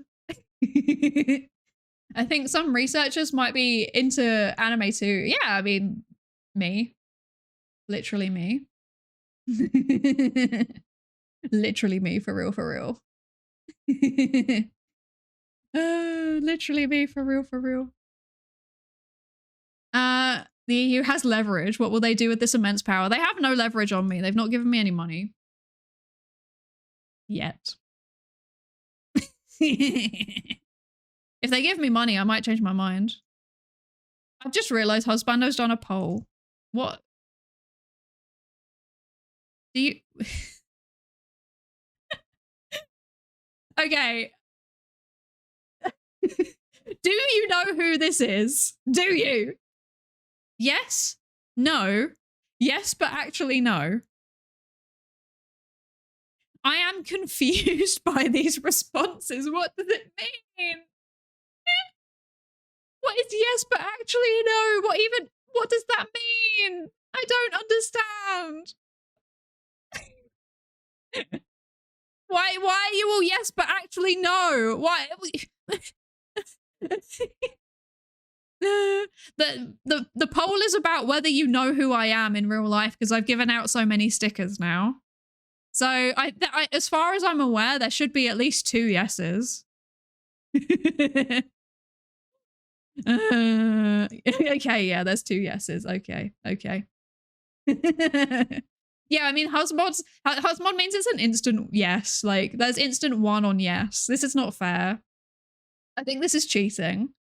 I think some researchers might be into anime too. Yeah, I mean, me. Literally me. Literally me, for real, for real. Literally me, for real, for real. The EU has leverage. What will they do with this immense power? They have no leverage on me. They've not given me any money. Yet. If they give me money, I might change my mind. I've just realized Husbando's done a poll. What? Do you... Okay. Do you know who this is? Do you? Yes? No? Yes, but actually no. I am confused by these responses. What does it mean? What is yes, but actually no? What does that mean? I don't understand. Why are you all yes, but actually no? Why? The poll is about whether you know who I am in real life because I've given out so many stickers now. So I, as far as I'm aware, there should be at least 2 yeses. Okay, yeah, there's 2 yeses. Okay. Yeah, I mean, Husmod means it's an instant yes. Like, there's instant 1 on yes. This is not fair. I think this is cheating.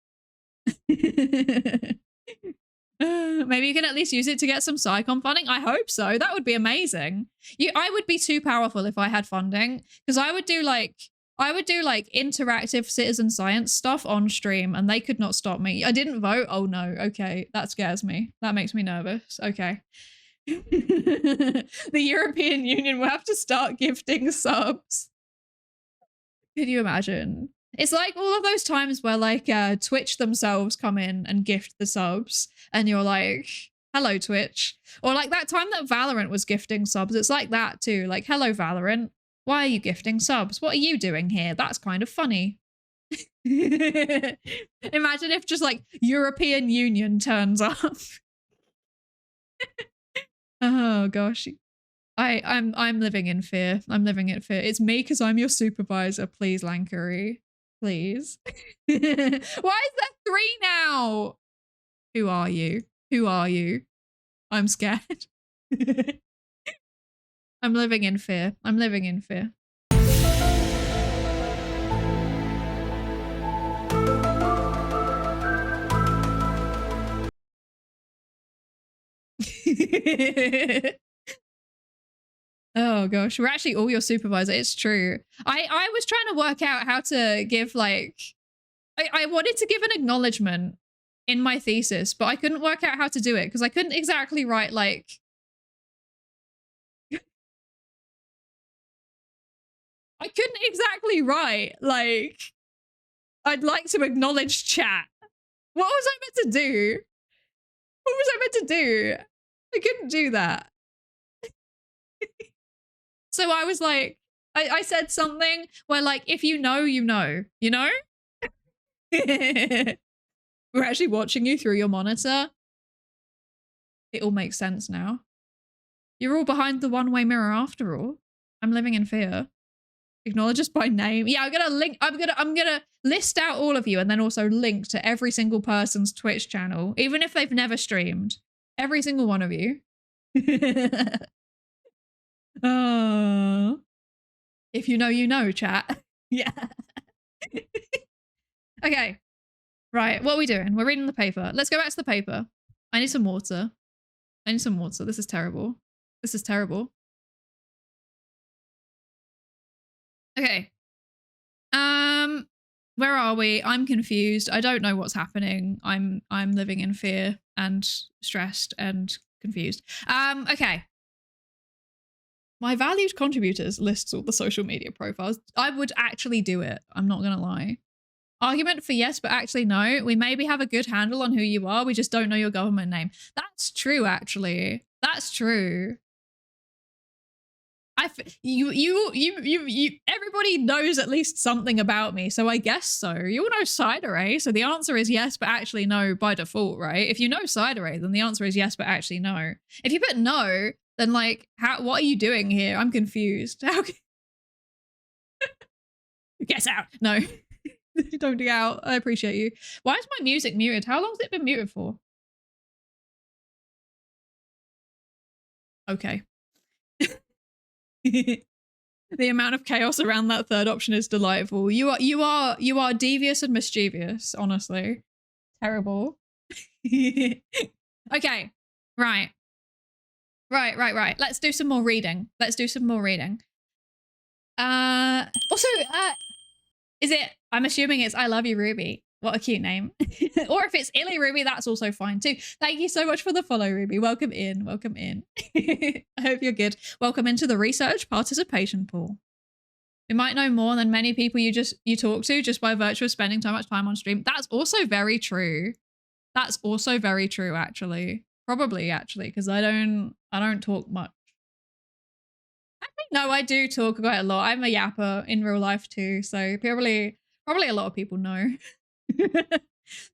Maybe you can at least use it to get some Psycom funding. I hope so. That would be amazing. I would be too powerful if I had funding because I would do like interactive citizen science stuff on stream and they could not stop me. I didn't vote. Oh no. Okay. That scares me. That makes me nervous. Okay. The European Union will have to start gifting subs. Can you imagine? It's like all of those times where like Twitch themselves come in and gift the subs and you're like, hello Twitch. Or like that time that Valorant was gifting subs. It's like that too. Like, hello Valorant. Why are you gifting subs? What are you doing here? That's kind of funny. Imagine if just like European Union turns up. Oh gosh. I'm living in fear. I'm living in fear. It's me because I'm your supervisor. Please, Lankuri. Please. Why is there 3 now? Who are you? Who are you? I'm scared. I'm living in fear. I'm living in fear. Oh gosh, we're actually all your supervisor. It's true. I was trying to work out how to give like I wanted to give an acknowledgement in my thesis, but I couldn't work out how to do it because I couldn't exactly write like I couldn't exactly write like I'd like to acknowledge chat. What was I meant to do? What was I meant to do? I couldn't do that. So I was like, I said something where like, if you know, you know, you know? We're actually watching you through your monitor. It all makes sense now. You're all behind the one-way mirror after all. I'm living in fear. Acknowledge us by name. Yeah, I'm gonna list out all of you and then also link to every single person's Twitch channel, even if they've never streamed. Every single one of you. Oh. If you know, you know, chat. Yeah. Okay. Right. What are we doing? We're reading the paper. Let's go back to the paper. I need some water. I need some water. This is terrible. This is terrible. Okay. Where are we? I'm confused. I don't know what's happening. I'm living in fear and stressed and confused. Okay. My valued contributors lists all the social media profiles. I would actually do it. I'm not gonna lie. Argument for yes, but actually no. We maybe have a good handle on who you are. We just don't know your government name. That's true, actually. That's true. Everybody knows at least something about me, so I guess so. You all know Psydere, so the answer is yes, but actually no by default, right? If you know Psydere, then the answer is yes, but actually no. If you put no, then like, what are you doing here? I'm confused. How can... Get out. No. Don't dig out. I appreciate you. Why is my music muted? How long has it been muted for? Okay. The amount of chaos around that third option is delightful. You are devious and mischievous, honestly. Terrible. Okay. Right. Let's do some more reading. Also, is it, I'm assuming it's I Love You Ruby. What a cute name. Or if it's Illy Ruby, that's also fine too. Thank you so much for the follow, Ruby. Welcome in. I hope you're good. Welcome into the research participation pool. We might know more than many people you talk to just by virtue of spending so much time on stream. That's also very true. That's also very true, actually. Probably, actually, because I don't talk much. Actually, no, I do talk quite a lot. I'm a yapper in real life too, so probably a lot of people know.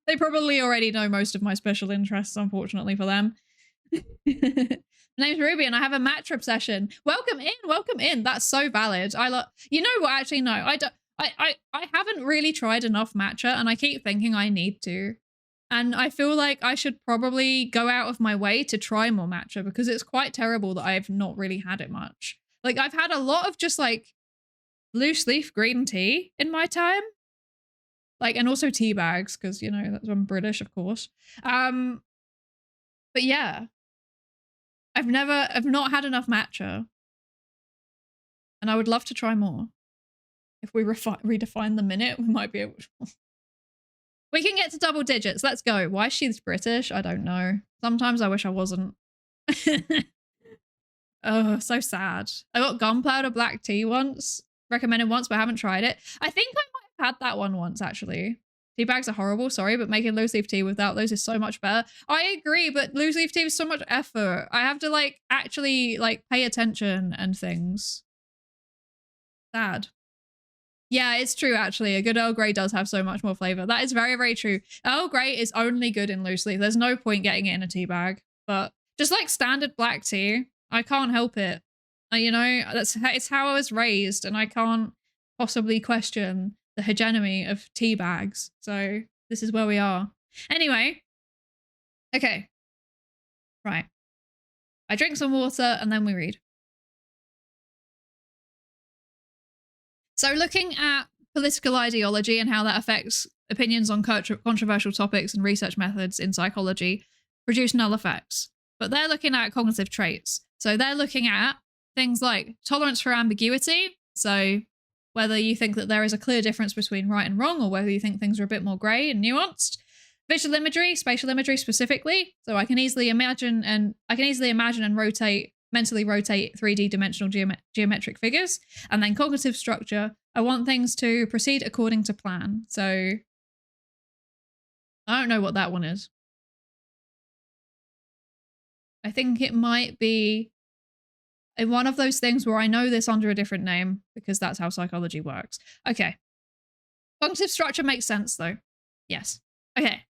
They probably already know most of my special interests, unfortunately for them. My name's Ruby and I have a matcha obsession. Welcome in. That's so valid. You know what? Actually, no, I haven't really tried enough matcha and I keep thinking I need to. And I feel like I should probably go out of my way to try more matcha because it's quite terrible that I've not really had it much. Like I've had a lot of just like loose leaf green tea in my time. Like, and also tea bags, because, you know, I'm British, of course. But yeah, I've not had enough matcha. And I would love to try more. If we redefine the minute, we might be able to. We can get to double digits. Let's go. Why she's British? I don't know. Sometimes I wish I wasn't. Oh, so sad. I got gunpowder black tea once. Recommended once, but haven't tried it. I think I might have had that one once, actually. Tea bags are horrible, sorry, but making loose leaf tea without those is so much better. I agree, but loose leaf tea is so much effort. I have to like actually like pay attention and things. Sad. Yeah, it's true, actually. A good Earl Grey does have so much more flavor. That is very, very true. Earl Grey is only good in loose leaf. There's no point getting it in a tea bag. But just like standard black tea, I can't help it. You know, it's how I was raised, and I can't possibly question the hegemony of tea bags. So this is where we are. Anyway. Okay. Right. I drink some water and then we read. So looking at political ideology and how that affects opinions on controversial topics and research methods in psychology produce null effects. But they're looking at cognitive traits. So they're looking at things like tolerance for ambiguity. So whether you think that there is a clear difference between right and wrong, or whether you think things are a bit more grey and nuanced. Visual imagery, spatial imagery specifically. So I can easily imagine and mentally rotate 3D dimensional geometric figures. And then cognitive structure. I want things to proceed according to plan. So I don't know what that one is. I think it might be one of those things where I know this under a different name because that's how psychology works. Okay. Cognitive structure makes sense though. Yes. Okay.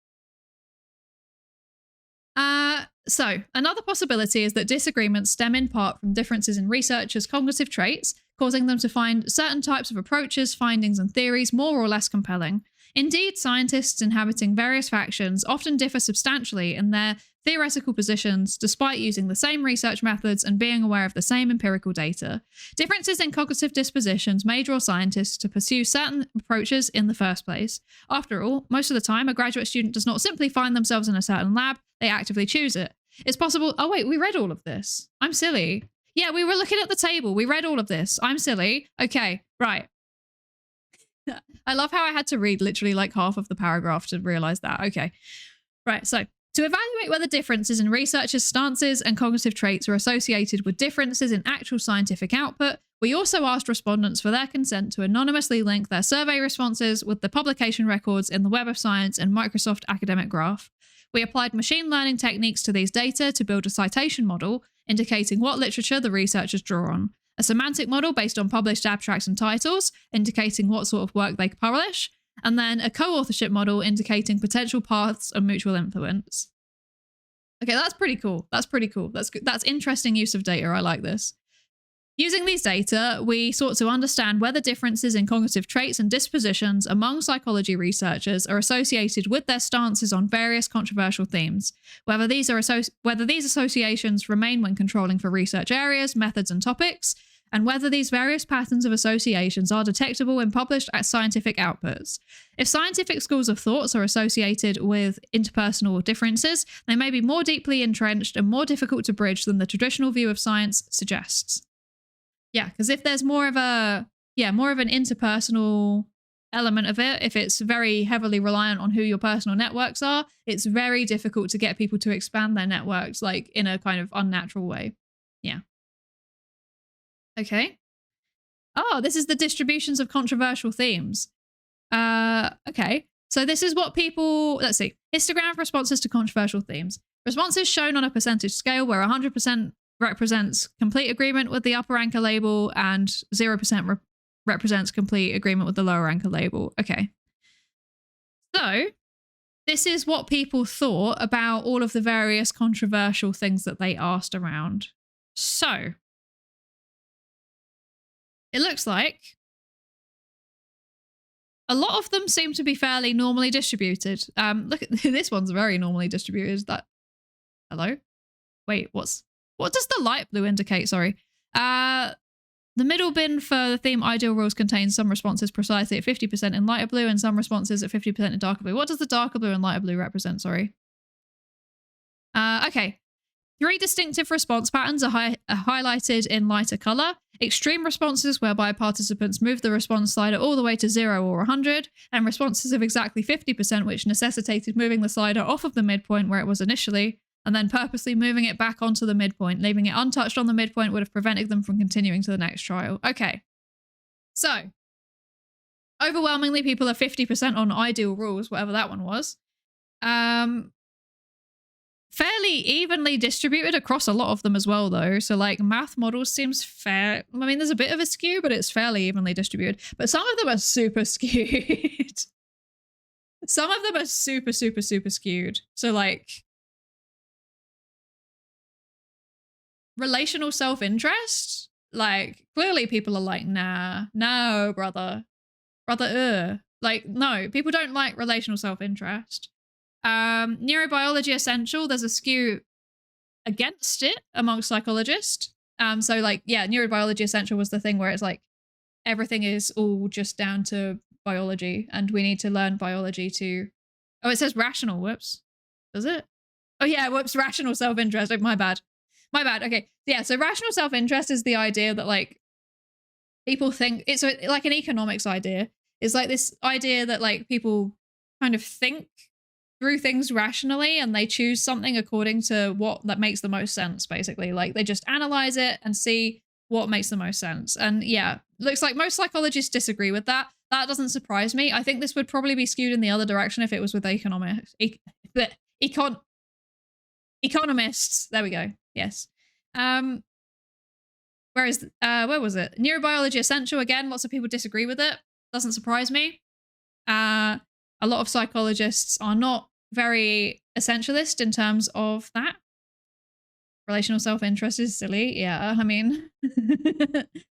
So another possibility is that disagreements stem in part from differences in researchers' cognitive traits, causing them to find certain types of approaches, findings, and theories more or less compelling. Indeed, scientists inhabiting various factions often differ substantially in their theoretical positions despite using the same research methods and being aware of the same empirical data. Differences in cognitive dispositions may draw scientists to pursue certain approaches in the first place. After all, most of the time, a graduate student does not simply find themselves in a certain lab, they actively choose it. It's possible. Oh, wait, we read all of this. I'm silly. Yeah, we were looking at the table. We read all of this. I'm silly. Okay, right. I love how I had to read literally like half of the paragraph to realize that. Okay. Right. So to evaluate whether differences in researchers' stances and cognitive traits are associated with differences in actual scientific output, we also asked respondents for their consent to anonymously link their survey responses with the publication records in the Web of Science and Microsoft Academic Graph. We applied machine learning techniques to these data to build a citation model, indicating what literature the researchers draw on. A semantic model based on published abstracts and titles, indicating what sort of work they publish, and then a co-authorship model indicating potential paths of mutual influence. Okay, that's pretty cool. That's pretty cool. That's interesting use of data. I like this. Using these data, we sought to understand whether differences in cognitive traits and dispositions among psychology researchers are associated with their stances on various controversial themes, whether these associations remain when controlling for research areas, methods, and topics, and whether these various patterns of associations are detectable in published scientific outputs. If scientific schools of thoughts are associated with interpersonal differences, they may be more deeply entrenched and more difficult to bridge than the traditional view of science suggests. Yeah, because if there's more of an interpersonal element of it, if it's very heavily reliant on who your personal networks are, it's very difficult to get people to expand their networks like in a kind of unnatural way. Yeah. Okay. Oh, this is the distributions of controversial themes. Okay. So this is what people, let's see. Histogram of responses to controversial themes. Responses shown on a percentage scale where 100% represents complete agreement with the upper anchor label and 0% represents complete agreement with the lower anchor label. Okay. So this is what people thought about all of the various controversial things that they asked around. So it looks like a lot of them seem to be fairly normally distributed. Look at this one's very normally distributed. Is that hello? Wait, what does the light blue indicate? Sorry. The middle bin for the theme ideal rules contains some responses precisely at 50% in lighter blue and some responses at 50% in darker blue. What does the darker blue and lighter blue represent? Sorry. Okay. 3 distinctive response patterns are highlighted in lighter color. Extreme responses whereby participants move the response slider all the way to 0 or 100, and responses of exactly 50% which necessitated moving the slider off of the midpoint where it was initially, and then purposely moving it back onto the midpoint. Leaving it untouched on the midpoint would have prevented them from continuing to the next trial. Okay. So, overwhelmingly people are 50% on ideal rules, whatever that one was. Fairly evenly distributed across a lot of them as well, though. So, like, math models seems fair. I mean, there's a bit of a skew, but it's fairly evenly distributed. But some of them are super skewed. Some of them are super, super, super skewed. So, like, relational self-interest? Like, clearly people are like, nah, no, brother. Like, no, people don't like relational self-interest. Neurobiology essential, there's a skew against it amongst psychologists. So like, yeah, neurobiology essential was the thing where it's like everything is all just down to biology and we need to learn biology to, oh, it says rational, whoops. Does it? Oh yeah, whoops, rational self-interest. Oh, my bad. Okay. Yeah, so rational self-interest is the idea that like people think it's like an economics idea. It's like this idea that like people kind of think through things rationally and they choose something according to what that makes the most sense, basically. Like they just analyze it and see what makes the most sense. And yeah, looks like most psychologists disagree with that. That doesn't surprise me. I think this would probably be skewed in the other direction if it was with economists. Economists. There we go. Yes. Whereas, where was it? Neurobiology essential. Again, lots of people disagree with it. Doesn't surprise me. A lot of psychologists are not very essentialist in terms of that. Relational self-interest is silly. Yeah, I mean,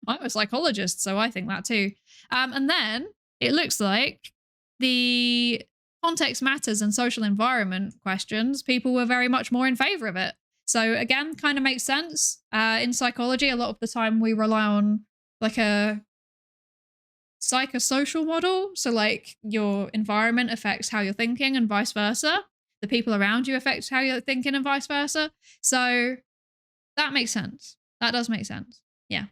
I'm a psychologist, so I think that too. And then it looks like the context matters and social environment questions, people were very much more in favor of it. So again, kind of makes sense. In psychology, a lot of the time we rely on like a psychosocial model. So like your environment affects how you're thinking and vice versa. The people around you affect how you're thinking and vice versa. So that makes sense. That does make sense. Yeah.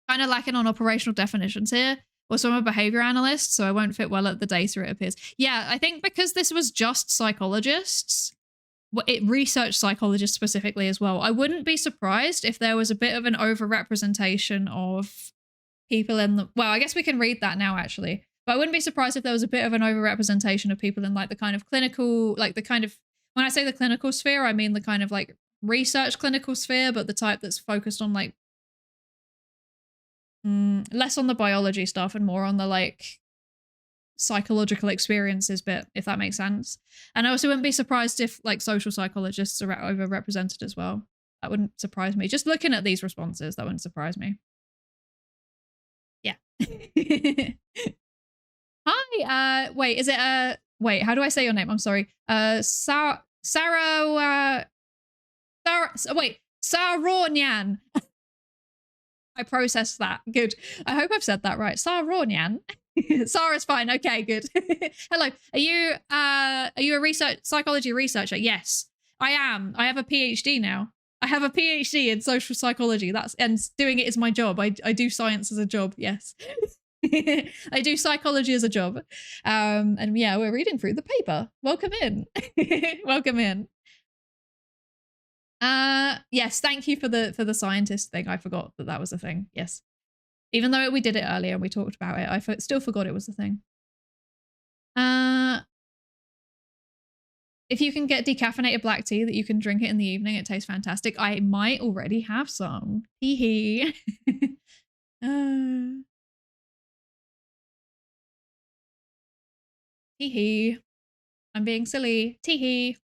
Kind of lacking on operational definitions here. Also, I'm a behavior analyst, so I won't fit well at the data, it appears. Yeah, I think because this was just psychologists, it researched psychologists specifically as well. I wouldn't be surprised if there was a bit of an overrepresentation of people in the, well, I guess we can read that now actually, but I wouldn't be surprised if there was a bit of an overrepresentation of people in like the kind of clinical, like the kind of, when I say the clinical sphere, I mean the kind of like research clinical sphere, but the type that's focused on like less on the biology stuff and more on the like psychological experiences bit, if that makes sense. And I also wouldn't be surprised if like social psychologists are overrepresented as well. That wouldn't surprise me. Just looking at these responses, that wouldn't surprise me. Yeah. Hi, wait, is it wait, how do I say your name? I'm sorry. Sarah wait, Sarornyan. I processed that. Good. I hope I've said that right. Sarornyan. Sarah's fine. Okay, good. Hello. Are you a psychology researcher? Yes, I am. I have a PhD now. I have a PhD in social psychology. And doing it is my job. I do science as a job. Yes. I do psychology as a job. And yeah, we're reading through the paper. Welcome in. Welcome in. Yes, thank you for the scientist thing. I forgot that was a thing. Yes. Even though we did it earlier and we talked about it, I still forgot it was a thing. If you can get decaffeinated black tea that you can drink it in the evening, it tastes fantastic. I might already have some. Hee hee. Hee hee. I'm being silly. Tee hee.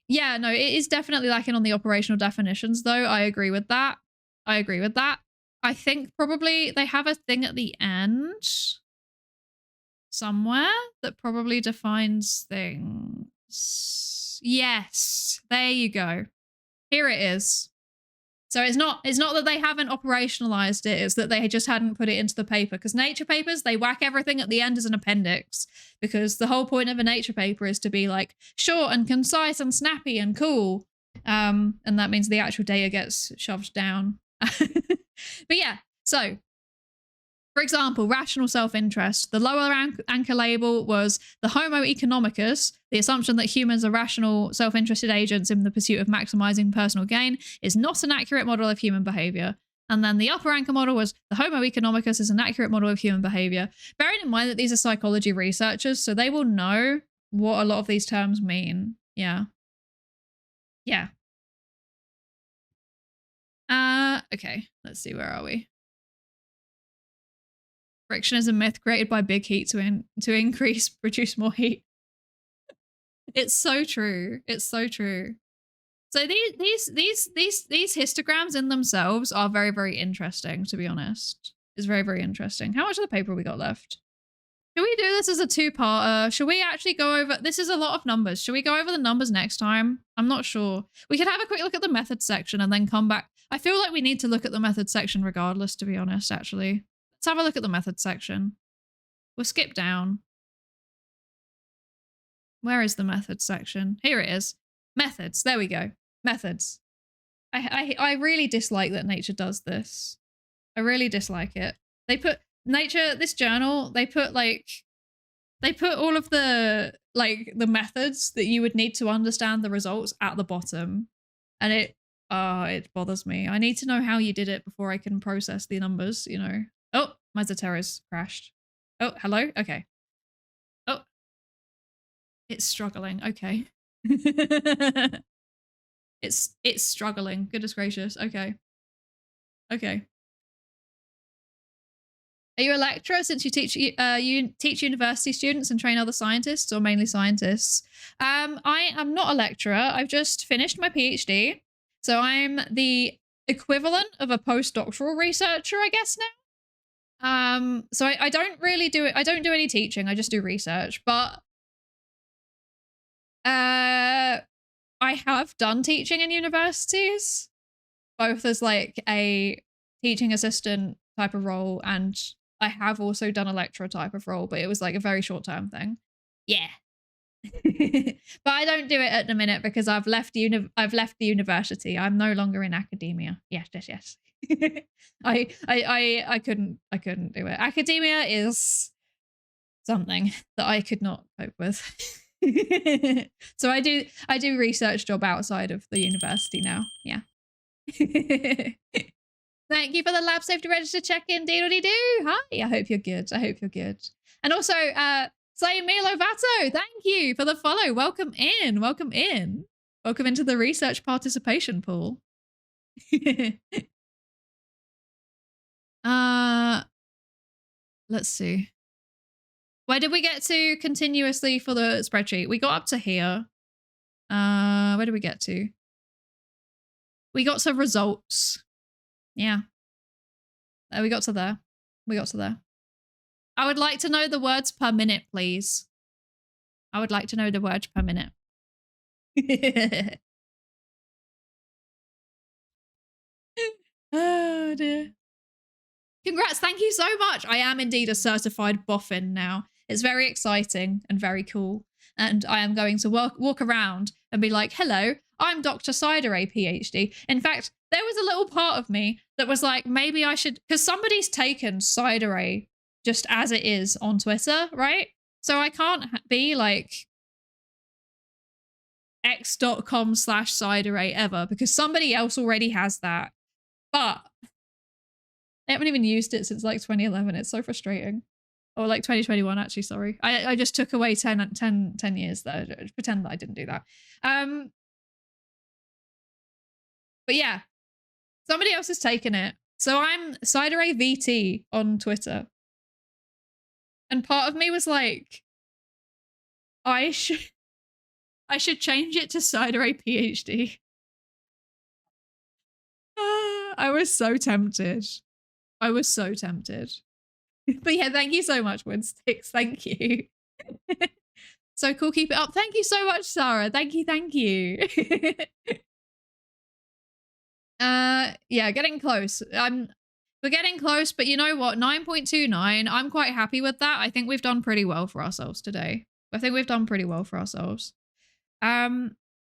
Yeah, no, it is definitely lacking on the operational definitions though. I agree with that. I think probably they have a thing at the end somewhere that probably defines things. Yes, there you go. Here it is. So it's not that they haven't operationalized it, it's that they just hadn't put it into the paper. Because nature papers, they whack everything at the end as an appendix. Because the whole point of a nature paper is to be like short and concise and snappy and cool. And that means the actual data gets shoved down. But yeah, so for example, rational self-interest. The lower anchor label was the Homo economicus, the assumption that humans are rational, self-interested agents in the pursuit of maximizing personal gain, is not an accurate model of human behavior. And then the upper anchor model was the Homo economicus is an accurate model of human behavior. Bearing in mind that these are psychology researchers, so they will know what a lot of these terms mean. Yeah. Yeah. Okay, let's see, where are we? Friction is a myth created by big heat to produce more heat. It's so true. It's so true. So these histograms in themselves are very, very interesting, to be honest. It's very, very interesting. How much of the paper we got left? Should we do this as a two-parter? Should we actually go over, this is a lot of numbers. Should we go over the numbers next time? I'm not sure. We could have a quick look at the method section and then come back. I feel like we need to look at the method section regardless, to be honest, actually. Let's have a look at the method section. We'll skip down. Where is the methods section? Here it is. Methods. There we go. Methods. I really dislike that nature does this. I really dislike it. They put nature, this journal, they put all of the methods that you would need to understand the results at the bottom. And it bothers me. I need to know how you did it before I can process the numbers, you know. Oh, my Zotera's crashed. Oh, hello? Okay. Oh. It's struggling. Okay. It's struggling. Goodness gracious. Okay. Okay. Are you a lecturer since you teach university students and train other scientists, or mainly scientists? I am not a lecturer. I've just finished my PhD. So I'm the equivalent of a postdoctoral researcher, I guess now. So I don't really do it. I don't do any teaching. I just do research, but I have done teaching in universities, both as like a teaching assistant type of role, and I have also done a lecturer type of role, but it was like a very short term thing. Yeah. But I don't do it at the minute because I've left the university. I'm no longer in academia. Yes. I couldn't do it. Academia is something that I could not cope with. So I do research job outside of the university now. Yeah. Thank you for the lab safety register check-in, dee-do-dee-doo. Hi, I hope you're good. I hope you're good. And also, Say Milo Vato, thank you for the follow. Welcome in. Welcome in. Welcome into the research participation pool. Let's see. Where did we get to continuously for the spreadsheet? We got up to here. Where did we get to? We got to results. Yeah. We got to there. We got to there. I would like to know the words per minute, please. I would like to know the words per minute. Oh dear. Congrats, thank you so much. I am indeed a certified boffin now. It's very exciting and very cool. And I am going to walk around and be like, hello, I'm Dr. Psydere, PhD. In fact, there was a little part of me that was like, maybe I should, because somebody's taken Psydere just as it is on Twitter, right? So I can't be like x.com/Psydere ever because somebody else already has that. But I haven't even used it since like 2011. It's so frustrating. Or like 2021, actually, sorry. I just took away 10 years there. Pretend that I didn't do that. But yeah, somebody else has taken it. So I'm Psydere VT on Twitter. And part of me was like, I should change it to Psydere PhD. I was so tempted. I was so tempted. But yeah, thank you so much, Woodsticks. Thank you. So cool. Keep it up. Thank you so much, Sarah. Thank you. Thank you. Yeah, getting close. We're getting close, but you know what? 9.29. I'm quite happy with that. I think we've done pretty well for ourselves today. I think we've done pretty well for ourselves. I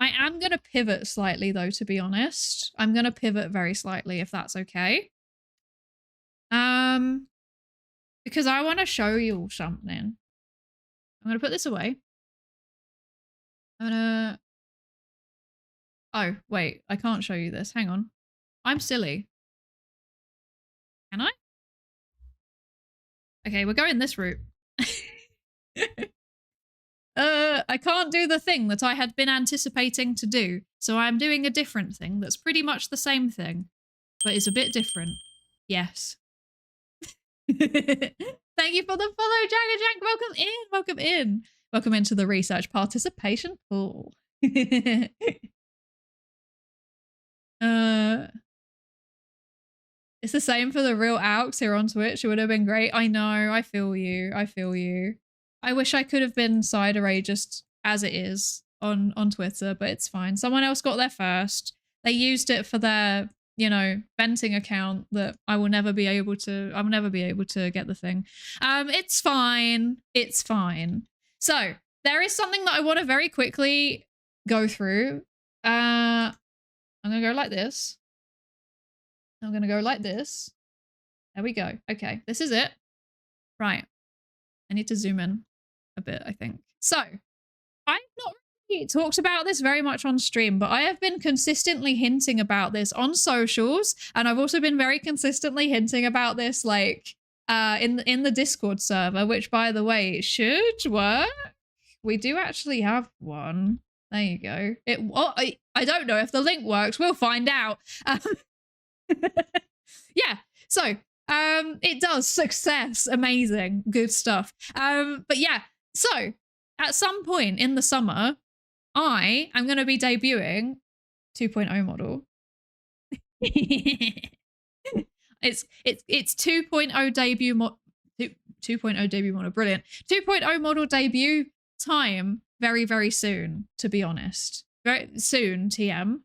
am going to pivot slightly though, to be honest. I'm going to pivot very slightly if that's okay. Because I want to show you all something. I'm going to put this away. I'm going to... Oh, wait. I can't show you this. Hang on. I'm silly. Can I? Okay, we're going this route. I can't do the thing that I had been anticipating to do. So I'm doing a different thing that's pretty much the same thing, but it's a bit different. Yes. Thank you for the follow, Jaggerjank. Welcome in. Welcome in. Welcome into the research participation pool. It's the same for the real Alks here on Twitch. It would have been great. I know. I feel you. I feel you. I wish I could have been Psydere just as it is on Twitter, but it's fine. Someone else got there first. They used it for their, you know, venting account that I will never be able to get the thing. It's fine. It's fine. So there is something that I want to very quickly go through. I'm going to go like this. I'm going to go like this. There we go. Okay, this is it. Right. I need to zoom in a bit, I think. So, I've not really talked about this very much on stream, but I have been consistently hinting about this on socials, and I've also been very consistently hinting about this, like, in the Discord server, which, by the way, should work. We do actually have one. There you go. I don't know if the link works. We'll find out. Yeah. So, it does. Success. Amazing. Good stuff. But yeah, so at some point in the summer, I am going to be debuting 2.0 model. It's 2.0 debut 2.0 debut model. Brilliant. 2.0 model debut time very, very soon, to be honest. Very soon, TM.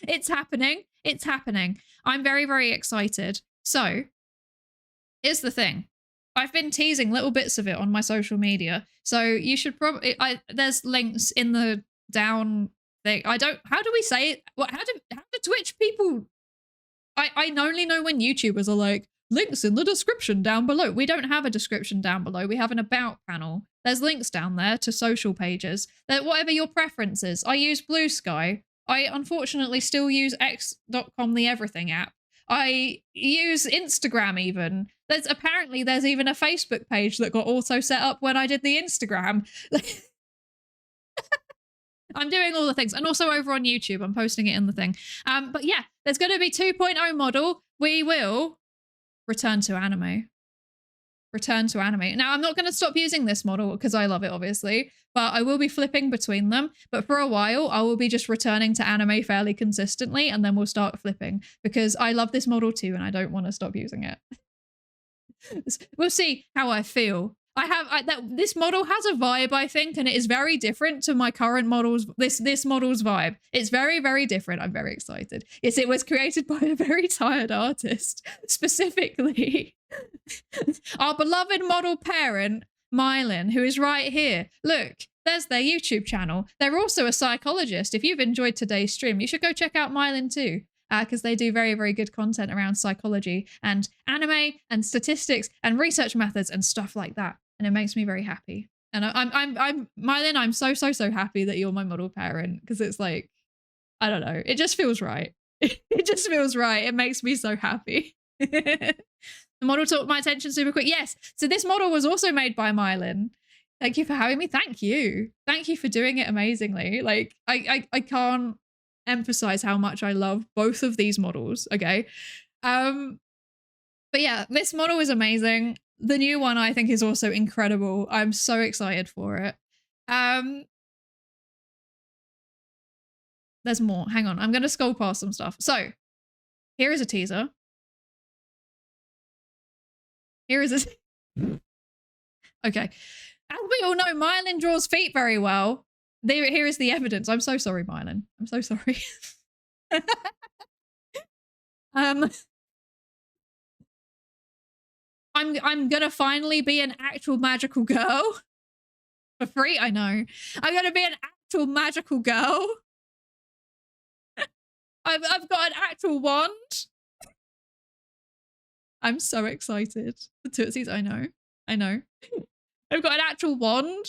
It's happening. It's happening. I'm very, very excited. So here's the thing. I've been teasing little bits of it on my social media. So you should probably, there's links in the down thing. How do we say it? How do Twitch people, I only know when YouTubers are like, links in the description down below. We don't have a description down below. We have an about panel. There's links down there to social pages. That whatever your preference is. I use Blue Sky. I unfortunately still use x.com, the everything app. I use Instagram even. There's even a Facebook page that got auto set up when I did the Instagram. I'm doing all the things. And also over on YouTube, I'm posting it in the thing. But yeah, there's going to be 2.0 model. We will return to anime. Return to anime. Now, I'm not going to stop using this model because I love it, obviously, but I will be flipping between them. But for a while, I will be just returning to anime fairly consistently, and then we'll start flipping because I love this model too, and I don't want to stop using it. We'll see how I feel. This model has a vibe, I think, and it is very different to my current models. This model's vibe. It's very, very different. I'm very excited. Yes, it was created by a very tired artist, specifically our beloved model parent, Mylin, who is right here. Look, there's their YouTube channel. They're also a psychologist. If you've enjoyed today's stream, you should go check out Mylin too. Because they do very, very good content around psychology and anime and statistics and research methods and stuff like that. And it makes me very happy. And I'm Mylin, I'm so happy that you're my model parent because it's like, I don't know, it just feels right. It just feels right. It makes me so happy. The model took my attention super quick. Yes. So this model was also made by Mylin. Thank you for having me. Thank you. Thank you for doing it amazingly. Like I can't emphasize how much I love both of these models. Okay. But yeah, this model is amazing. The new one I think is also incredible. I'm so excited for it. There's more. Hang on. I'm going to scroll past some stuff. So here is a teaser. Here is a... Okay. As we all know, Mylin draws feet very well. Here is the evidence. I'm so sorry, Mylin. I'm so sorry. I'm gonna finally be an actual magical girl. For free, I know. I'm gonna be an actual magical girl. I've got an actual wand. I'm so excited. The Tootsies, I know. I know. I've got an actual wand.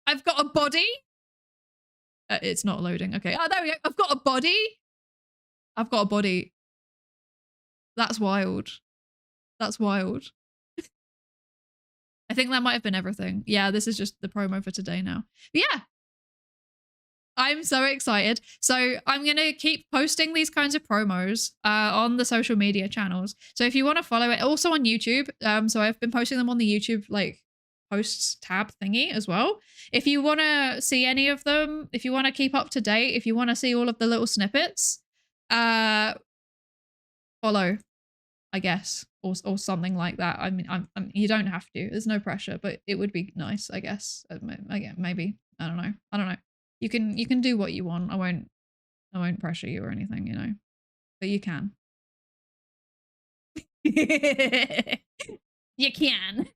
I've got a body. It's not loading. Okay. Oh, there we go. I've got a body. I've got a body. That's wild. That's wild. I think that might have been everything. Yeah, this is just the promo for today now. But yeah. I'm so excited. So I'm going to keep posting these kinds of promos on the social media channels. So if you want to follow it, also on YouTube. So I've been posting them on the YouTube like posts tab thingy as well. If you want to see any of them, if you want to keep up to date, if you want to see all of the little snippets, follow, I guess, or something like that. I mean, you don't have to. There's no pressure, but it would be nice, I guess. Maybe. I don't know. I don't know. You can do what you want. I won't pressure you or anything, you know. But you can. You can.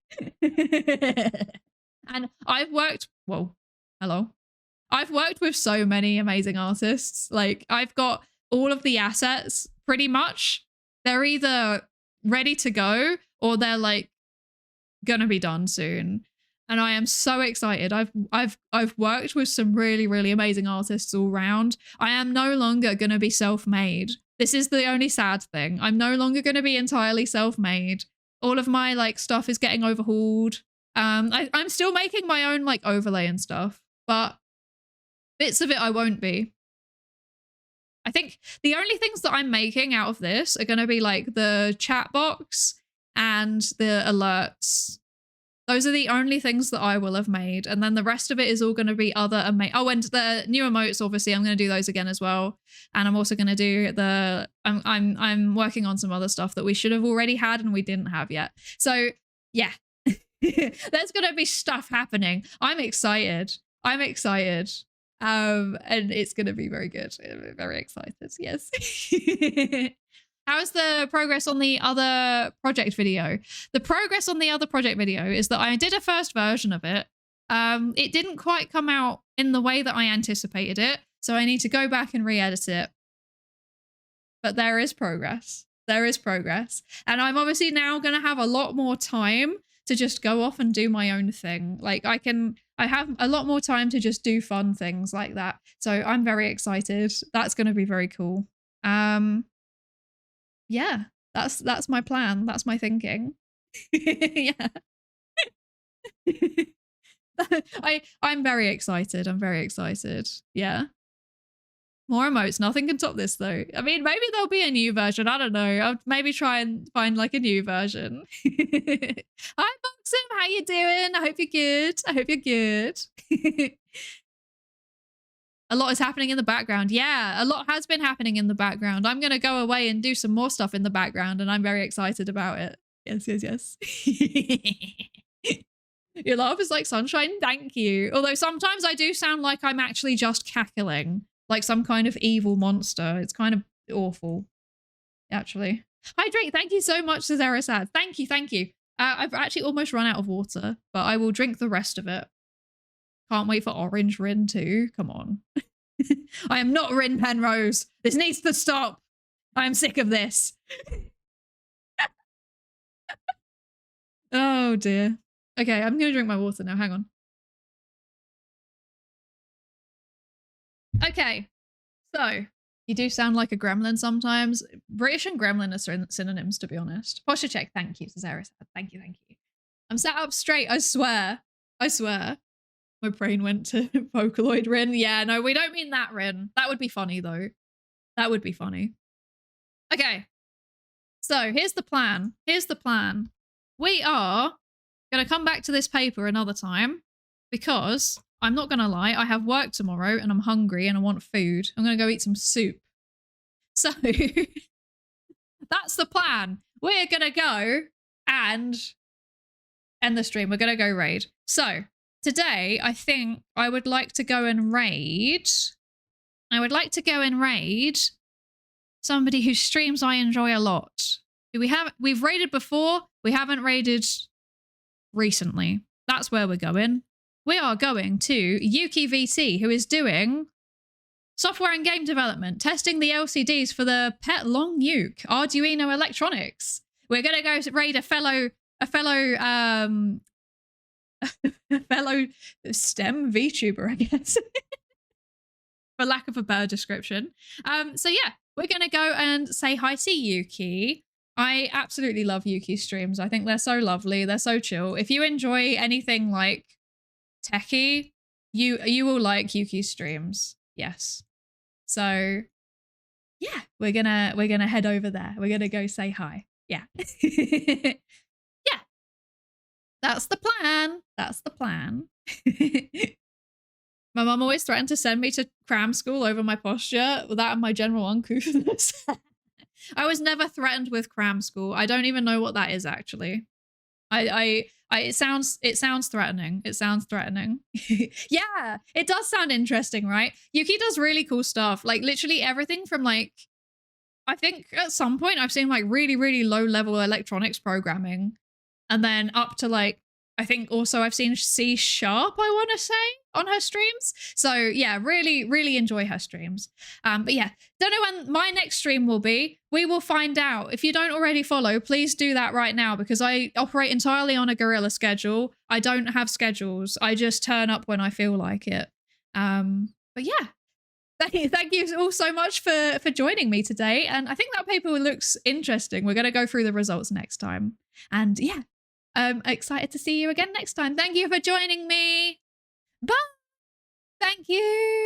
And I've worked, whoa, hello. I've worked with so many amazing artists. Like I've got all of the assets pretty much. They're either ready to go or they're like gonna be done soon. And I am so excited. I've worked with some really, really amazing artists all around. I am no longer going to be self-made. This is the only sad thing. I'm no longer going to be entirely self-made. All of my like stuff is getting overhauled. I'm still making my own like overlay and stuff, but bits of it I won't be. I think the only things that I'm making out of this are going to be like the chat box and the alerts. Those are the only things that I will have made. And then the rest of it is all going to be other oh, and the new emotes, obviously, I'm going to do those again as well. And I'm also going to do I'm working on some other stuff that we should have already had and we didn't have yet. So yeah, there's going to be stuff happening. I'm excited. I'm excited. And it's going to be very good. I'm very excited. Yes. How's the progress on the other project video? The progress on the other project video is that I did a first version of it. It didn't quite come out in the way that I anticipated it, so I need to go back and re-edit it. But there is progress. There is progress. And I'm obviously now going to have a lot more time to just go off and do my own thing. Like I have a lot more time to just do fun things like that. So I'm very excited. That's going to be very cool. Yeah, that's my plan. That's my thinking. Yeah. I'm very excited. I'm very excited. Yeah. More emotes. Nothing can top this though. I mean, maybe there'll be a new version. I don't know. I'll maybe try and find like a new version. Hi, Boxum. How you doing? I hope you're good. I hope you're good. A lot is happening in the background. Yeah, a lot has been happening in the background. I'm going to go away and do some more stuff in the background, and I'm very excited about it. Yes, yes, yes. Your laugh is like sunshine. Thank you. Although sometimes I do sound like I'm actually just cackling, like some kind of evil monster. It's kind of awful, actually. Hi, Drake. Thank you so much, Cesare Sad. Thank you, thank you. I've actually almost run out of water, but I will drink the rest of it. Can't wait for Orange Rin too. Come on. I am not Rin Penrose. This needs to stop. I am sick of this. Oh dear. Okay, I'm going to drink my water now. Hang on. Okay. So, you do sound like a gremlin sometimes. British and gremlin are synonyms, to be honest. Posture check. Thank you, Cesare. Thank you, thank you. I'm sat up straight. I swear. I swear. My brain went to Vocaloid Rin. Yeah, no, we don't mean that Rin. That would be funny, though. That would be funny. Okay. So, here's the plan. Here's the plan. We are going to come back to this paper another time because, I'm not going to lie, I have work tomorrow and I'm hungry and I want food. I'm going to go eat some soup. So, that's the plan. We're going to go and end the stream. We're going to go raid. So, today, I think I would like to go and raid. I would like to go and raid somebody whose streams I enjoy a lot. We've raided before. We haven't raided recently. That's where we're going. We are going to Yuki VT, who is doing software and game development, testing the LCDs for the Pet Long Uke Arduino electronics. We're going to go raid a fellow STEM VTuber, I guess, for lack of a better description. So yeah, we're going to go and say hi to Yuki. I absolutely love Yuki's streams. I think they're so lovely. They're so chill. If you enjoy anything like techie, you will like Yuki's streams. Yes. So yeah, we're gonna head over there. We're gonna go say hi. Yeah. Yeah. That's the plan. That's the plan. My mum always threatened to send me to cram school over my posture. That and my general uncouthness. I was never threatened with cram school. I don't even know what that is actually. It sounds threatening. It sounds threatening. Yeah, it does sound interesting, right? Yuki does really cool stuff. Like literally everything from like, I think at some point I've seen like really, really low level electronics programming. And then up to like, I think also I've seen C#, I want to say, on her streams. So yeah, really, really enjoy her streams. But yeah, don't know when my next stream will be. We will find out. If you don't already follow, please do that right now because I operate entirely on a guerrilla schedule. I don't have schedules. I just turn up when I feel like it. But yeah, thank you all so much for joining me today. And I think that paper looks interesting. We're going to go through the results next time. And yeah, I'm excited to see you again next time. Thank you for joining me. Bye. Thank you.